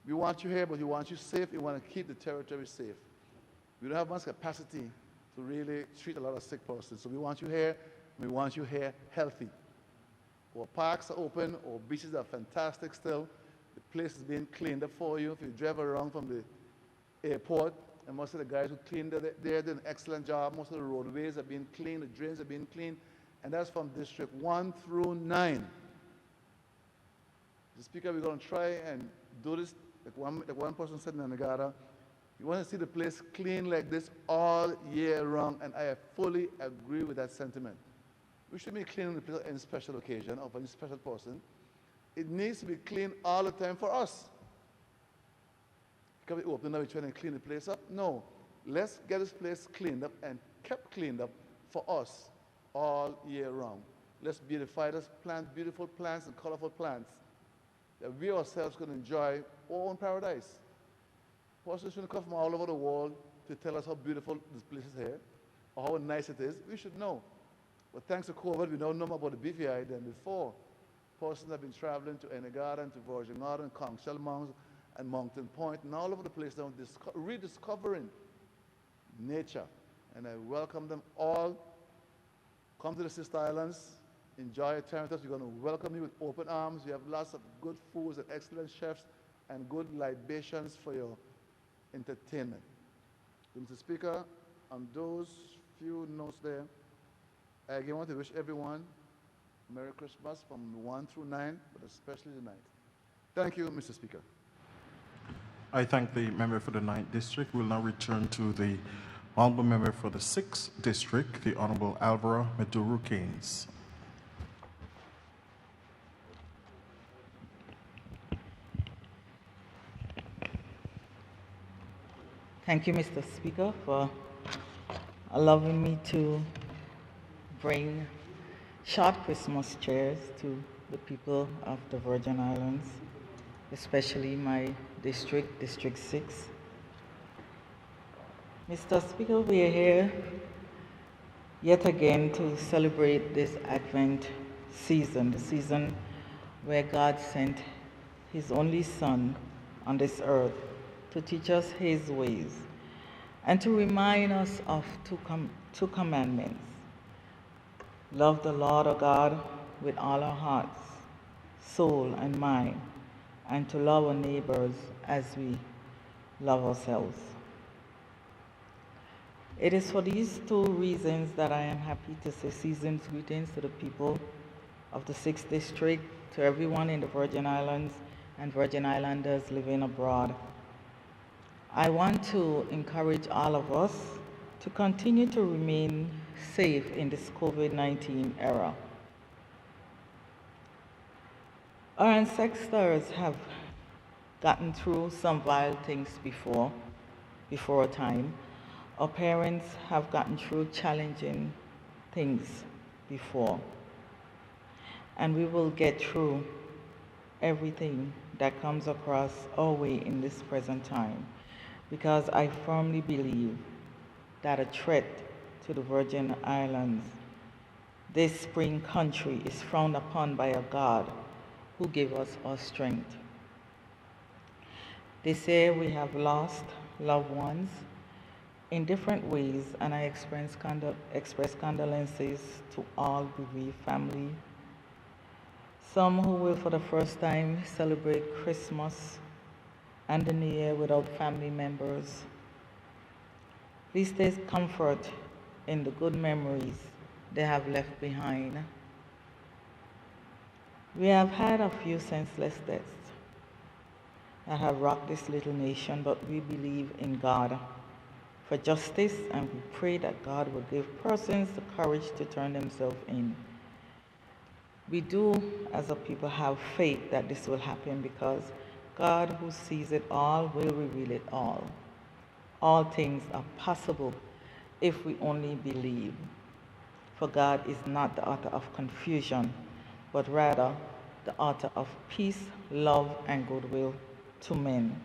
We want you here, but we want you safe. We want to keep the territory safe. We don't have much capacity to really treat a lot of sick persons. So we want you here, and we want you here healthy. Our parks are open, our beaches are fantastic still. The place is being cleaned up for you. If you drive around from the airport, and most of the guys who cleaned it, they're doing an excellent job. Most of the roadways are being cleaned, the drains are being cleaned, and that's from District 1 through 9. Mr. Speaker, we're going to try and do this, like one person said in Anegada, you want to see the place clean like this all year round, and I fully agree with that sentiment. We should be cleaning the place on any special occasion or for any special person. It needs to be clean all the time for us. Can we open now, we try and clean the place up? No. Let's get this place cleaned up and kept cleaned up for us all year round. Let's beautify this, plant beautiful plants and colorful plants that we ourselves can enjoy our own paradise. Persons shouldn't come from all over the world to tell us how beautiful this place is here or how nice it is. We should know. But thanks to COVID, we now know more about the BVI than before. Persons have been traveling to Enegada and to Virgin Island, Conchal Mounds, and Mountain Point, and all over the place now, rediscovering nature. And I welcome them all. Come to the Sister Islands, enjoy your time with us. We're going to welcome you with open arms. We have lots of good foods and excellent chefs and good libations for your entertainment. Mr. Speaker, on those few notes there, I again want to wish everyone Merry Christmas from 1 through 9, but especially tonight. Thank you, Mr. Speaker. I thank the member for the 9th District. We'll now return to the honorable member for the 6th District, the Honorable Alvaro Meduru Keynes. Thank you, Mr. Speaker, for allowing me to bring short Christmas cheers to the people of the Virgin Islands, especially my district, District 6. Mr. Speaker, we are here yet again to celebrate this Advent season, the season where God sent His only Son on this earth to teach us His ways and to remind us of two commandments. Love the Lord our God with all our hearts, soul, and mind, and to love our neighbors as we love ourselves. It is for these two reasons that I am happy to say season's greetings to the people of the 6th District, to everyone in the Virgin Islands and Virgin Islanders living abroad. I want to encourage all of us to continue to remain safe in this COVID-19 era. Our ancestors have gotten through some vile things before a time. Our parents have gotten through challenging things before. And we will get through everything that comes across our way in this present time, because I firmly believe that a threat to the Virgin Islands, this spring country, is frowned upon by a God who gave us our strength. This year we have lost loved ones in different ways, and I express condolences to all bereaved family. Some who will for the first time celebrate Christmas and the New Year without family members. Please take comfort in the good memories they have left behind. We have had a few senseless deaths that have rocked this little nation, but we believe in God for justice, and we pray that God will give persons the courage to turn themselves in. We do, as a people, have faith that this will happen, because God, who sees it all, will reveal it all. All things are possible if we only believe. For God is not the author of confusion, but rather the author of peace, love, and goodwill to men.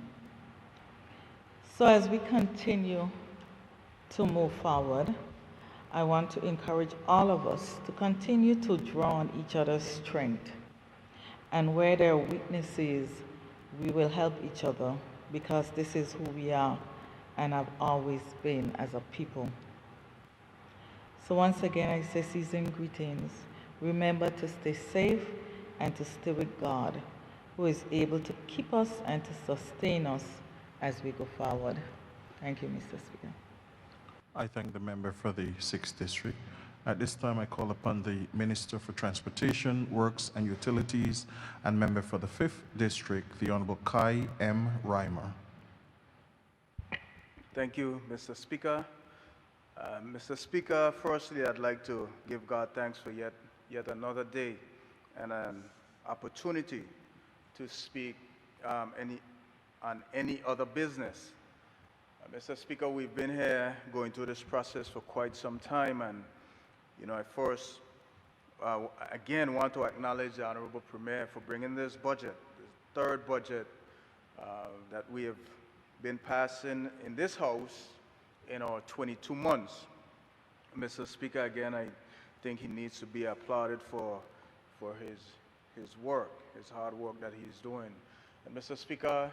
So as we continue to move forward, I want to encourage all of us to continue to draw on each other's strength. And where there are weaknesses, we will help each other, because this is who we are and have always been as a people. So once again, I say seasoned greetings. Remember to stay safe and to stay with God, who is able to keep us and to sustain us as we go forward. Thank you, Mr. Speaker. I thank the member for the 6th District. At this time, I call upon the Minister for Transportation, Works and Utilities and member for the 5th District, the Honorable Kai M. Reimer. Thank you, Mr. Speaker. Mr. Speaker, firstly, I'd like to give God thanks for yet another day and an opportunity to speak on any other business. Mr. Speaker, we've been here going through this process for quite some time, and I first again want to acknowledge the Honorable Premier for bringing this budget, the 3rd budget that we have been passing in this House in our 22 months. Mr. Speaker, again, I think he needs to be applauded for his work, his hard work that he's doing. And Mr. Speaker,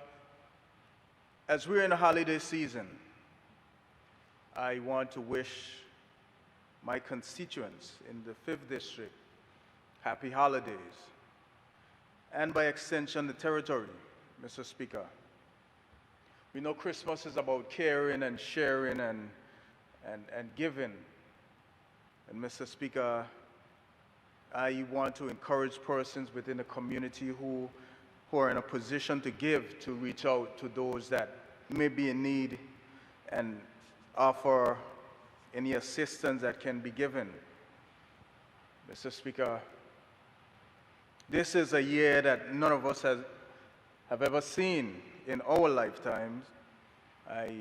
as we're in the holiday season, I want to wish my constituents in the 5th District happy holidays, and by extension, the territory, Mr. Speaker. We know Christmas is about caring and sharing and giving. And Mr. Speaker, I want to encourage persons within the community who are in a position to give, to reach out to those that may be in need and offer any assistance that can be given. Mr. Speaker, this is a year that none of us have ever seen in our lifetimes. I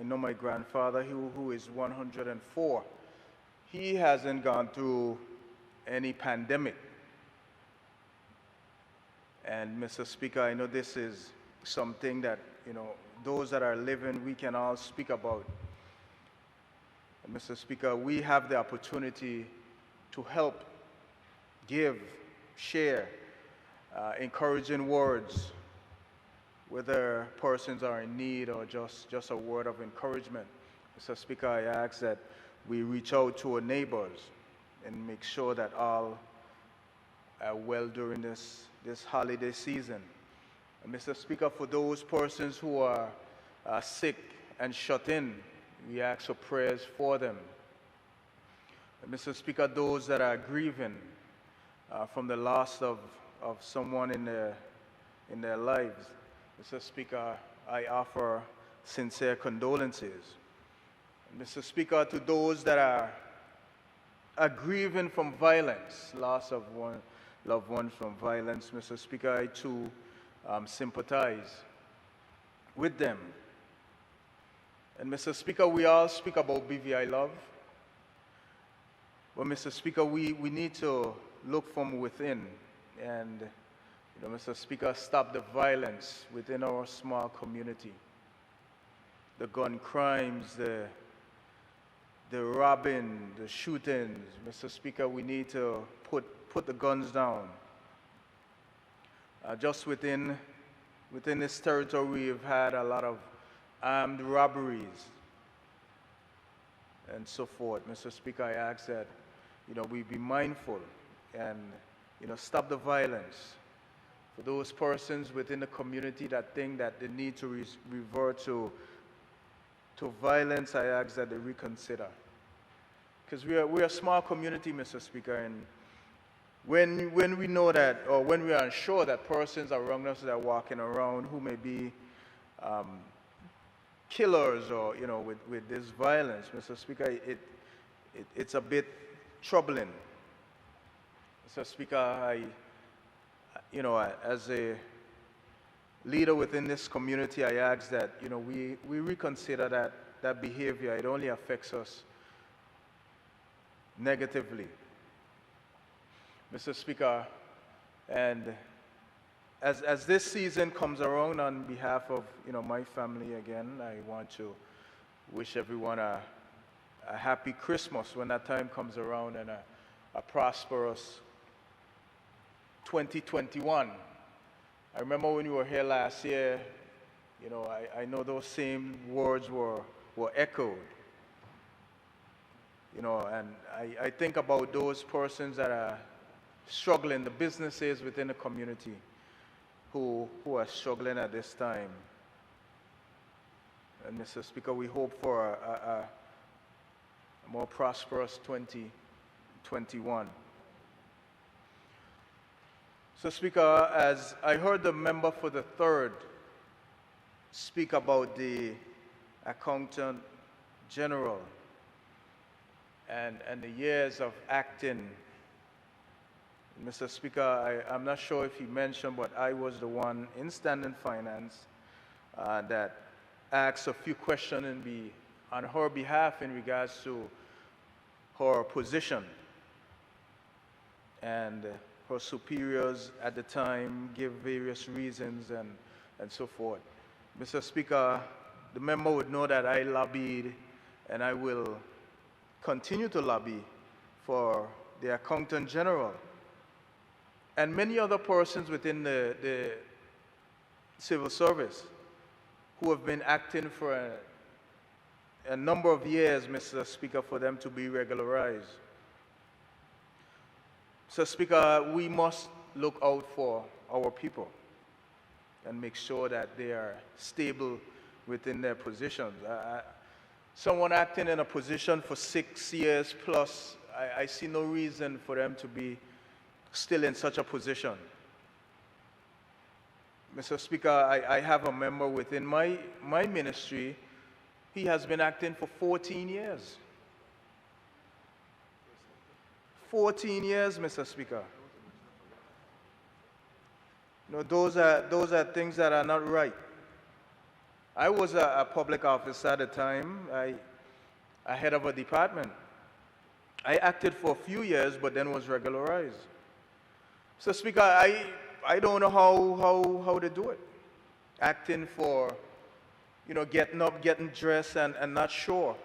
know my grandfather, who is 104, he hasn't gone through any pandemic. And Mr. Speaker, I know this is something that, those that are living, we can all speak about. And Mr. Speaker, we have the opportunity to help, give, share, encouraging words, whether persons are in need or just a word of encouragement. Mr. Speaker, I ask that we reach out to our neighbors and make sure that all are well during this holiday season. And Mr. Speaker, for those persons who are sick and shut in, we ask for prayers for them. And Mr. Speaker, those that are grieving from the loss of someone in their lives, Mr. Speaker, I offer sincere condolences. And Mr. Speaker, to those that are grieving from violence, loss of one loved one from violence, Mr. Speaker, I too sympathize with them. And Mr. Speaker, we all speak about BVI love. But Mr. Speaker, we need to look from within and, Mr. Speaker, stop the violence within our small community. The gun crimes, the robbing, the shootings. Mr. Speaker, we need to put the guns down. Just within this territory, we've had a lot of armed robberies and so forth. Mr. Speaker, I ask that, we be mindful and, stop the violence. For those persons within the community that think that they need to revert to violence, I ask that they reconsider. Because we're a small community, Mr. Speaker, and when we know that, or when we are unsure that persons around us that are walking around who may be killers or, with this violence, Mr. Speaker, it's a bit troubling. Mr. Speaker, as a leader within this community, I ask that, we reconsider that behavior. It only affects us negatively. Mr. Speaker, and as this season comes around, on behalf of, my family again, I want to wish everyone a happy Christmas when that time comes around, and a prosperous 2021. I remember when you were here last year, I know those same words were echoed. And I think about those persons that are struggling, the businesses within the community who are struggling at this time. And Mr. Speaker, we hope for a more prosperous 2021. So, Speaker, as I heard the member for the 3rd speak about the Accountant General and the years of acting, Mr. Speaker, I'm not sure if he mentioned, but I was the one in Standing Finance that asked a few questions on her behalf in regards to her position. And her superiors at the time give various reasons and so forth. Mr. Speaker, the member would know that I lobbied, and I will continue to lobby for the Accountant General and many other persons within the civil service who have been acting for a number of years, Mr. Speaker, for them to be regularized. So, Speaker, we must look out for our people and make sure that they are stable within their positions. Someone acting in a position for 6 years plus, I see no reason for them to be still in such a position. Mr. Speaker, I have a member within my ministry. He has been acting for 14 years. 14 years, Mr. Speaker. Those are things that are not right. I was a public officer at the time, a head of a department. I acted for a few years, but then was regularized. So, Speaker, I don't know how to do it. Acting for, getting up, getting dressed, and not sure.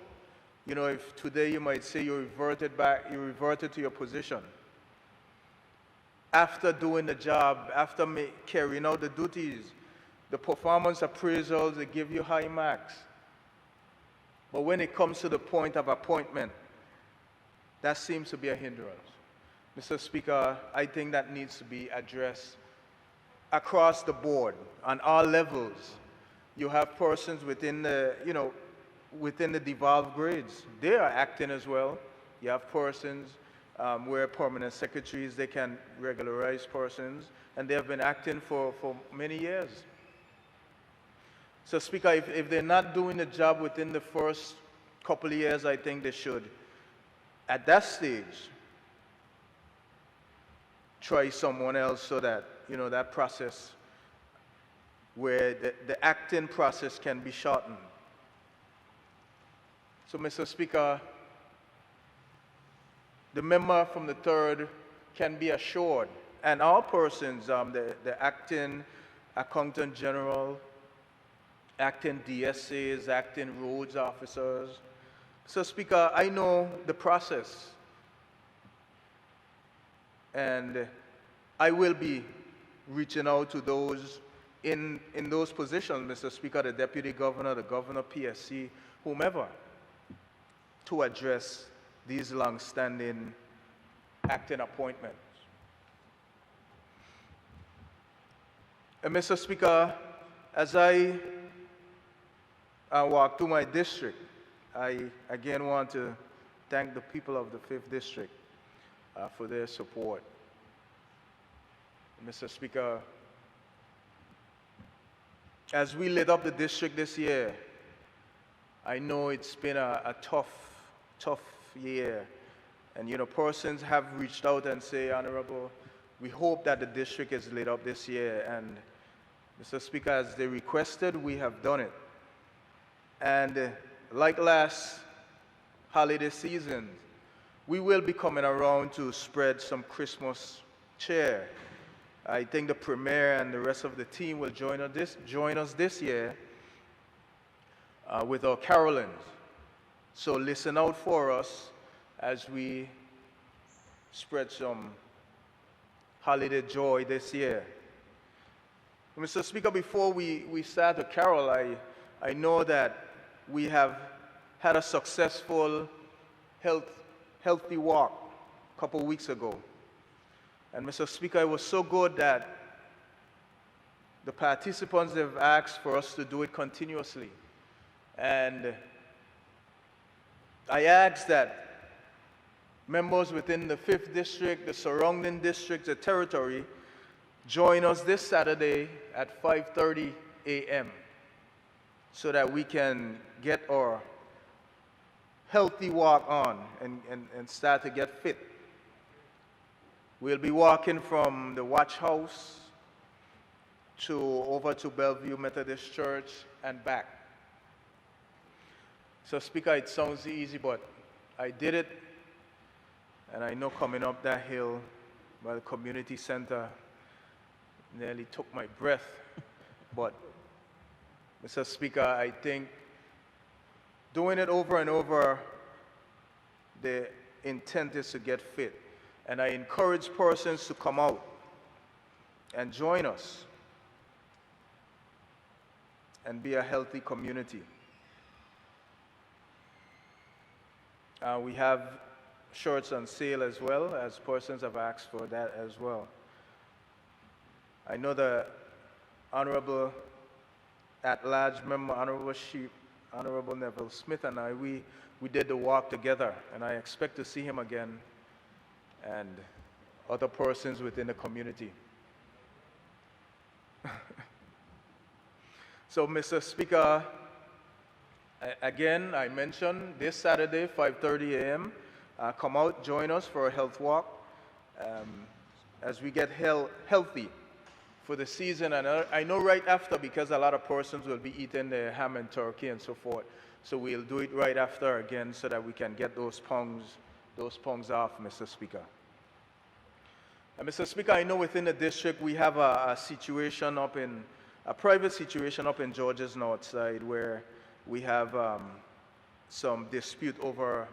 If today you might say you reverted to your position. After doing the job, after carrying out the duties, the performance appraisals, they give you high marks. But when it comes to the point of appointment, that seems to be a hindrance. Mr. Speaker, I think that needs to be addressed across the board, on all levels. You have persons within the, within the devolved grades. They are acting as well. You have persons where permanent secretaries, they can regularize persons, and they have been acting for many years. So, Speaker, if they're not doing the job within the first couple of years, I think they should, at that stage, try someone else so that, that process where the acting process can be shortened. So, Mr. Speaker, the member from the 3rd can be assured, and all persons, the acting accountant general, acting DSAs, acting roads officers. So, Speaker, I know the process, and I will be reaching out to those in those positions, Mr. Speaker, the Deputy Governor, the Governor, PSC, whomever, to address these long-standing acting appointments. And Mr. Speaker, as I walk through my district, I again want to thank the people of the 5th District for their support. Mr. Speaker, as we lit up the district this year, I know it's been a tough year. And, you know, persons have reached out and say, Honorable, we hope that the district is lit up this year. And, Mr. Speaker, as they requested, we have done it. And like last holiday season, we will be coming around to spread some Christmas cheer. I think the Premier and the rest of the team will join us this year with our carolings. So listen out for us as we spread some holiday joy this year. Mr. Speaker, before we start the carol, I know that we have had a successful healthy walk a couple weeks ago. And Mr. Speaker, it was so good that the participants have asked for us to do it continuously. And I asked that members within the 5th District, the surrounding districts, the territory, join us this Saturday at 5:30 a.m. so that we can get our healthy walk on and start to get fit. We'll be walking from the Watch House over to Bellevue Methodist Church and back. So, Speaker, it sounds easy, but I did it, and I know coming up that hill by the community center nearly took my breath. But, Mr. Speaker, I think doing it over and over, the intent is to get fit. And I encourage persons to come out and join us and be a healthy community. We have shirts on sale as well, as persons have asked for that as well. I know the Honorable at-large member, Honorable Sheep, Honorable Neville Smith and I, we did the walk together, and I expect to see him again and other persons within the community. So, Mr. Speaker, again, I mentioned this Saturday, 5:30 a.m., come out, join us for a health walk as we get healthy for the season. And I know right after, because a lot of persons will be eating the ham and turkey and so forth, so we'll do it right after again so that we can get those pongs off, Mr. Speaker. And Mr. Speaker, I know within the district we have a private situation up in Georgia's north side where we have some dispute over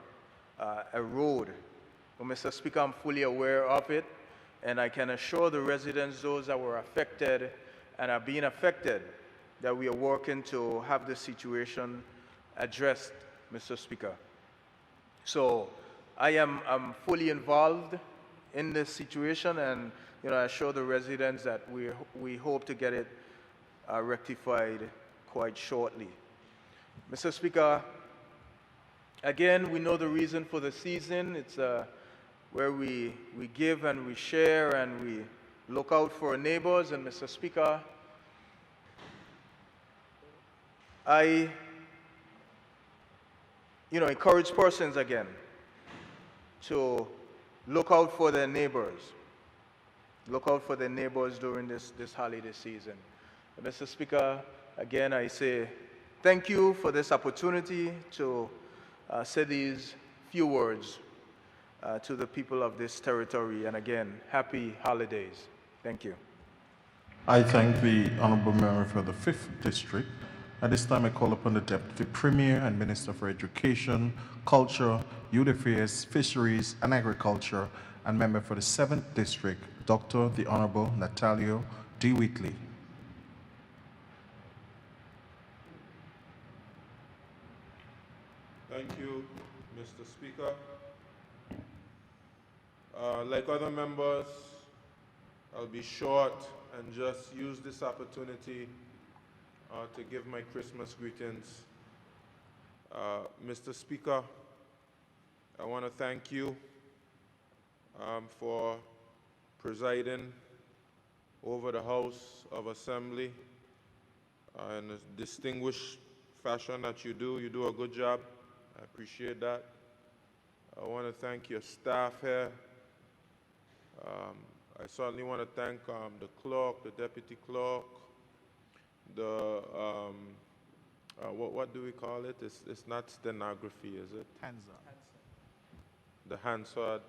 a road. Well, Mr. Speaker, I'm fully aware of it, and I can assure the residents, those that were affected and are being affected, that we are working to have the situation addressed, Mr. Speaker. So I'm fully involved in this situation, and I assure the residents that we hope to get it rectified quite shortly. Mr. Speaker, again, we know the reason for the season. It's where we give and we share and we look out for our neighbors. And Mr. Speaker, I encourage persons again to look out for their neighbors. Look out for their neighbors during this holiday season. Mr. Speaker, again, I say thank you for this opportunity to say these few words to the people of this territory. And again, happy holidays. Thank you. I thank the Honourable Member for the 5th District. At this time, I call upon the Deputy Premier and Minister for Education, Culture, Youth Affairs, Fisheries and Agriculture, and Member for the 7th District, Dr. the Honourable Natalio D. Wheatley. Thank you, Mr. Speaker. Like other members, I'll be short and just use this opportunity to give my Christmas greetings. Mr. Speaker, I want to thank you for presiding over the House of Assembly in a distinguished fashion that you do. You do a good job. I appreciate that. I want to thank your staff here. I certainly want to thank the clerk, the deputy clerk, the, what do we call it? It's not stenography, is it? Hansard. The Hansard,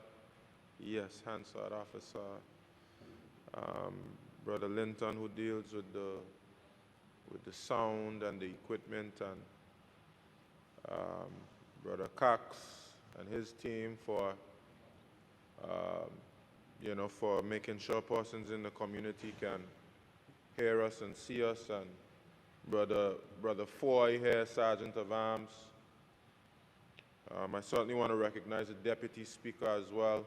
yes, Hansard officer. Brother Linton, who deals with the sound and the equipment, and Brother Cox and his team for for making sure persons in the community can hear us and see us, and Brother Foy here, Sergeant of Arms. I certainly want to recognize the Deputy Speaker as well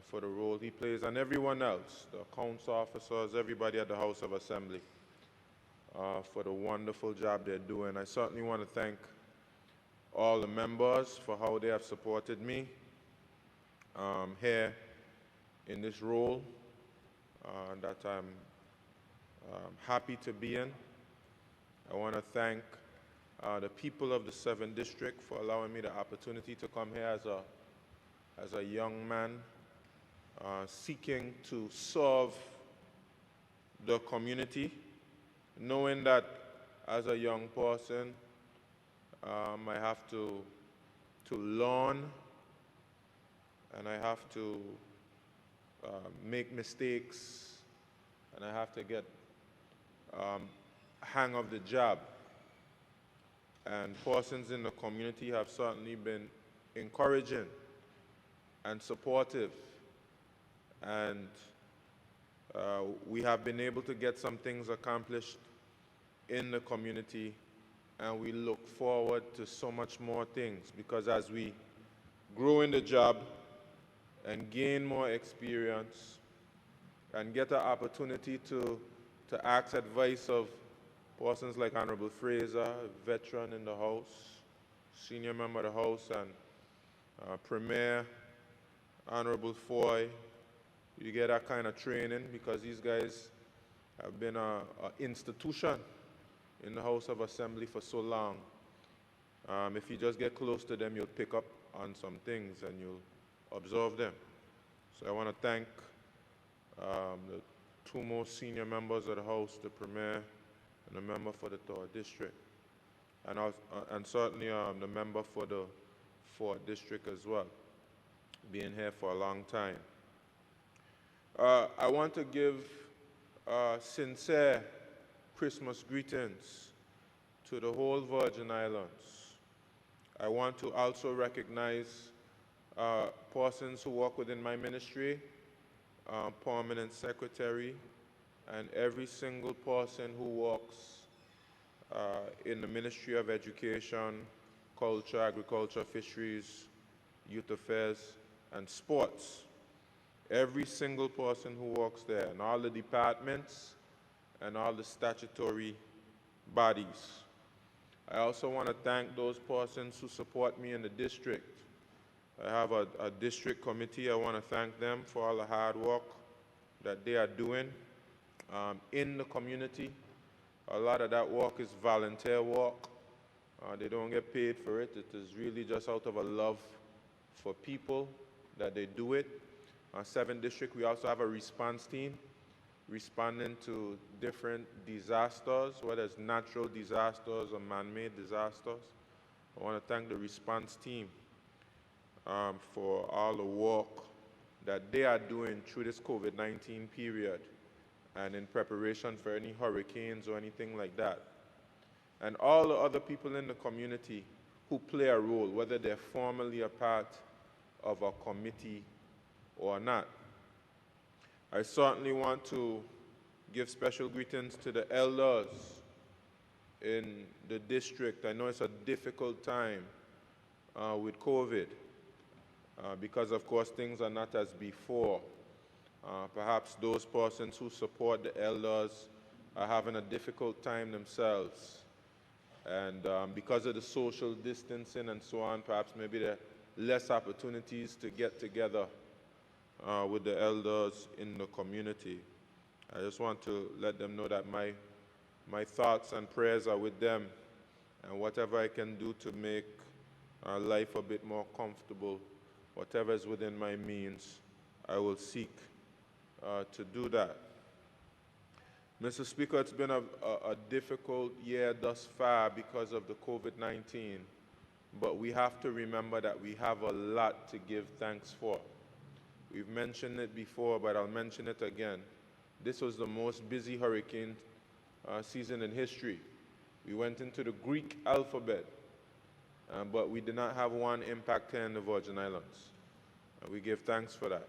for the role he plays, and everyone else, the council officers, everybody at the House of Assembly for the wonderful job they're doing. I certainly want to thank all the members for how they have supported me here in this role that I'm happy to be in. I want to thank the people of the 7th District for allowing me the opportunity to come here as a young man seeking to serve the community, knowing that as a young person, I have to learn, and I have to make mistakes, and I have to get hang of the job. And persons in the community have certainly been encouraging and supportive, and we have been able to get some things accomplished in the community, and we look forward to so much more things, because as we grow in the job and gain more experience and get an opportunity to ask advice of persons like Honorable Fraser, a veteran in the House, senior member of the House, and Premier Honorable Foy, you get that kind of training, because these guys have been an institution in the House of Assembly for so long. If you just get close to them, you'll pick up on some things and you'll observe them. So I want to thank the two most senior members of the House, the Premier and the member for the 3rd District, and certainly the member for the 4th District as well, being here for a long time. I want to give sincere Christmas greetings to the whole Virgin Islands. I want to also recognize persons who work within my ministry, permanent secretary, and every single person who works in the Ministry of Education, Culture, Agriculture, Fisheries, Youth Affairs, and Sports. Every single person who works there, and all the departments, and all the statutory bodies. I also want to thank those persons who support me in the district. I have a district committee. I want to thank them for all the hard work that they are doing in the community. A lot of that work is volunteer work. They don't get paid for it. It is really just out of a love for people that they do it. 7th District, we also have a response team. responding to different disasters, whether it's natural disasters or man-made disasters. I want to thank the response team for all the work that they are doing through this COVID-19 period and in preparation for any hurricanes or anything like that. And all the other people in the community who play a role, whether they're formally a part of a committee or not. I certainly want to give special greetings to the elders in the district. I know it's a difficult time with COVID because, of course, things are not as before. Perhaps those persons who support the elders are having a difficult time themselves. And because of the social distancing and so on, perhaps maybe there are less opportunities to get together with the elders in the community. I just want to let them know that my thoughts and prayers are with them, and whatever I can do to make life a bit more comfortable, whatever is within my means, I will seek to do that. Mr. Speaker, it's been a difficult year thus far because of the COVID-19, but we have to remember that we have a lot to give thanks for. We've mentioned it before, but I'll mention it again. This was the most busy hurricane season in history. We went into the Greek alphabet, but we did not have one impact here in the Virgin Islands. We give thanks for that.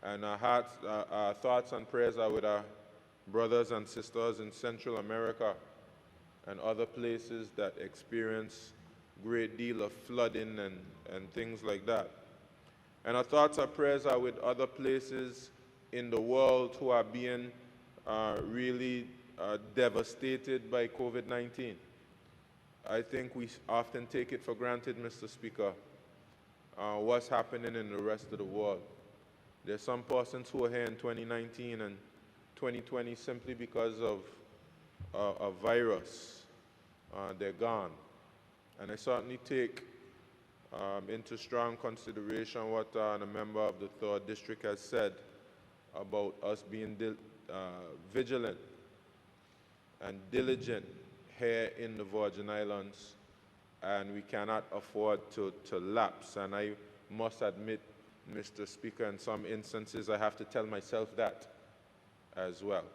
And our thoughts and prayers are with our brothers and sisters in Central America and other places that experience a great deal of flooding and things like that. And our thoughts and prayers are with other places in the world who are being really devastated by COVID-19. I think we often take it for granted, Mr. Speaker, what's happening in the rest of the world. There's some persons who are here in 2019 and 2020 simply because of a virus. They're gone. And I certainly take into strong consideration what the member of the 3rd District has said about us being vigilant and diligent here in the Virgin Islands, and we cannot afford to lapse. And I must admit, Mr. Speaker, in some instances I have to tell myself that as well,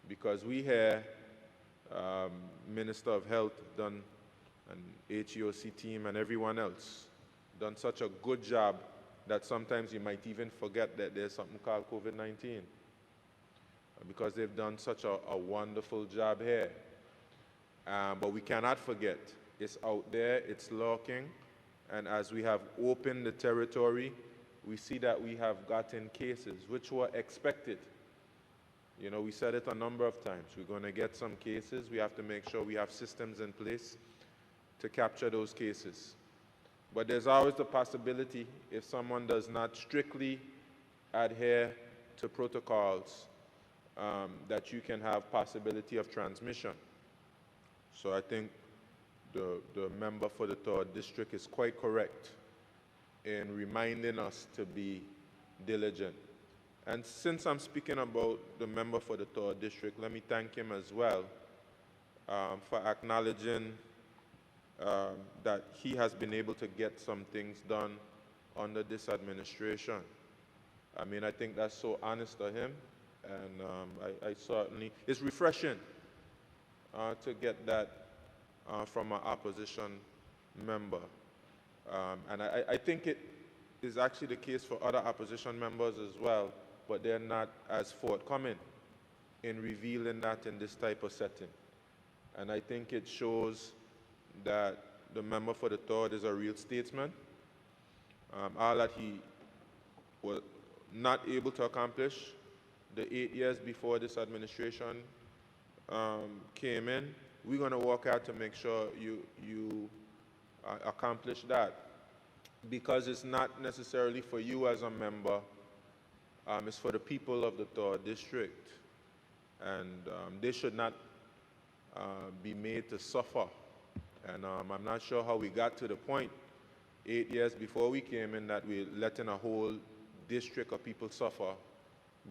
because we here, Minister of Health done, and HEOC team and everyone else done such a good job that sometimes you might even forget that there's something called COVID-19, because they've done such a wonderful job here. But we cannot forget, it's out there, it's lurking, and as we have opened the territory, we see that we have gotten cases which were expected. You know, we said it a number of times. We're going to get some cases. We have to make sure we have systems in place to capture those cases. But there's always the possibility, if someone does not strictly adhere to protocols, that you can have possibility of transmission. So I think the member for the 3rd District is quite correct in reminding us to be diligent. And since I'm speaking about the member for the 3rd District, let me thank him as well for acknowledging that he has been able to get some things done under this administration. I mean, I think that's so honest of him, and I certainly, it's refreshing to get that from an opposition member. And I think it is actually the case for other opposition members as well, but they're not as forthcoming in revealing that in this type of setting. And I think it shows that the member for the 3rd is a real statesman. All that he was not able to accomplish the 8 years before this administration came in, we're going to work hard to make sure you accomplish that, because it's not necessarily for you as a member, it's for the people of the 3rd District, and they should not be made to suffer. And I'm not sure how we got to the point 8 years before we came in that we're letting a whole district of people suffer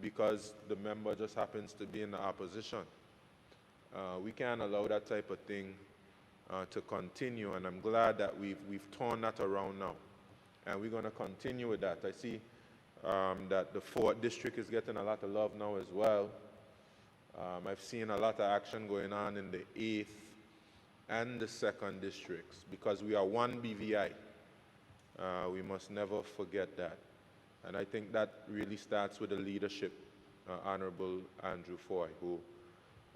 because the member just happens to be in the opposition. We can't allow that type of thing to continue, and I'm glad that we've torn that around now. And we're going to continue with that. I see that the 4th district is getting a lot of love now as well. I've seen a lot of action going on in the 8th and the 2nd districts because we are one BVI. We must never forget that. And I think that really starts with the leadership, Honorable Andrew Foy, who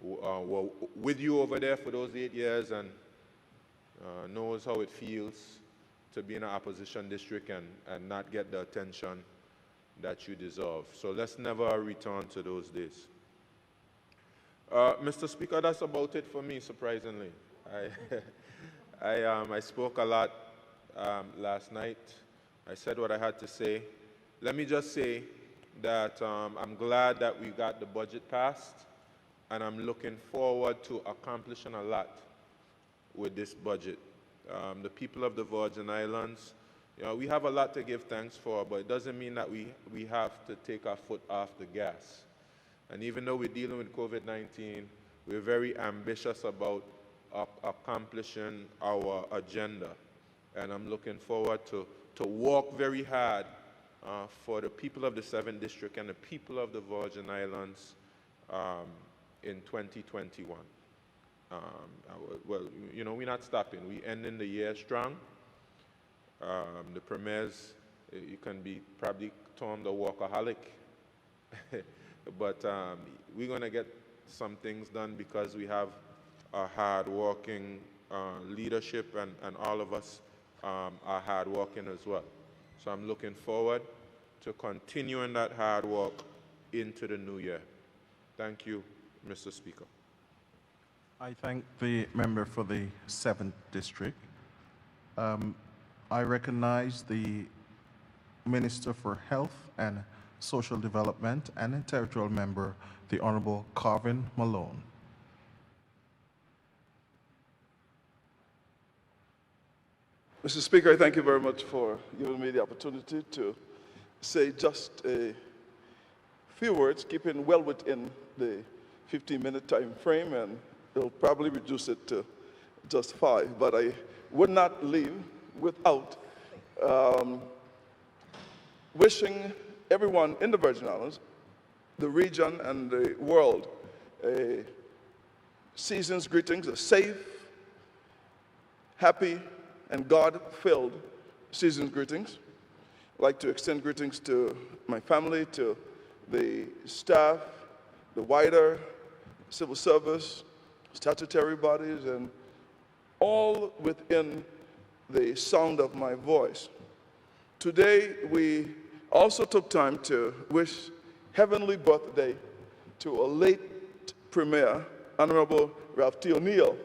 were with you over there for those 8 years and knows how it feels to be in an opposition district and not get the attention that you deserve. So let's never return to those days. Mr. Speaker, that's about it for me, surprisingly. I spoke a lot last night. I said what I had to say. Let me just say that I'm glad that we got the budget passed, and I'm looking forward to accomplishing a lot with this budget. The people of the Virgin Islands, we have a lot to give thanks for, but it doesn't mean that we have to take our foot off the gas. And even though we're dealing with COVID-19, we're very ambitious about accomplishing our agenda. And I'm looking forward to work very hard for the people of the 7th District and the people of the Virgin Islands in 2021. Well, we're not stopping. We're ending the year strong. The premiers, you can be probably termed a workaholic. But we're going to get some things done because we have a hard-working leadership, and all of us are hard-working as well. So I'm looking forward to continuing that hard work into the new year. Thank you, Mr. Speaker. I thank the member for the 7th District. I recognize the Minister for Health and Social Development and Territorial Member, the Honorable Carvin Malone. Mr. Speaker, I thank you very much for giving me the opportunity to say just a few words, keeping well within the 15-minute time frame, and it'll probably reduce it to just 5. But I would not leave without wishing everyone in the Virgin Islands, the region, and the world a season's greetings, a safe, happy, and God-filled season's greetings. I'd like to extend greetings to my family, to the staff, the wider civil service, statutory bodies, and all within the sound of my voice. Today, we also took time to wish heavenly birthday to a late Premier, Honorable Ralph T. O'Neill.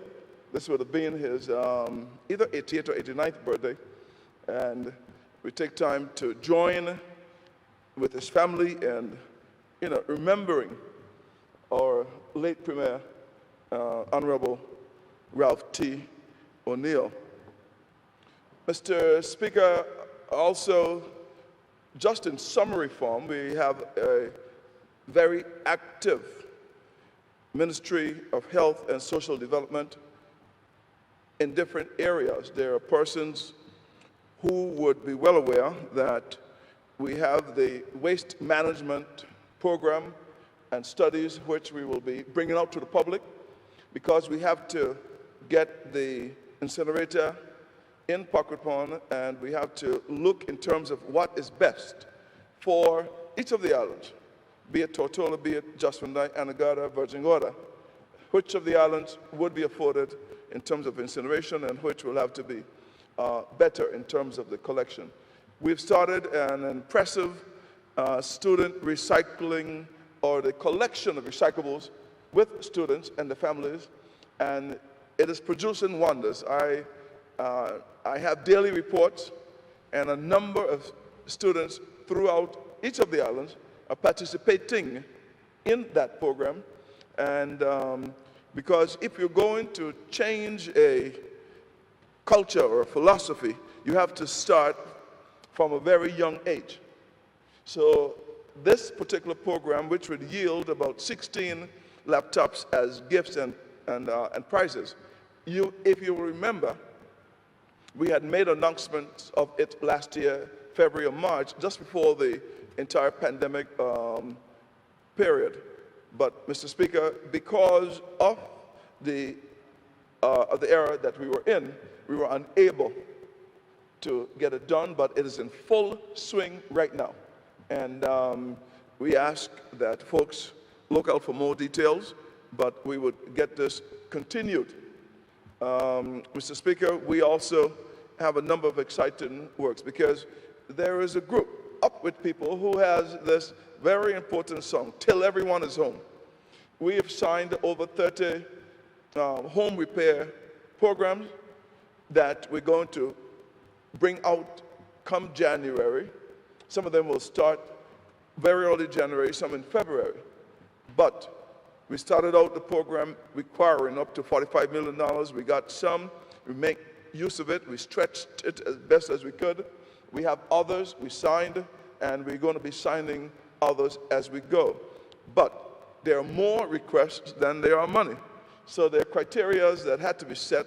This would have been his either 88th or 89th birthday. And we take time to join with his family and, remembering our late Premier, Honorable Ralph T. O'Neill. Mr. Speaker, also, just in summary form, we have a very active Ministry of Health and Social Development in different areas. There are persons who would be well aware that we have the waste management program and studies which we will be bringing out to the public, because we have to get the incinerator in Pocket Pond, and we have to look in terms of what is best for each of the islands, be it Tortola, be it Jasmine, Anegada, Virgin Gorda, which of the islands would be afforded in terms of incineration and which will have to be better in terms of the collection. We've started an impressive student recycling, or the collection of recyclables with students and the families, and it is producing wonders. I have daily reports, and a number of students throughout each of the islands are participating in that program. And because if you're going to change a culture or a philosophy, you have to start from a very young age. So this particular program, which would yield about 16 laptops as gifts and prizes, if you remember, we had made announcements of it last year, February or March, just before the entire pandemic period. But, Mr. Speaker, because of the era that we were in, we were unable to get it done, but it is in full swing right now. And we ask that folks look out for more details, but we would get this continued. Mr. Speaker, we also have a number of exciting works because there is a group, Up With People, who has this very important song, Till Everyone Is Home. We have signed over 30 home repair programs that we're going to bring out come January. Some of them will start very early January, some in February. But we started out the program requiring up to $45 million. We got some, we make use of it, we stretched it as best as we could. We have others we signed, and we're going to be signing others as we go. But there are more requests than there are money. So there are criteria that had to be set,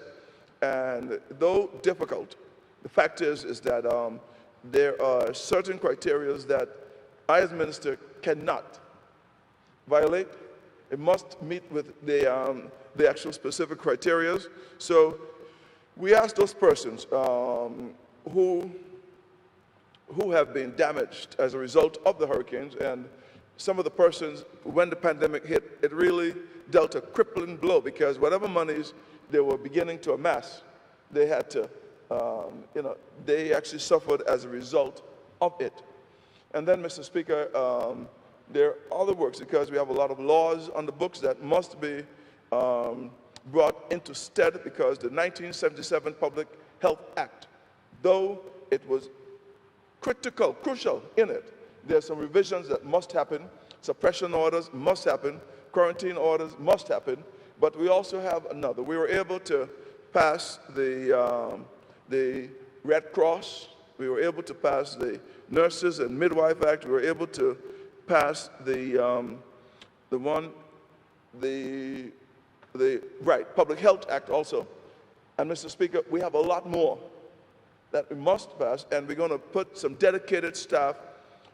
and though difficult, the fact is that there are certain criteria that I as minister cannot violate. It must meet with the actual specific criteria. So we ask those persons who have been damaged as a result of the hurricanes, and some of the persons, when the pandemic hit, it really dealt a crippling blow because whatever monies they were beginning to amass, they had to, they actually suffered as a result of it. And then, Mr. Speaker, there are other works because we have a lot of laws on the books that must be brought into stead because the 1977 Public Health Act, though it was crucial in it, there are some revisions that must happen. Suppression orders must happen. Quarantine orders must happen. But we also have another. We were able to pass the Red Cross. We were able to pass the Nurses and Midwife Act. We were able to pass the Public Health Act also. And Mr. Speaker, we have a lot more that we must pass, and we're going to put some dedicated staff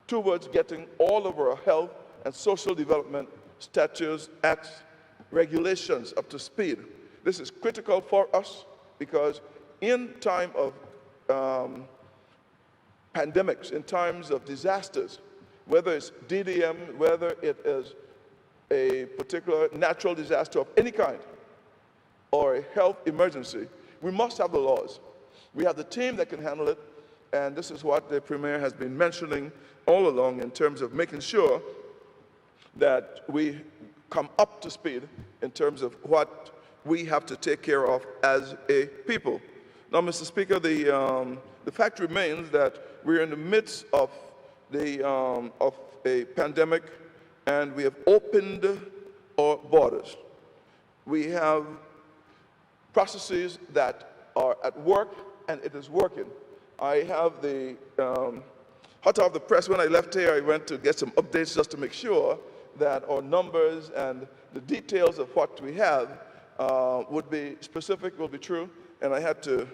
towards getting all of our health and social development statutes, acts, regulations up to speed. This is critical for us because in time of pandemics, in times of disasters, whether it's DDM, whether it is a particular natural disaster of any kind or a health emergency, we must have the laws. We have the team that can handle it, and this is what the Premier has been mentioning all along in terms of making sure that we come up to speed in terms of what we have to take care of as a people. Now, Mr. Speaker, the fact remains that we're in the midst of a pandemic, and we have opened our borders. We have processes that are at work, and it is working. I have the hot off the press. When I left here, I went to get some updates just to make sure that our numbers and the details of what we have would be specific, will be true, and I had to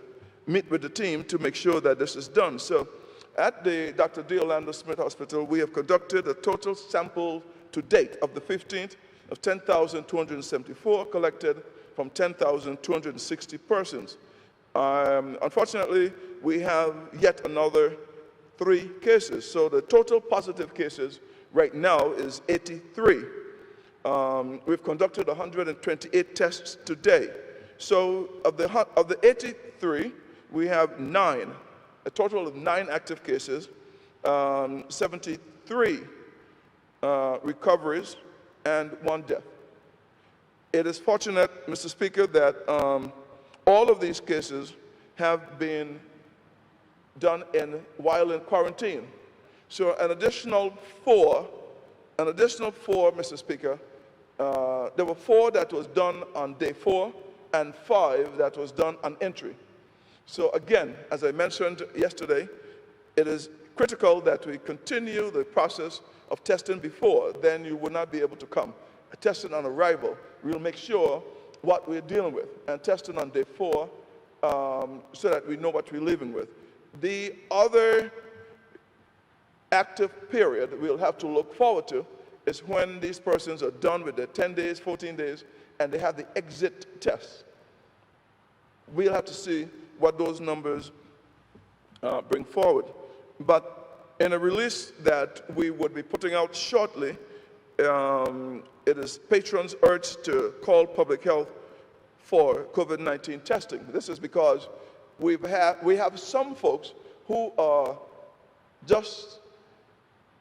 meet with the team to make sure that this is done. So at the Dr. D. Orlando Smith Hospital, we have conducted a total sample to date of the 15th of 10,274 collected from 10,260 persons. Unfortunately, we have yet another 3 cases. So the total positive cases right now is 83. We've conducted 128 tests today. So of the 83, we have 9, a total of 9 active cases, 73 recoveries, and 1 death. It is fortunate, Mr. Speaker, that all of these cases have been done while in quarantine. So an additional 4, Mr. Speaker, there were 4 that was done on day 4 and 5 that was done on entry. So again, as I mentioned yesterday, it is critical that we continue the process of testing before. Then you will not be able to come. Testing on arrival, we'll make sure what we're dealing with, and testing on day 4 so that we know what we're living with. The other active period we'll have to look forward to is when these persons are done with their 10 days, 14 days, and they have the exit test. We'll have to see what those numbers bring forward. But in a release that we would be putting out shortly, it is patrons urged to call public health for COVID-19 testing. This is because we have some folks who are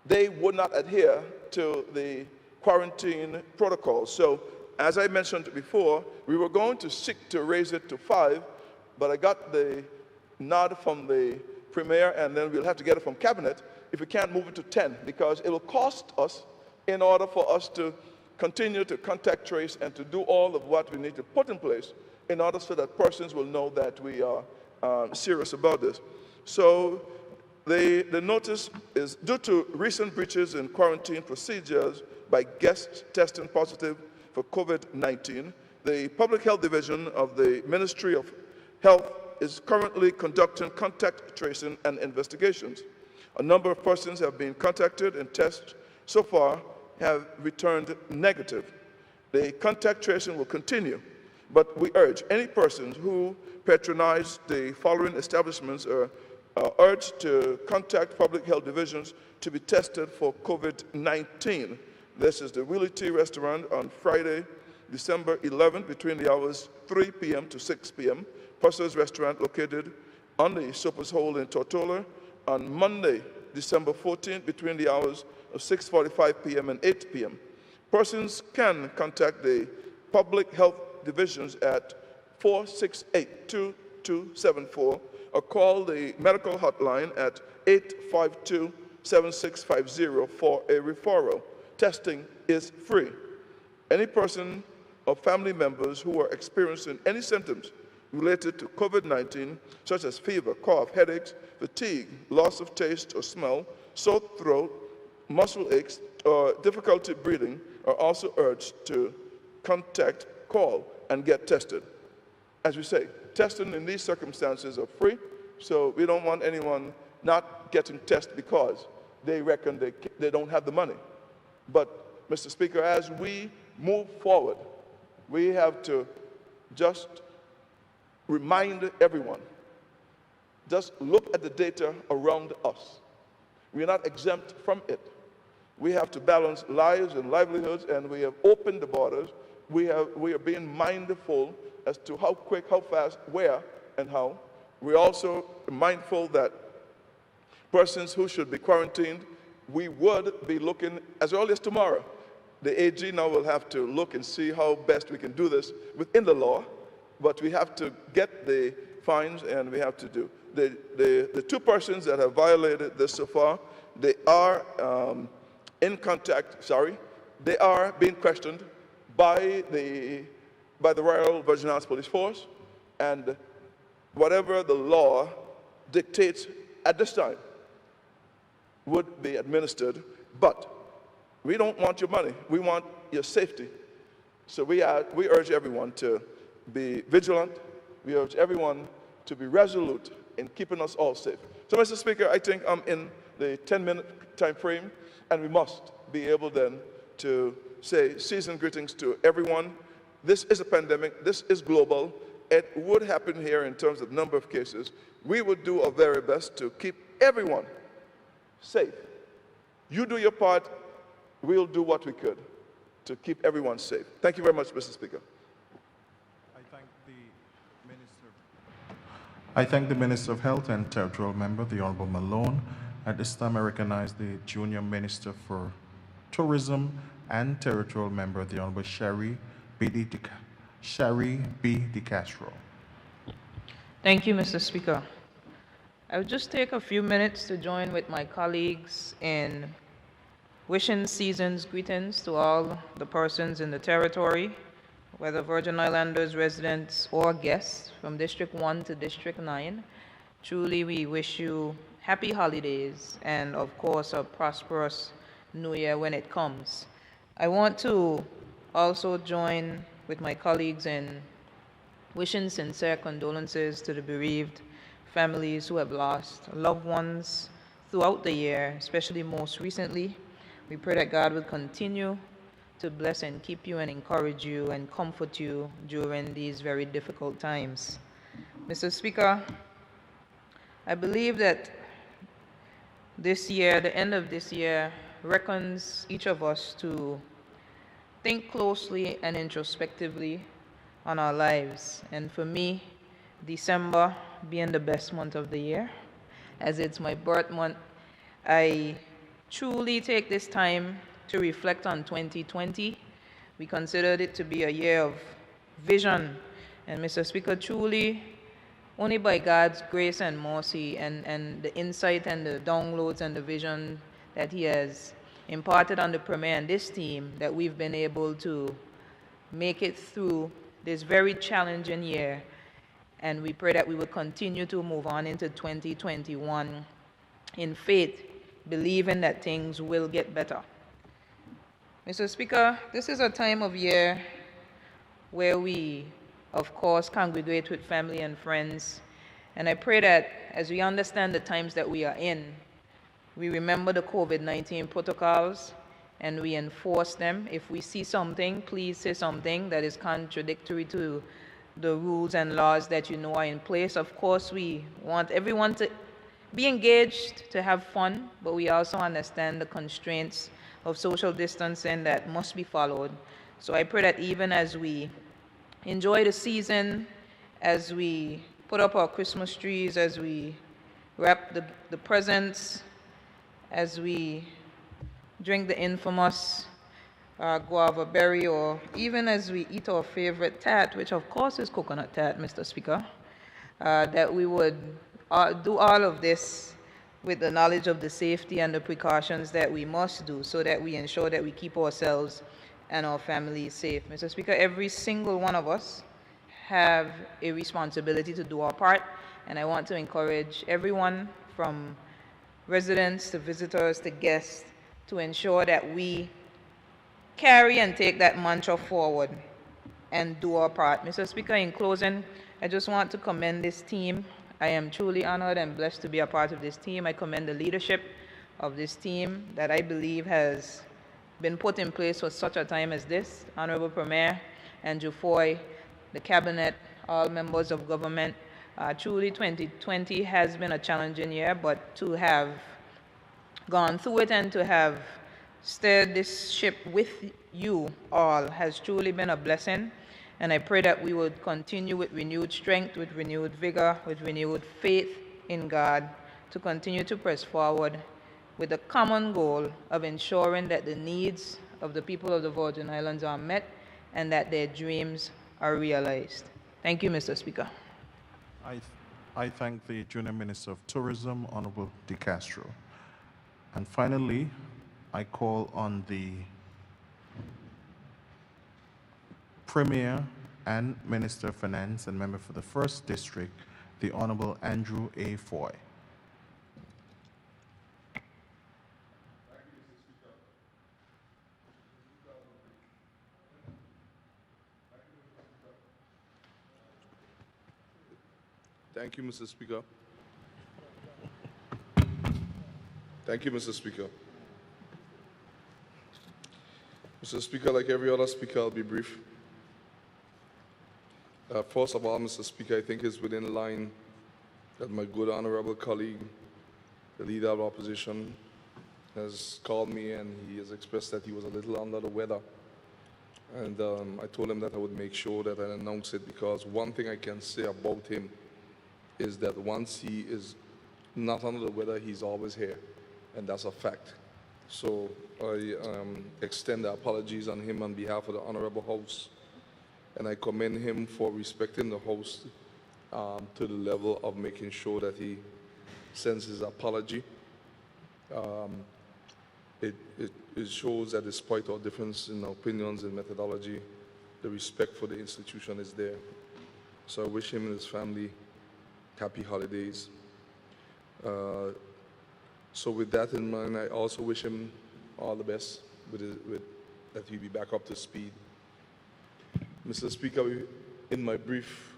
they would not adhere to the quarantine protocol. So, as I mentioned before, we were going to seek to raise it to 5, but I got the nod from the Premier, and then we'll have to get it from Cabinet if we can't move it to 10, because it will cost us in order for us to continue to contact trace and to do all of what we need to put in place in order so that persons will know that we are serious about this. So the notice is due to recent breaches in quarantine procedures by guests testing positive for COVID-19. The Public Health Division of the Ministry of Health is currently conducting contact tracing and investigations. A number of persons have been contacted and tests so far have returned negative. The contact tracing will continue, but we urge any persons who patronize the following establishments are urged to contact public health divisions to be tested for COVID-19. This is the Willie T Restaurant on Friday, December 11th, between the hours 3 p.m. to 6 p.m. Purser's Restaurant located on the Soapers Hole in Tortola on Monday, December 14th, between the hours of 6:45 p.m. and 8 p.m. Persons can contact the public health divisions at 468-2274 or call the medical hotline at 852-7650 for a referral. Testing is free. Any person or family members who are experiencing any symptoms related to COVID-19, such as fever, cough, headaches, fatigue, loss of taste or smell, sore throat, muscle aches, or difficulty breathing, are also urged to contact, call, and get tested. As we say, testing in these circumstances are free, so we don't want anyone not getting tested because they reckon they don't have the money. But, Mr. Speaker, as we move forward, we have to just remind everyone, just look at the data around us. We are not exempt from it. We have to balance lives and livelihoods, and we have opened the borders. We are being mindful as to how quick, how fast, where, and how. We're also mindful that persons who should be quarantined, we would be looking as early as tomorrow. The AG now will have to look and see how best we can do this within the law, but we have to get the fines, and we have to do. The 2 persons that have violated this so far, they are they are being questioned by the Royal Virgin Islands Police Force, and whatever the law dictates at this time would be administered. But we don't want your money. We want your safety. So we urge everyone to be vigilant. We urge everyone to be resolute in keeping us all safe. So, Mr. Speaker, I think I'm in the 10-minute time frame, and we must be able then to say seasoned greetings to everyone. This is a pandemic. This is global. It would happen here in terms of number of cases. We would do our very best to keep everyone safe. You do your part. We'll do what we could to keep everyone safe. Thank you very much, Mr. Speaker. I thank the Minister of Health and Territorial Member, the Honorable Malone. At this time, I recognize the Junior Minister for Tourism and Territorial Member, the Honorable Sherry B. De Castro. Thank you, Mr. Speaker. I would just take a few minutes to join with my colleagues in wishing season's greetings to all the persons in the territory, whether Virgin Islanders, residents, or guests from District 1 to District 9. Truly, we wish you happy holidays, and of course, a prosperous new year when it comes. I want to also join with my colleagues in wishing sincere condolences to the bereaved families who have lost loved ones throughout the year, especially most recently. We pray that God will continue to bless and keep you and encourage you and comfort you during these very difficult times. Mr. Speaker, I believe that this year, the end of this year, reckons each of us to think closely and introspectively on our lives. And for me, December being the best month of the year, as it's my birth month, I truly take this time to reflect on 2020. We considered it to be a year of vision. And Mr. Speaker, truly, only by God's grace and mercy and the insight and the downloads and the vision that He has imparted on the Premier and this team, that we've been able to make it through this very challenging year. And we pray that we will continue to move on into 2021 in faith, believing that things will get better. Mr. Speaker, this is a time of year where we, of course, congregate with family and friends. And I pray that as we understand the times that we are in, we remember the COVID-19 protocols and we enforce them. If we see something, please say something that is contradictory to the rules and laws that you know are in place. Of course, we want everyone to be engaged, to have fun, but we also understand the constraints of social distancing that must be followed. So I pray that even as we enjoy the season, as we put up our Christmas trees, as we wrap the presents, as we drink the infamous guava berry, or even as we eat our favorite tat, which of course is coconut tat, Mr. Speaker, that we would do all of this with the knowledge of the safety and the precautions that we must do so that we ensure that we keep ourselves and our families safe. Mr. Speaker, every single one of us have a responsibility to do our part, and I want to encourage everyone from residents to visitors to guests to ensure that we carry and take that mantra forward and do our part. Mr. Speaker, in closing, I just want to commend this team. I am truly honored and blessed to be a part of this team. I commend the leadership of this team that I believe has been put in place for such a time as this. Honorable Premier Andrew Foy, the Cabinet, all members of government. Truly 2020 has been a challenging year, but to have gone through it and to have steered this ship with you all has truly been a blessing. And I pray that we would continue with renewed strength, with renewed vigor, with renewed faith in God to continue to press forward with the common goal of ensuring that the needs of the people of the Virgin Islands are met and that their dreams are realized. Thank you, Mr. Speaker. I thank the Junior Minister of Tourism, Honorable De Castro. And finally, I call on the Premier and Minister of Finance and member for the 1st District, the Honorable Andrew A. Foy. Thank you, Mr. Speaker. Thank you, Mr. Speaker. Mr. Speaker, like every other speaker, I'll be brief. First of all, Mr. Speaker, I think it's within line that my good honorable colleague, the Leader of Opposition, has called me and he has expressed that he was a little under the weather. And I told him that I would make sure that I announce it, because one thing I can say about him is that once he is not under the weather, he's always here, and that's a fact. So I extend the apologies on him on behalf of the Honorable House, and I commend him for respecting the House to the level of making sure that he sends his apology. It shows that despite our difference in opinions and methodology, the respect for the institution is there. So I wish him and his family happy holidays. So with that in mind, I also wish him all the best that he'll be back up to speed. Mr. Speaker, in my brief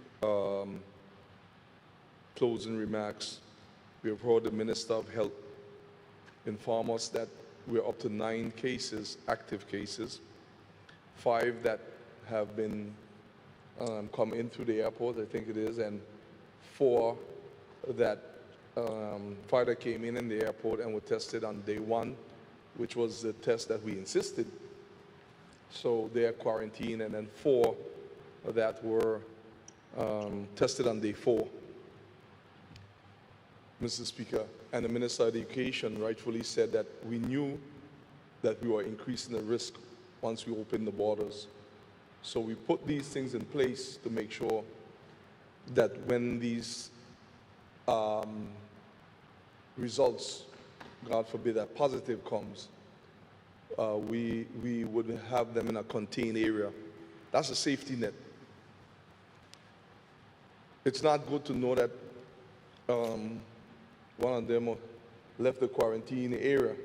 closing remarks, we have heard the Minister of Health inform us that we're up to 9 cases, active cases, 5 that have been come in through the airport, I think it is, and 4 that 5 that came in the airport and were tested on day 1, which was the test that we insisted. So they are quarantined, and then 4 that were tested on day 4. Mr. Speaker, and the Minister of Education rightfully said that we knew that we were increasing the risk once we opened the borders. So we put these things in place to make sure that when these results, God forbid, that positive comes, we would have them in a contained area. That's a safety net. It's not good to know that one of them left the quarantine area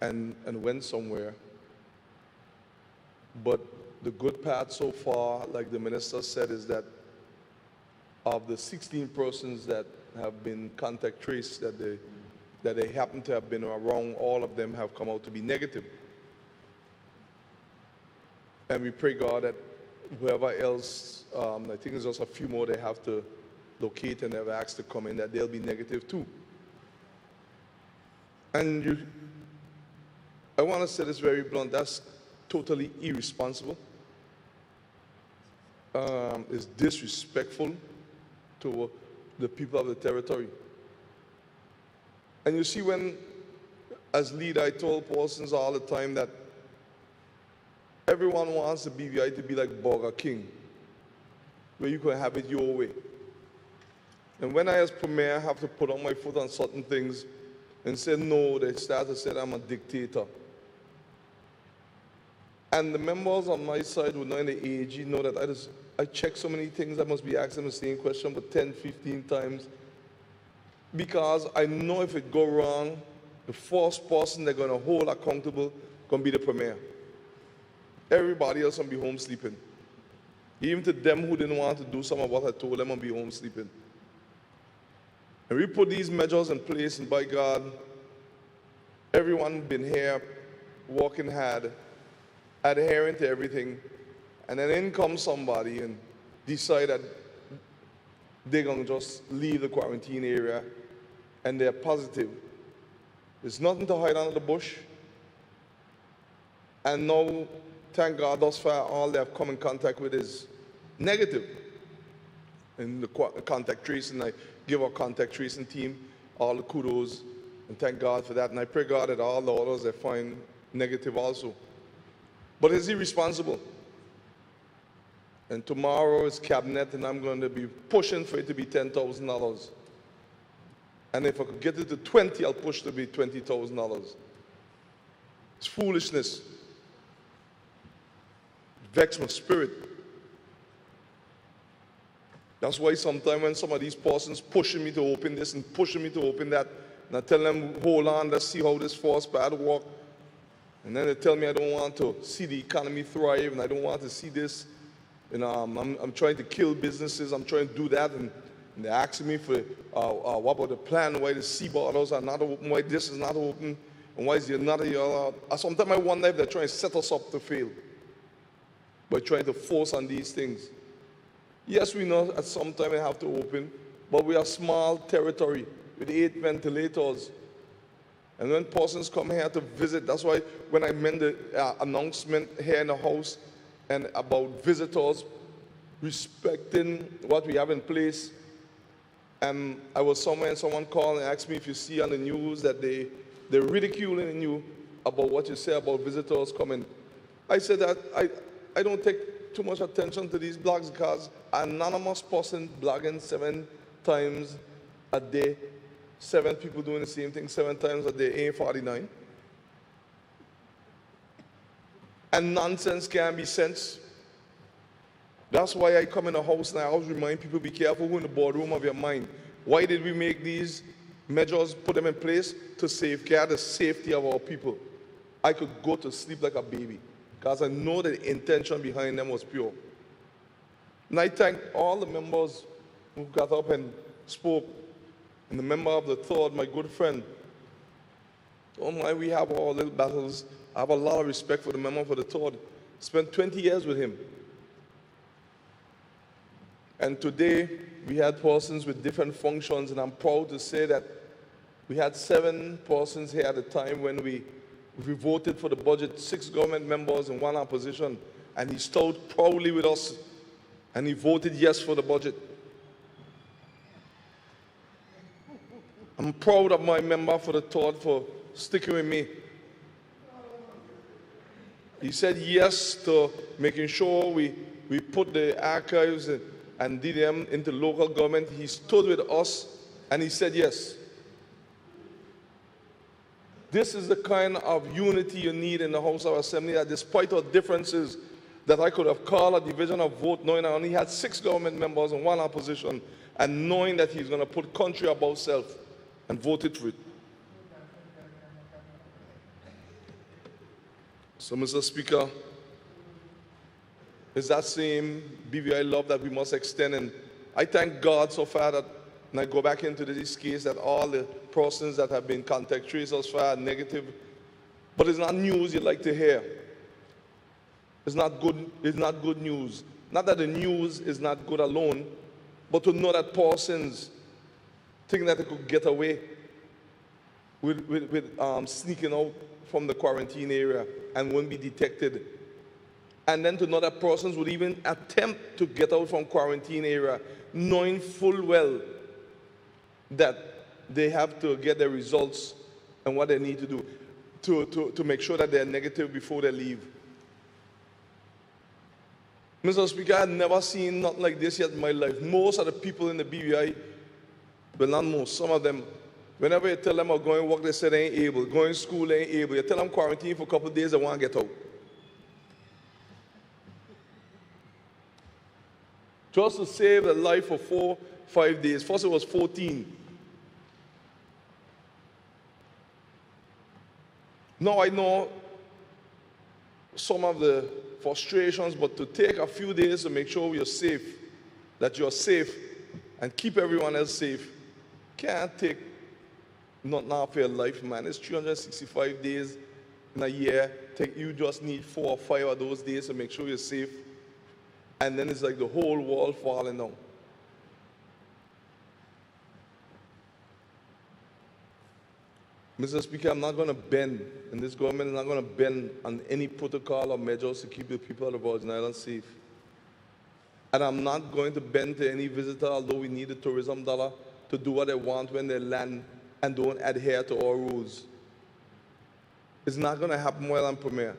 and went somewhere. But the good part so far, like the minister said, is that of the 16 persons that have been contact traced, that they happen to have been around, all of them have come out to be negative. And we pray, God, that whoever else, I think there's just a few more they have to locate and have asked to come in, that they'll be negative too. And I want to say this very blunt, that's totally irresponsible. It's disrespectful to the people of the territory. And you see, when, as leader, I told persons all the time that everyone wants the BVI to be like Burger King, where you can have it your way. And when I, as premier, have to put on my foot on certain things and say no, they start to say I'm a dictator. And the members on my side who know in the AAG know that I check so many things, I must be asking the same question but 10, 15 times. Because I know if it go wrong, the first person they're going to hold accountable going to be the premier. Everybody else going to be home sleeping. Even to them who didn't want to do some of what I told them, going to be home sleeping. And we put these measures in place, and by God, everyone been here working hard, adhering to everything, and then in comes somebody and decide that they're going to just leave the quarantine area and they're positive. There's nothing to hide under the bush. And now, thank God, thus far, all they have come in contact with is negative. In the contact tracing, I give our contact tracing team all the kudos, and thank God for that. And I pray, God, that all the others they find negative also. But it's irresponsible. And tomorrow is cabinet, and I'm going to be pushing for it to be $10,000. And if I could get it to 20, I'll push to be $20,000. It's foolishness. It vexes my spirit. That's why sometimes when some of these persons pushing me to open this and pushing me to open that, and I tell them, hold on, let's see how this first part works. And then they tell me I don't want to see the economy thrive, and I don't want to see this. And I'm trying to kill businesses, I'm trying to do that, and they're asking me for what about the plan, why the sea borders are not open, why this is not open, and why is there not a... Sometimes I wonder if they're trying to set us up to fail by trying to force on these things. Yes, we know at some time we have to open, but we are small territory with 8 ventilators. And when persons come here to visit, that's why when I made the announcement here in the House and about visitors respecting what we have in place, and I was somewhere and someone called and asked me if you see on the news that they're ridiculing you about what you say about visitors coming. I said that I don't take too much attention to these blogs because an anonymous person blogging 7 times a day, 7 people doing the same thing 7 times a day ain't 49. And nonsense can be sense. That's why I come in the house and I always remind people, be careful who in the boardroom of your mind. Why did we make these measures, put them in place to safeguard the safety of our people, I could go to sleep like a baby because I know the intention behind them was pure. And I thank all the members who got up and spoke, and the member of the third, my good friend. Oh my, we have our little battles. I have a lot of respect for the member for the third. Spent 20 years with him. And today, we had persons with different functions, and I'm proud to say that we had 7 persons here at the time when we voted for the budget, 6 government members and 1 opposition, and he stood proudly with us, and he voted yes for the budget. I'm proud of my member for the third for sticking with me. He said yes to making sure we put the archives and did them into local government. He stood with us and he said yes. This is the kind of unity you need in the House of Assembly, that despite our differences, that I could have called a division of vote knowing I only had 6 government members and 1 opposition, and knowing that he's going to put country above self and voted for it. So, Mr. Speaker, it's that same BVI love that we must extend, and I thank God so far that, and I go back into this case, that all the persons that have been contact traced thus far are negative, but it's not news you'd like to hear. It's not good news. Not that the news is not good alone, but to know that persons think that they could get away with sneaking out from the quarantine area and won't be detected. And then to know that persons would even attempt to get out from quarantine area, knowing full well that they have to get their results and what they need to do to make sure that they're negative before they leave. Mr. Speaker, I've never seen nothing like this yet in my life. Most of the people in the BVI, well, not most, some of them, whenever you tell them about going to work, they say they ain't able. Going to school, they ain't able. You tell them quarantine for a couple of days, they want to get out. Just to save the life for 4, 5 days. First it was 14. Now I know some of the frustrations, but to take a few days to make sure you're safe, that you're safe, and keep everyone else safe, can't take not now for your life, man. It's 365 days in a year. You just need 4 or 5 of those days to make sure you're safe. And then it's like the whole world falling down. Mr. Speaker, I'm not going to bend, and this government is not going to bend on any protocol or measures to keep the people of the Virgin Islands safe. And I'm not going to bend to any visitor, although we need the tourism dollar to do what they want when they land and don't adhere to our rules. It's not going to happen while I'm premier.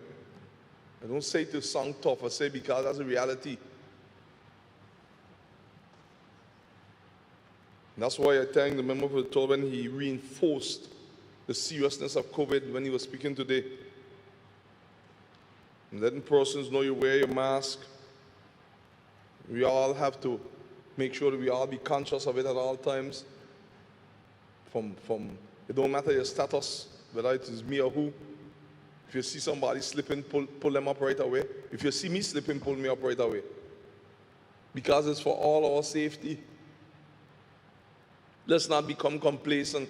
I don't say it to sound tough, I say because that's a reality. And that's why I thank the member for the tour when he reinforced the seriousness of COVID when he was speaking today. And letting persons know you wear your mask. We all have to make sure that we all be conscious of it at all times. It don't matter your status, whether it is me or who. If you see somebody slipping, pull them up right away. If you see me slipping, pull me up right away. Because it's for all our safety. Let's not become complacent.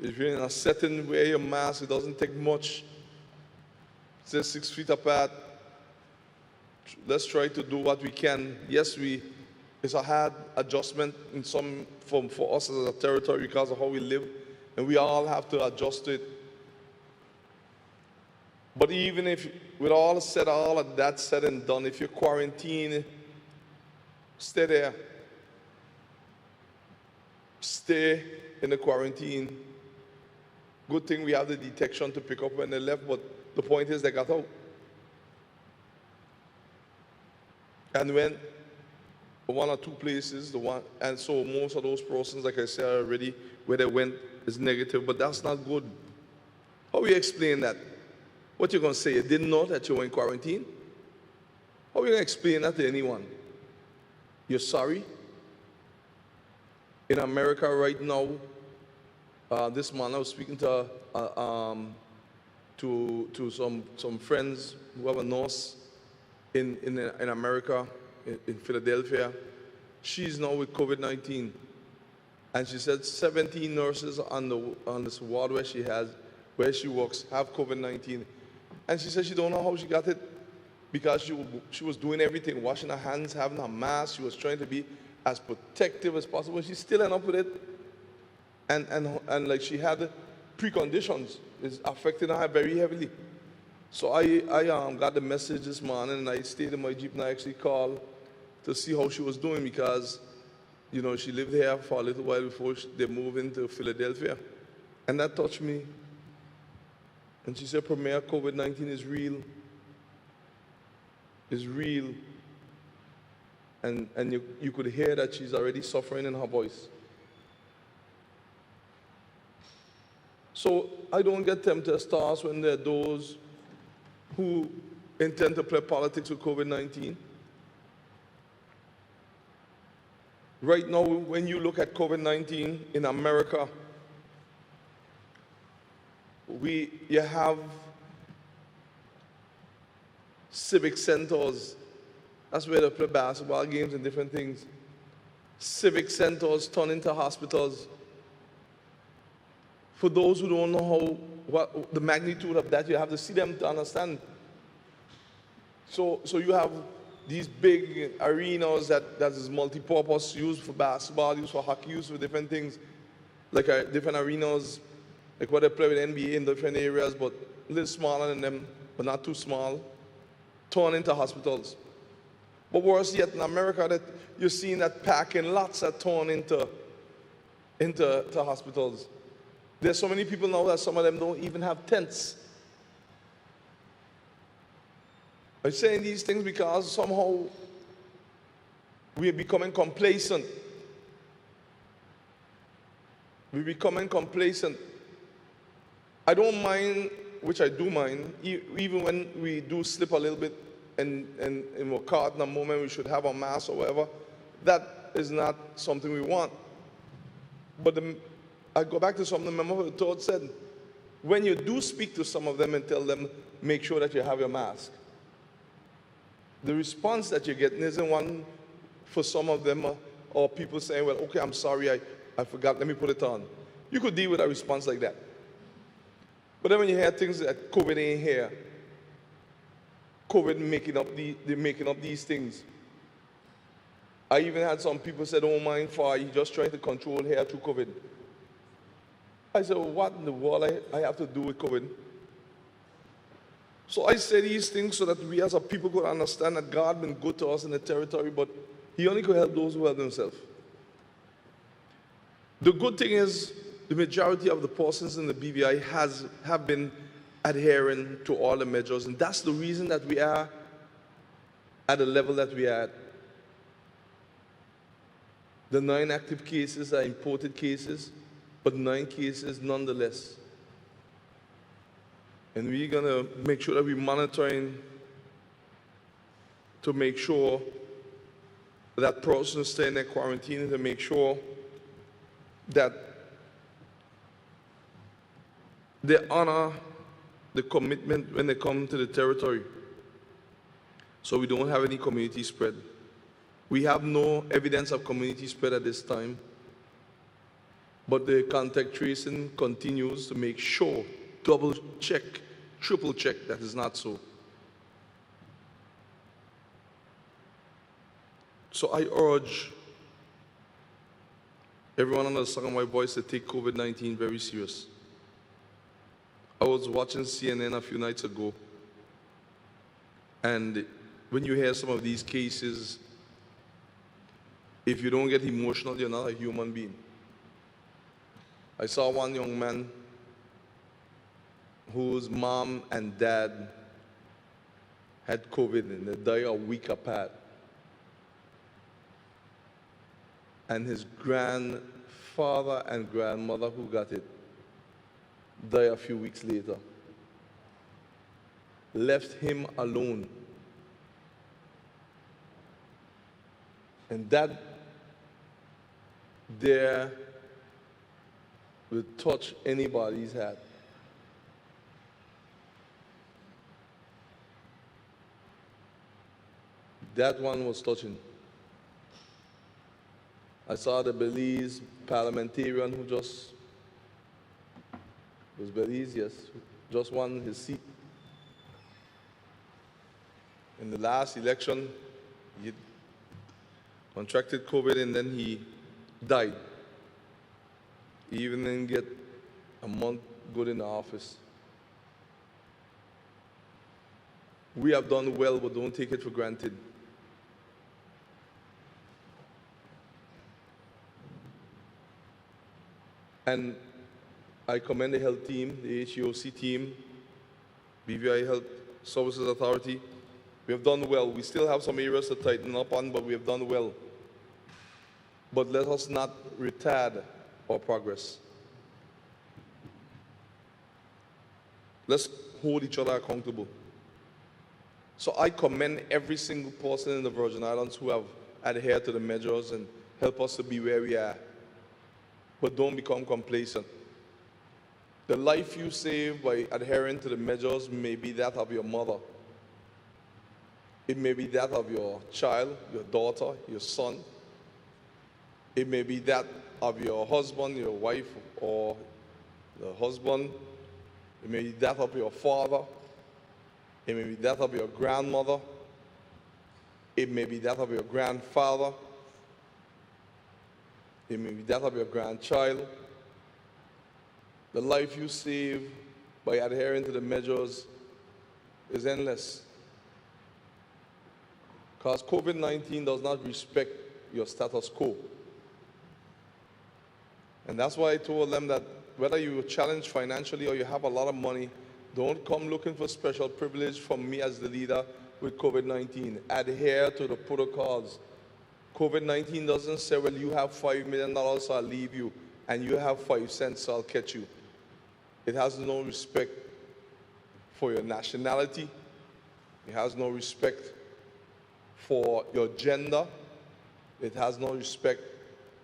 If you're in a setting, wear your mask. It doesn't take much. Stay 6 feet apart. Let's try to do what we can. Yes, it's a hard adjustment in for us as a territory because of how we live, and we all have to adjust to it. But even if, with all of that said and done, if you're quarantined, stay there. Stay in the quarantine. Good thing we have the detection to pick up when they left, but the point is they got out. And when 1 or 2 places, and so most of those persons, like I said already, where they went is negative, but that's not good. How we explain that? What you going to say? You didn't know that you were in quarantine? How are you going to explain that to anyone? You're sorry? in America right now, this morning I was speaking to some friends who have a nurse in America, in Philadelphia. She's now with COVID-19. And she said 17 nurses on this ward where she works have COVID-19. And she said she don't know how she got it because she was doing everything, washing her hands, having her mask. She was trying to be as protective as possible. She still ended up with it. And like she had preconditions. It's affecting her very heavily. So I got the message this morning, and I stayed in my Jeep, and I actually called to see how she was doing because, you know, she lived here for a little while before they moved into Philadelphia. And that touched me. And she said, Premier, COVID-19 is real. It's real. And you could hear that she's already suffering in her voice. So I don't get tempted, stars, when there are those who intend to play politics with COVID-19. Right now, when you look at COVID-19 in America, you have civic centers. That's where they play basketball games and different things. Civic centers turn into hospitals. For those who don't know what the magnitude of that, you have to see them to understand. So you have these big arenas that is multi-purpose, used for basketball, used for hockey, used for different things, like different arenas, like what they play with NBA in different areas, but a little smaller than them, but not too small, turn into hospitals. But worse yet, in America, that you're seeing that parking lots are torn into hospitals. There's so many people now that some of them don't even have tents. I'm saying these things because somehow we are becoming complacent. We're becoming complacent. I don't mind, which I do mind, even when we do slip a little bit and we're caught in a moment we should have a mask or whatever. That is not something we want. But I go back to something the member of the third said. When you do speak to some of them and tell them, make sure that you have your mask, the response that you're getting isn't one for some of them, or people saying, well, okay, I'm sorry, I forgot, let me put it on. You could deal with a response like that. But then when you hear things that COVID ain't here, COVID making up these things. I even had some people say, don't mind for you just trying to control hair through COVID. I said, well, what in the world I have to do with COVID? So I say these things so that we as a people could understand that God has been good to us in the territory, but he only could help those who help themselves. The good thing is the majority of the persons in the BVI have been adhering to all the measures, and that's the reason that we are at the level that we are at. The 9 active cases are imported cases, but 9 cases nonetheless. And we're going to make sure that we're monitoring to make sure that persons stay in their quarantine, to make sure that they honor the commitment when they come to the territory, so we don't have any community spread. We have no evidence of community spread at this time, but the contact tracing continues to make sure, double check, triple check that is not so. So I urge everyone under the sound of my voice to take COVID-19 very serious. I was watching CNN a few nights ago, and when you hear some of these cases, if you don't get emotional, you're not a human being. I saw one young man whose mom and dad had COVID and they died a week apart. And his grandfather and grandmother who got it died a few weeks later. Left him alone. And that dare will touch anybody's hat. That one was touching. I saw the Belize parliamentarian who just was Belize, yes, just won his seat. In the last election, he contracted COVID and then he died. He even didn't get a month good in the office. We have done well, but don't take it for granted. And I commend the health team, the HEOC team, BVI Health Services Authority. We have done well. We still have some areas to tighten up on, but we have done well. But let us not retard our progress. Let's hold each other accountable. So I commend every single person in the Virgin Islands who have adhered to the measures and help us to be where we are. But don't become complacent. The life you save by adhering to the measures may be that of your mother. It may be that of your child, your daughter, your son. It may be that of your husband, your wife, or the husband. It may be that of your father. It may be that of your grandmother. It may be that of your grandfather. It may be that of your grandchild. The life you save by adhering to the measures is endless. Because COVID-19 does not respect your status quo. And that's why I told them that whether you are challenged financially or you have a lot of money, don't come looking for special privilege from me as the leader with COVID-19. Adhere to the protocols. COVID-19 doesn't say, well, you have $5 million, so I'll leave you, and you have 5 cents, so I'll catch you. It has no respect for your nationality. It has no respect for your gender. It has no respect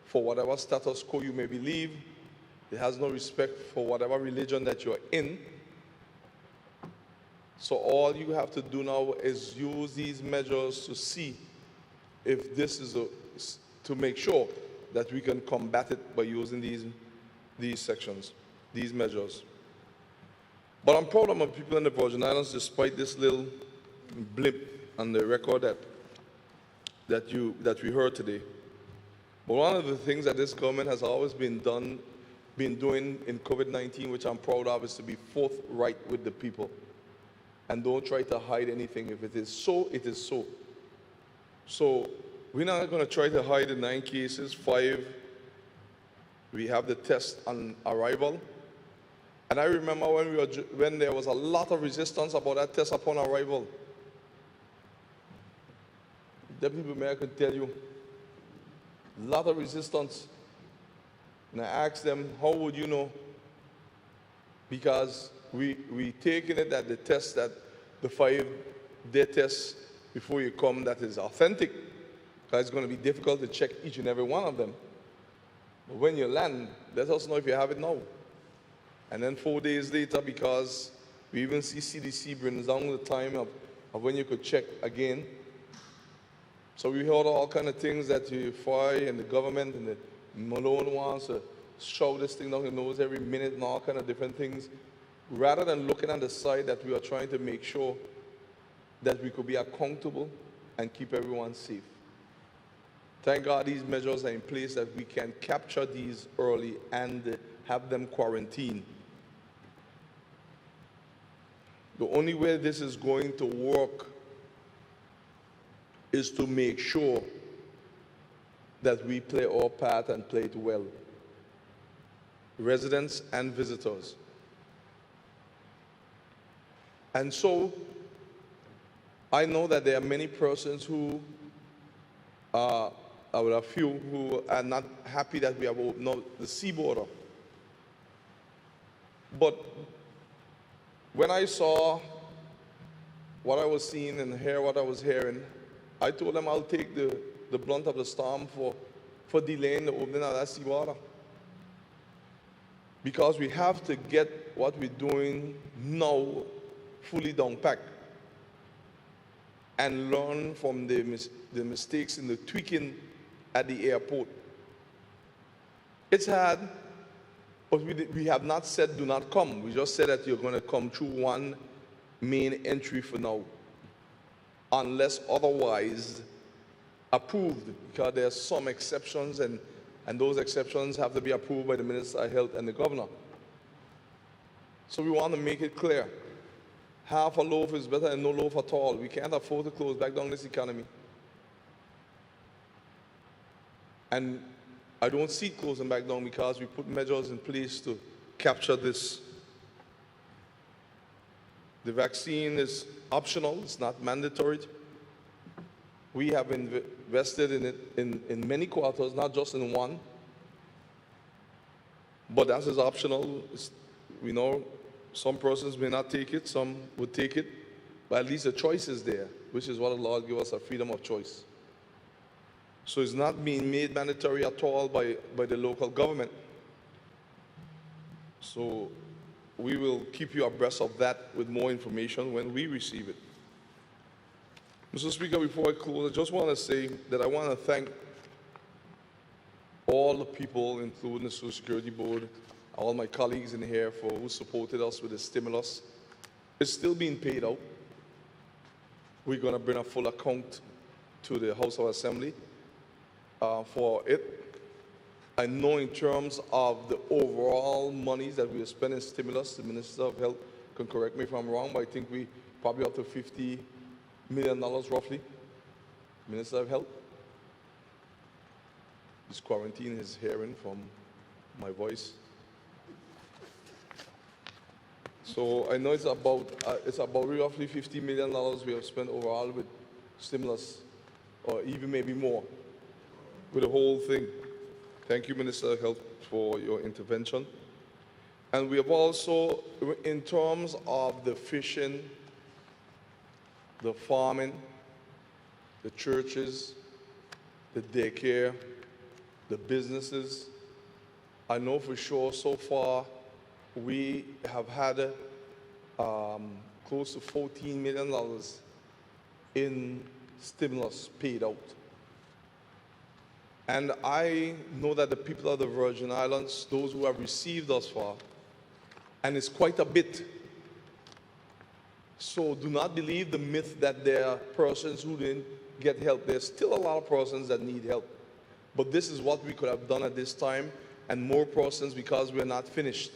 for whatever status quo you may believe. It has no respect for whatever religion that you're in. So all you have to do now is use these measures to see if this is to make sure that we can combat it by using these sections, these measures. But I'm proud of my people in the Virgin Islands, despite this little blip on the record that we heard today. But one of the things that this government has always been doing in COVID-19, which I'm proud of, is to be forthright with the people. And don't try to hide anything. If it is so, it is so. So we're not going to try to hide the 9 cases, 5. We have the test on arrival. And I remember when there was a lot of resistance about that test upon arrival. Deputy Mayor could tell you, a lot of resistance. And I asked them, how would you know? Because we taking it that the test, that the 5-day test before you come, that is authentic. Because it's going to be difficult to check each and every one of them. But when you land, let us know if you have it now. And then 4 days later, because we even see CDC brings down the time of when you could check again. So we heard all kind of things that you FOI and the government and the Malone wants to shove this thing down your nose every minute and all kind of different things. Rather than looking at the side that we are trying to make sure that we could be accountable and keep everyone safe. Thank God these measures are in place that we can capture these early and have them quarantined. The only way this is going to work is to make sure that we play our part and play it well. Residents and visitors. And so, I know that there are many persons who I would have few who are not happy that we have opened up the sea border. But when I saw what I was seeing and hear what I was hearing, I told them I'll take the blunt of the storm for for delaying the opening of that seawater. Because we have to get what we're doing now fully down packed and learn from the mistakes in the tweaking at the airport. It's hard, but we have not said do not come. We just said that you're going to come through one main entry for now, unless otherwise approved, because there are some exceptions, and those exceptions have to be approved by the Minister of Health and the Governor. So we want to make it clear. Half a loaf is better than no loaf at all. We can't afford to close back down this economy. And I don't see it closing back down because we put measures in place to capture this. The vaccine is optional, it's not mandatory. We have invested in it in many quarters, not just in one. But that is optional. We know some persons may not take it, some would take it, but at least the choice is there, which is what the Lord gave us, a freedom of choice. So it's not being made mandatory at all by the local government. So we will keep you abreast of that with more information when we receive it. Mr. Speaker, before I close, I just want to say that I want to thank all the people, including the Social Security Board, all my colleagues in here who supported us with the stimulus. It's still being paid out. We're going to bring a full account to the House of Assembly for it. I know in terms of the overall monies that we have spent in stimulus, the Minister of Health can correct me if I'm wrong, but I think we probably up to $50 million roughly. Minister of Health. He's quarantined his hearing from my voice. So I know it's about roughly $50 million we have spent overall with stimulus, or even maybe more, with the whole thing. Thank you, Minister of Health, for your intervention. And we have also, in terms of the fishing, the farming, the churches, the daycare, the businesses, I know for sure so far we have had close to $14 million in stimulus paid out. And I know that the people of the Virgin Islands, those who have received thus far, and it's quite a bit. So do not believe the myth that there are persons who didn't get help. There's still a lot of persons that need help. But this is what we could have done at this time, and more persons because we're not finished.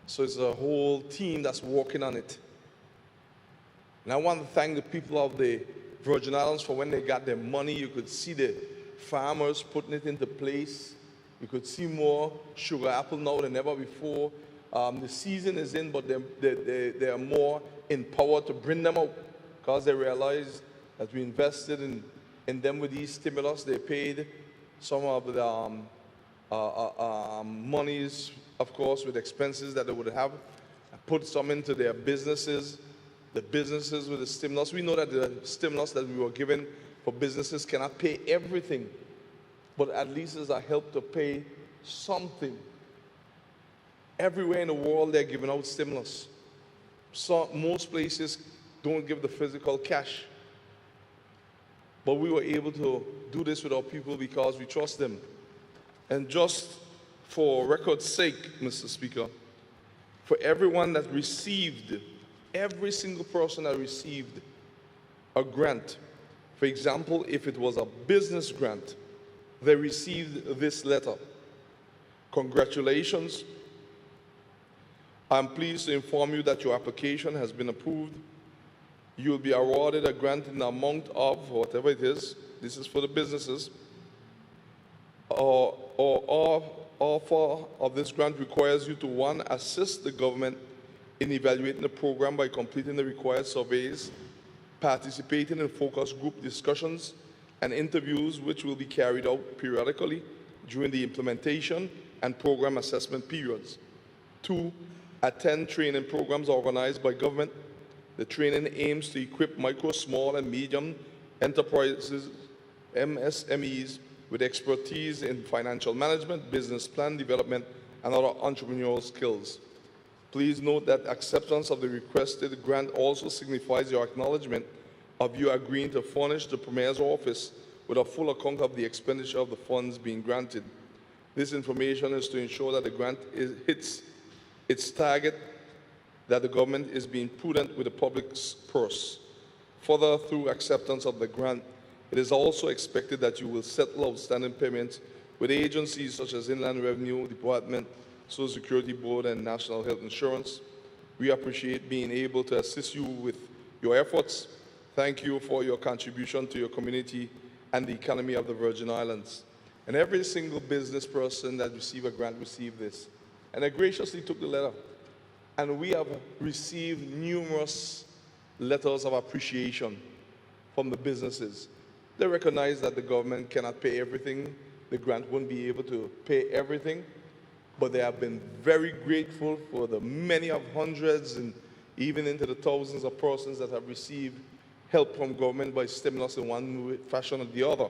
So it's a whole team that's working on it. And I want to thank the people of the Virgin Islands for when they got their money. You could see the farmers putting it into place. You could see more sugar apple now than ever before. The season is in, but they are more empowered to bring them out because they realize that we invested in them with these stimulus. They paid some of the monies, of course, with expenses that they would have, put some into their businesses, the businesses with the stimulus. We know that the stimulus that we were given for businesses cannot pay everything, but at least it's a help to pay something. Everywhere in the world, they're giving out stimulus. So most places don't give the physical cash. But we were able to do this with our people because we trust them. And just for record's sake, Mr. Speaker, for everyone that received, every single person that received a grant, for example, if it was a business grant, they received this letter. Congratulations. I'm pleased to inform you that your application has been approved. You will be awarded a grant in the amount of whatever it is. This is for the businesses. Offer of this grant requires you to, one, assist the government in evaluating the program by completing the required surveys, participating in focus group discussions and interviews which will be carried out periodically during the implementation and program assessment periods. Two, attend training programs organized by government. The training aims to equip micro, small, and medium enterprises, MSMEs, with expertise in financial management, business plan development, and other entrepreneurial skills. Please note that acceptance of the requested grant also signifies your acknowledgement of you agreeing to furnish the Premier's office with a full account of the expenditure of the funds being granted. This information is to ensure that the grant hits its target, that the government is being prudent with the public's purse. Further, through acceptance of the grant, it is also expected that you will settle outstanding payments with agencies such as Inland Revenue Department, Social Security Board, and National Health Insurance. We appreciate being able to assist you with your efforts. Thank you for your contribution to your community and the economy of the Virgin Islands. And every single business person that received a grant received this. And I graciously took the letter. And we have received numerous letters of appreciation from the businesses. They recognize that the government cannot pay everything. The grant won't be able to pay everything. But they have been very grateful for the many of hundreds and even into the thousands of persons that have received help from government by stimulus in one fashion or the other.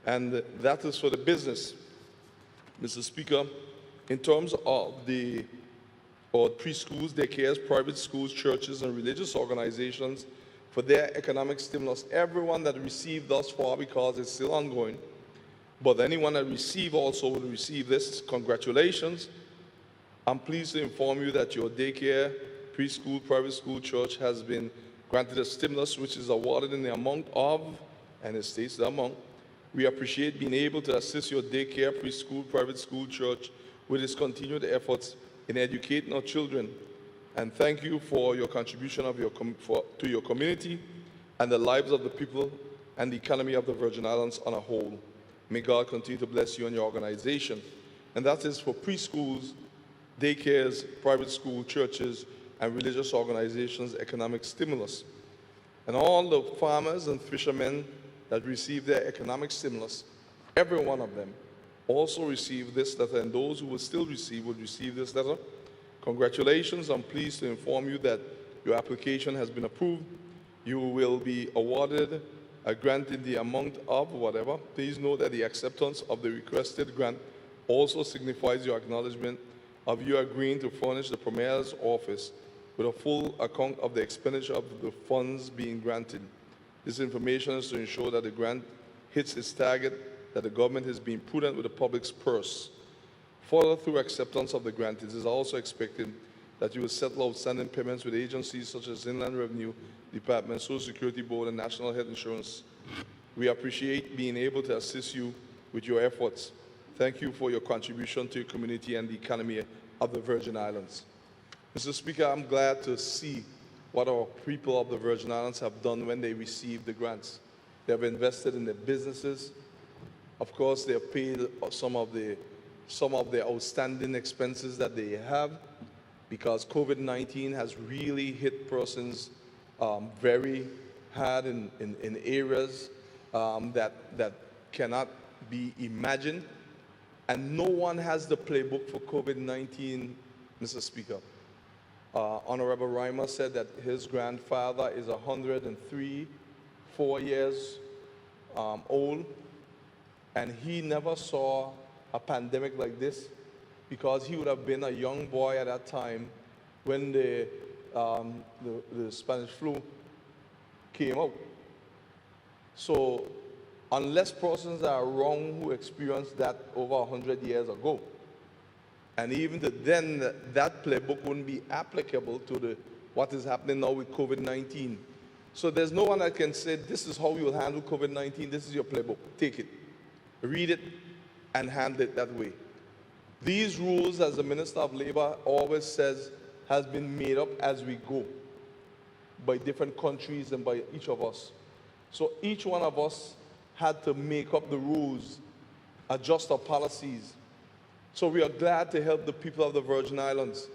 And that is for the business. Mr. Speaker, in terms of the preschools, daycares, private schools, churches, and religious organizations for their economic stimulus, everyone that received thus far, because it's still ongoing, but anyone that received also will receive this. Congratulations. I'm pleased to inform you that your daycare, preschool, private school, church has been granted a stimulus which is awarded in the amount of, and it states the amount. We appreciate being able to assist your daycare, preschool, private school, church with its continued efforts in educating our children. And thank you for your contribution to your community and the lives of the people and the economy of the Virgin Islands on a whole. May God continue to bless you and your organization. And that is for preschools, daycares, private school, churches, and religious organizations' economic stimulus. And all the farmers and fishermen that receive their economic stimulus, every one of them also received this letter, and those who will still receive will receive this letter. Congratulations. I'm pleased to inform you that your application has been approved. You will be awarded a grant in the amount of whatever. Please note that the acceptance of the requested grant also signifies your acknowledgement of you agreeing to furnish the Premier's office with a full account of the expenditure of the funds being granted. This information is to ensure that the grant hits its target, that the government is being prudent with the public's purse. Further, through acceptance of the grant, it is also expected that you will settle outstanding payments with agencies such as Inland Revenue Department, Social Security Board, and National Health Insurance. We appreciate being able to assist you with your efforts. Thank you for your contribution to your community and the economy of the Virgin Islands. Mr. Speaker, I'm glad to see what our people of the Virgin Islands have done when they received the grants. They have invested in their businesses. Of course, they have paid some of the outstanding expenses that they have, because COVID-19 has really hit persons very hard in areas that cannot be imagined. And no one has the playbook for COVID-19, Mr. Speaker. Honorable Reimer said that his grandfather is 4 years old, and he never saw a pandemic like this, because he would have been a young boy at that time when the Spanish flu came out. So unless persons are wrong who experienced that over 100 years ago, and even then that playbook wouldn't be applicable to what is happening now with COVID-19. So there's no one that can say, this is how you will handle COVID-19, this is your playbook, take it, read it, and handle it that way. These rules, as the Minister of Labor always says, has been made up as we go by different countries and by each of us. So each one of us had to make up the rules, adjust our policies. So we are glad to help the people of the Virgin Islands.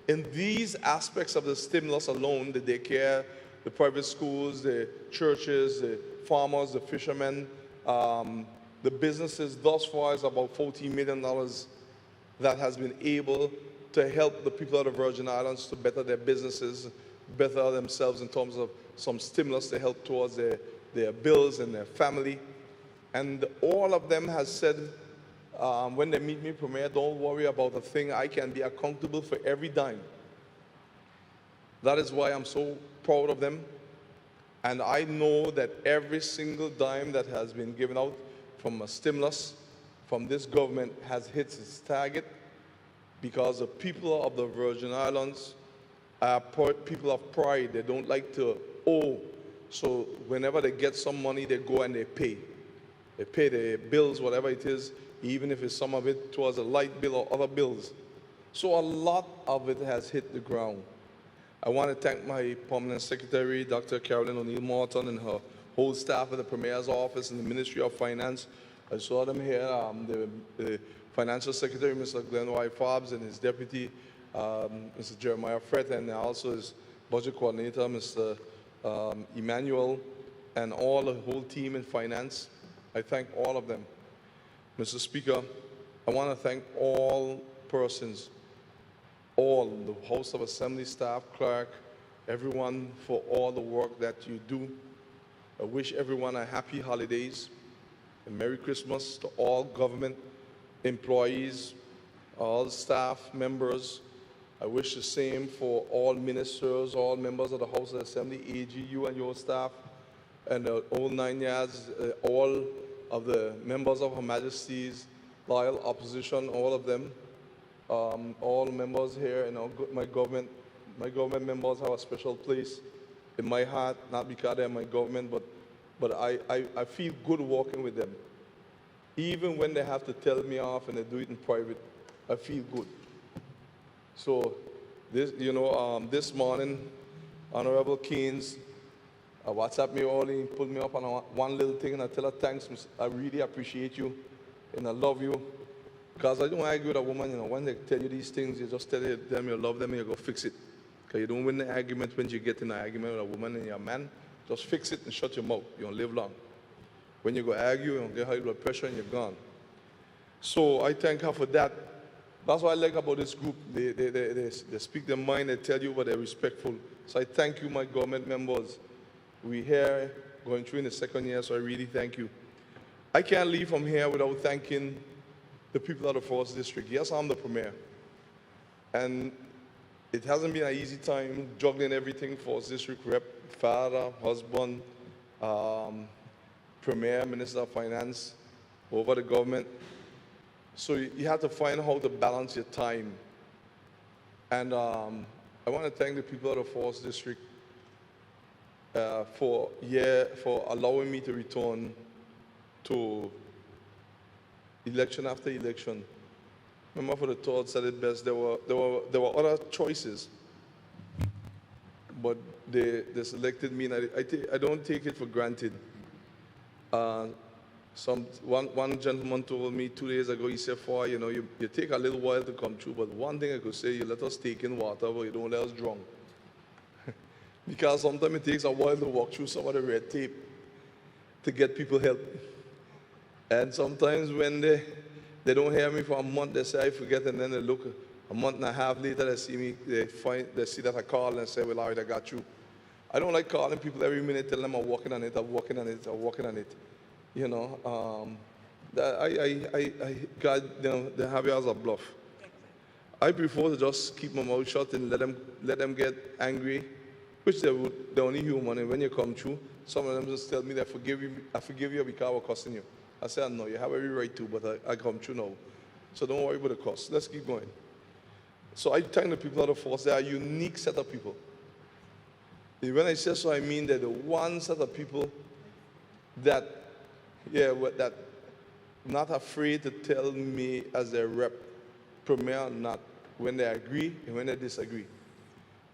In these aspects of the stimulus alone, the daycare, the private schools, the churches, the farmers, the fishermen, the businesses, thus far is about $14 million that has been able to help the people of the Virgin Islands to better their businesses, better themselves in terms of some stimulus to help towards their bills and their family. And all of them has said, when they meet me, Premier, don't worry about a thing. I can be accountable for every dime. That is why I'm so proud of them. And I know that every single dime that has been given out from a stimulus from this government has hit its target, because the people of the Virgin Islands are people of pride. They don't like to owe. So whenever they get some money, they go and they pay. They pay their bills, whatever it is, even if it's some of it towards a light bill or other bills. So a lot of it has hit the ground. I want to thank my permanent secretary, Dr. Carolyn O'Neill Morton, and her whole staff at the Premier's office and the Ministry of Finance. I saw them here, the Financial Secretary, Mr. Glenn Y. Fobbs, and his deputy, Mr. Jeremiah Frett, and also his budget coordinator, Mr. Emmanuel, and all the whole team in finance. I thank all of them. Mr. Speaker, I want to thank all persons, all the House of Assembly staff, clerk, everyone for all the work that you do. I wish everyone a happy holidays and Merry Christmas to all government employees, all staff members. I wish the same for all ministers, all members of the House of Assembly, AGU and your staff, and the whole 9 yards, all of the members of Her Majesty's loyal opposition, all of them, all members here, and my government members have a special place in my heart, not because they're my government, but I feel good working with them. Even when they have to tell me off and they do it in private, I feel good. So, this morning, Honorable Keynes WhatsApp me early, put me up on one little thing, and I tell her, thanks, I really appreciate you, and I love you. Because I don't argue with a woman, when they tell you these things, you just tell them you love them and you go fix it. Because you don't win the argument when you get in an argument with a woman and you're a man. Just fix it and shut your mouth. You don't live long. When you go argue, you don't get high blood pressure and you're gone. So I thank her for that. That's what I like about this group. They speak their mind, they tell you, but they're respectful. So I thank you, my government members. We're here going through in the second year, so I really thank you. I can't leave from here without thanking the people of the 4th District. Yes, I'm the Premier. And it hasn't been an easy time juggling everything, 4th District rep, father, husband, Premier, Minister of Finance, over the government. So you have to find how to balance your time. And I want to thank the people of the 4th District for allowing me to return to election after election. Remember, for the third said it best, there were other choices, but they selected me, and I don't take it for granted. One gentleman told me 2 days ago, he said, you take a little while to come through, but one thing I could say, you let us take in water, but you don't let us drown. Because sometimes it takes a while to walk through some of the red tape to get people help. And sometimes when they don't hear me for a month, they say I forget, and then they look a month and a half later, they see me, they see that I call and say, well, all right, I got you. I don't like calling people every minute, telling them I'm working on it, I'm working on it, I'm working on it. You know, they have you as a bluff. I prefer to just keep my mouth shut and let them get angry, which they're only human, and when you come through, some of them just tell me that I forgive you because I was cussing you. I said, no, you have every right to, but I come through now. So don't worry about the cost. Let's keep going. So I thank the people of the force. They are a unique set of people. When I say so, I mean that the one set of people that not afraid to tell me as their rep, Premier or not, when they agree and when they disagree.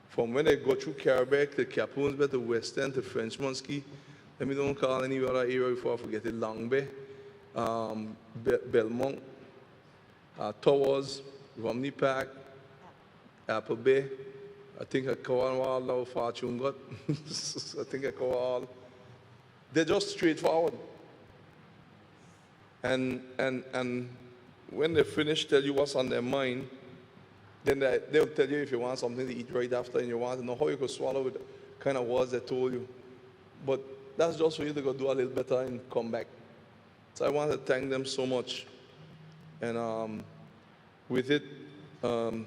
From when they go through Carbeck to Capoonsbay to West End to French Monsky, let me don't call any other area before I forget it, Long Bay, Belmont, Towers, Romney Park, Apple Bay. I think I cover all now, Fortune got. I think I cover all. They're just straightforward. And when they finish, tell you what's on their mind, then they'll tell you if you want something to eat right after and you want to know how you could swallow it, kind of words they told you. But that's just for you to go do a little better and come back. So I want to thank them so much. And with it, a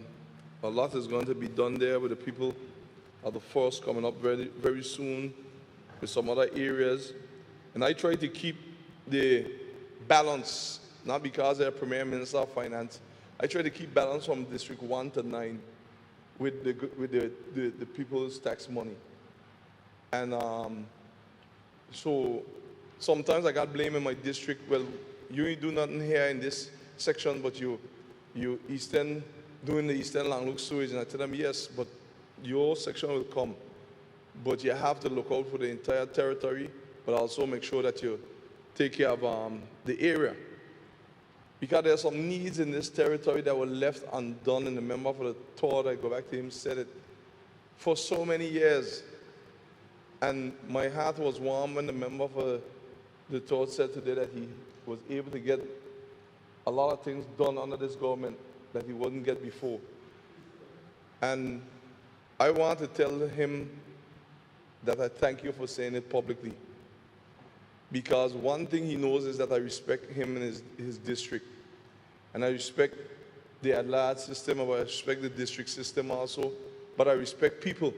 lot is going to be done there with the people of the force coming up very, very soon with some other areas. And I try to keep the balance, not because they're Premier Minister of Finance. I try to keep balance from District 1 to 9 with the people's tax money. And so sometimes I got blame in my district. Well, you ain't do nothing here in this section, but you Eastern, doing the Eastern Langlook sewage. And I tell them, yes, but your section will come. But you have to look out for the entire territory, but also make sure that you take care of the area. Because there are some needs in this territory that were left undone, and the member for the tour, I go back to him, said it for so many years. And my heart was warm when the member for the tour said today that he was able to get a lot of things done under this government that he wouldn't get before. And I want to tell him that I thank you for saying it publicly. Because one thing he knows is that I respect him and his district. And I respect the at-large system, I respect the district system also, but I respect people.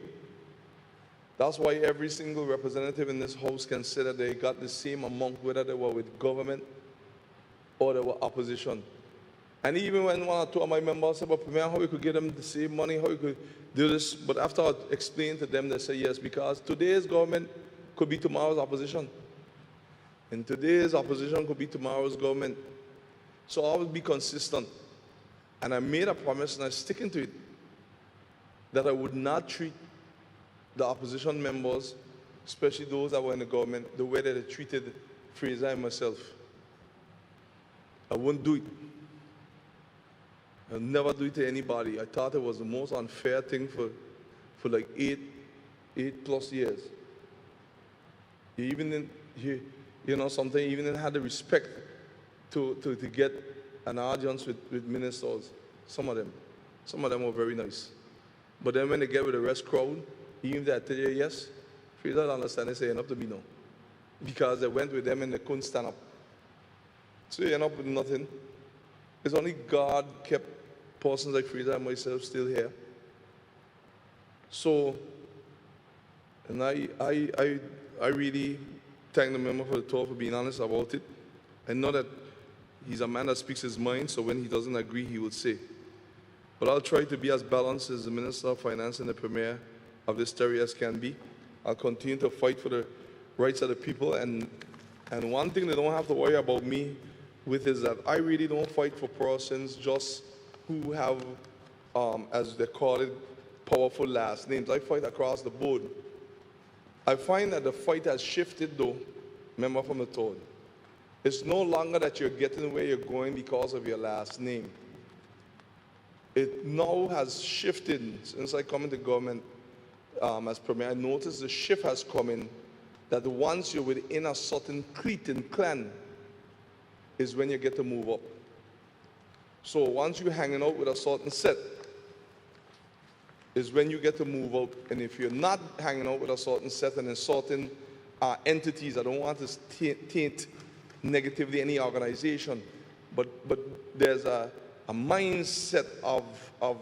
That's why every single representative in this house can say that they got the same amount, whether they were with government or they were opposition. And even when one or two of my members said, but Premier, how we could get them the same money, how we could do this, but after I explained to them, they say yes, because today's government could be tomorrow's opposition. And today's opposition could be tomorrow's government. So I will be consistent. And I made a promise, and I'm sticking to it, that I would not treat the opposition members, especially those that were in the government, the way that they treated Fraser and myself. I wouldn't do it. I'll never do it to anybody. I thought it was the most unfair thing for like eight plus years. Even you know, something even had the respect to get an audience with ministers. Some of them were very nice. But then when they get with the rest crowd, even if they tell you yes, Fraser don't understand, they say Up the Bvi no. Because they went with them and they couldn't stand up. So you end up with nothing. It's only God kept persons like Fraser and myself still here. So, and I really thank the member for the tour for being honest about it. I know that he's a man that speaks his mind, so when he doesn't agree, he will say. But I'll try to be as balanced as the Minister of Finance and the Premier of this territory as can be. I'll continue to fight for the rights of the people, and one thing they don't have to worry about me with is that I really don't fight for persons just who have, as they call it, powerful last names. I fight across the board. I find that the fight has shifted though, member from the tour. It's no longer that you're getting where you're going because of your last name. It now has shifted since I come into government as Premier. I noticed the shift has come in that once you're within a certain clique and clan is when you get to move up. So once you're hanging out with a certain set is when you get to move up. And if you're not hanging out with a certain set and in certain entities, I don't want to taint negatively any organization, but there's a mindset of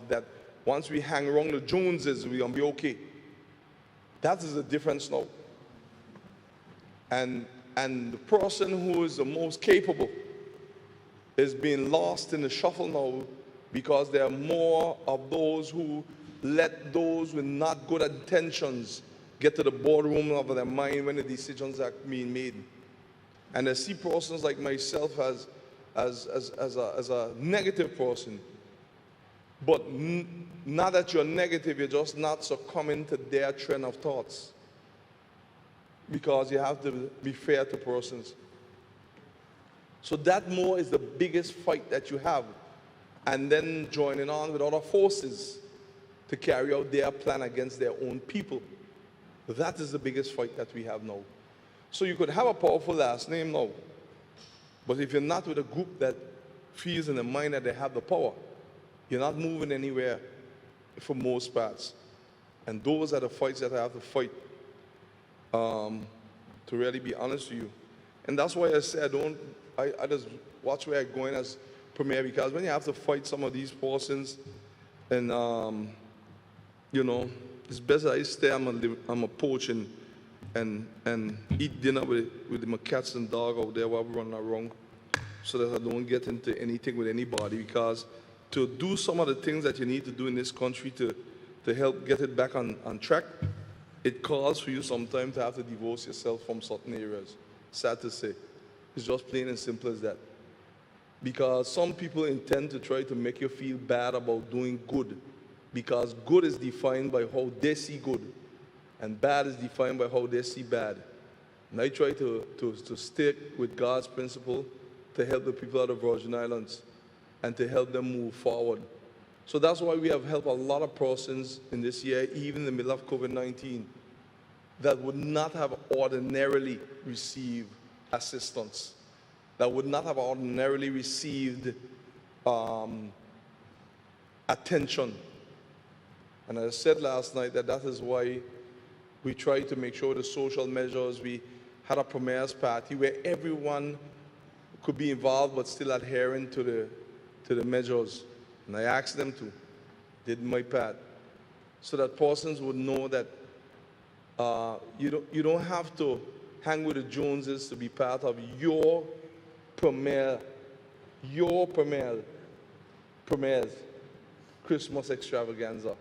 that once we hang around the Joneses, we're going to be okay. That is the difference now. And the person who is the most capable is being lost in the shuffle now because there are more of those who let those with not good intentions get to the boardroom of their mind when the decisions are being made. And I see persons like myself as a negative person. But not that you're negative, you're just not succumbing to their trend of thoughts. Because you have to be fair to persons. So that more is the biggest fight that you have. And then joining on with other forces to carry out their plan against their own people. That is the biggest fight that we have now. So you could have a powerful last name now, but if you're not with a group that feels in the mind that they have the power, you're not moving anywhere for most parts. And those are the fights that I have to fight, to really be honest with you. And that's why I say I just watch where I'm going as premier, because when you have to fight some of these persons, and you know, it's best that I stay. I'm a poach and eat dinner with my cats and dog out there while we run around, so that I don't get into anything with anybody. Because to do some of the things that you need to do in this country to help get it back on track, it calls for you sometimes to have to divorce yourself from certain areas. Sad to say. It's just plain and simple as that. Because some people intend to try to make you feel bad about doing good, because good is defined by how they see good, and bad is defined by how they see bad. And I try to stick with God's principle to help the people of the Virgin Islands and to help them move forward. So that's why we have helped a lot of persons in this year, even in the middle of COVID-19, that would not have ordinarily received assistance, that would not have ordinarily received attention. And as I said last night, that is why we try to make sure the social measures, we had a premier's party where everyone could be involved but still adhering to the measures. And I asked them to, did my part, so that persons would know that you don't have to hang with the Joneses to be part of your premier's Christmas extravaganza.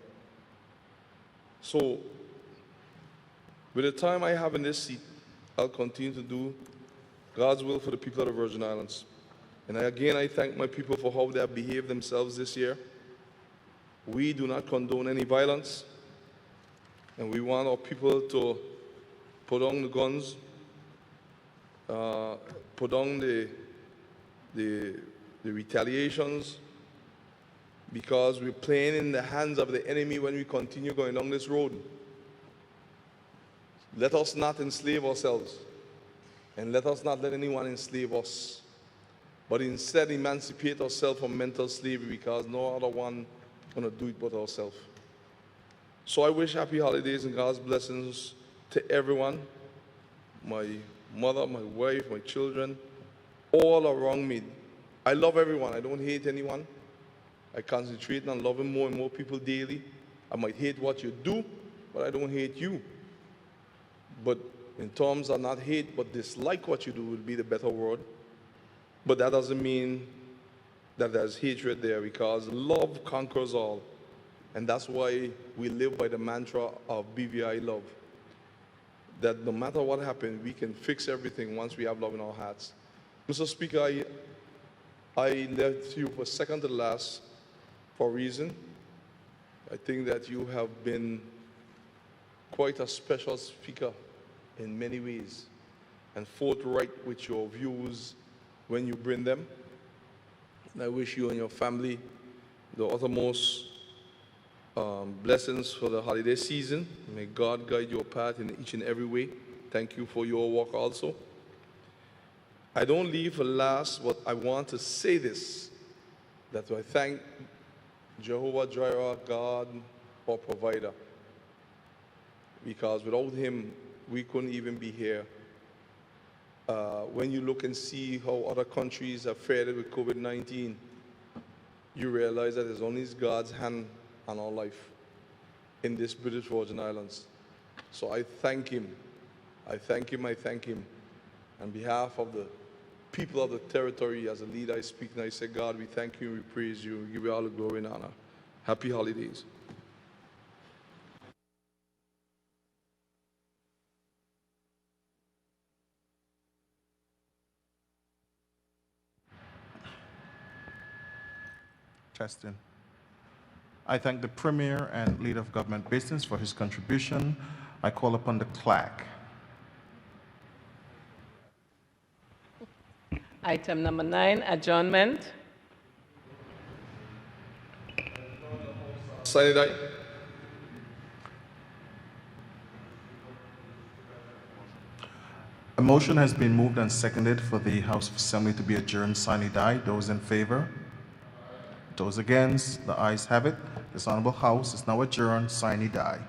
So, with the time I have in this seat, I'll continue to do God's will for the people of the Virgin Islands. And again, I thank my people for how they have behaved themselves this year. We do not condone any violence, and we want our people to put down the guns, put down the retaliations, because we're playing in the hands of the enemy when we continue going down this road. Let us not enslave ourselves, and let us not let anyone enslave us, but instead emancipate ourselves from mental slavery, because no other one is going to do it but ourselves. So I wish happy holidays and God's blessings to everyone, my mother, my wife, my children, all around me. I love everyone. I don't hate anyone. I concentrate on loving more and more people daily. I might hate what you do, but I don't hate you. But in terms of not hate, but dislike what you do would be the better word. But that doesn't mean that there's hatred there, because love conquers all. And that's why we live by the mantra of BVI love. That no matter what happens, we can fix everything once we have love in our hearts. Mr. Speaker, I left you for second to last for a reason. I think that you have been quite a special speaker in many ways, and forthright with your views when you bring them. And I wish you and your family the uttermost blessings for the holiday season. May God guide your path in each and every way. Thank you for your work also. I don't leave for last, but I want to say this, that I thank Jehovah Jireh, God, our provider, because without him, we couldn't even be here. When you look and see how other countries have fared with COVID-19, you realize that it's only God's hand on our life in this British Virgin Islands. So I thank him. I thank him. I thank him. On behalf of the people of the territory, as a leader, I speak and I say, God, we thank you, we praise you, we give you all the glory and honor. Happy holidays. Testing. I thank the Premier and Leader of Government Business for his contribution. I call upon the clerk. Item number 9, adjournment. Sign it. A motion has been moved and seconded for the House of Assembly to be adjourned sine die. Those in favor? Those against? The ayes have it. This Honorable House is now adjourned sine die.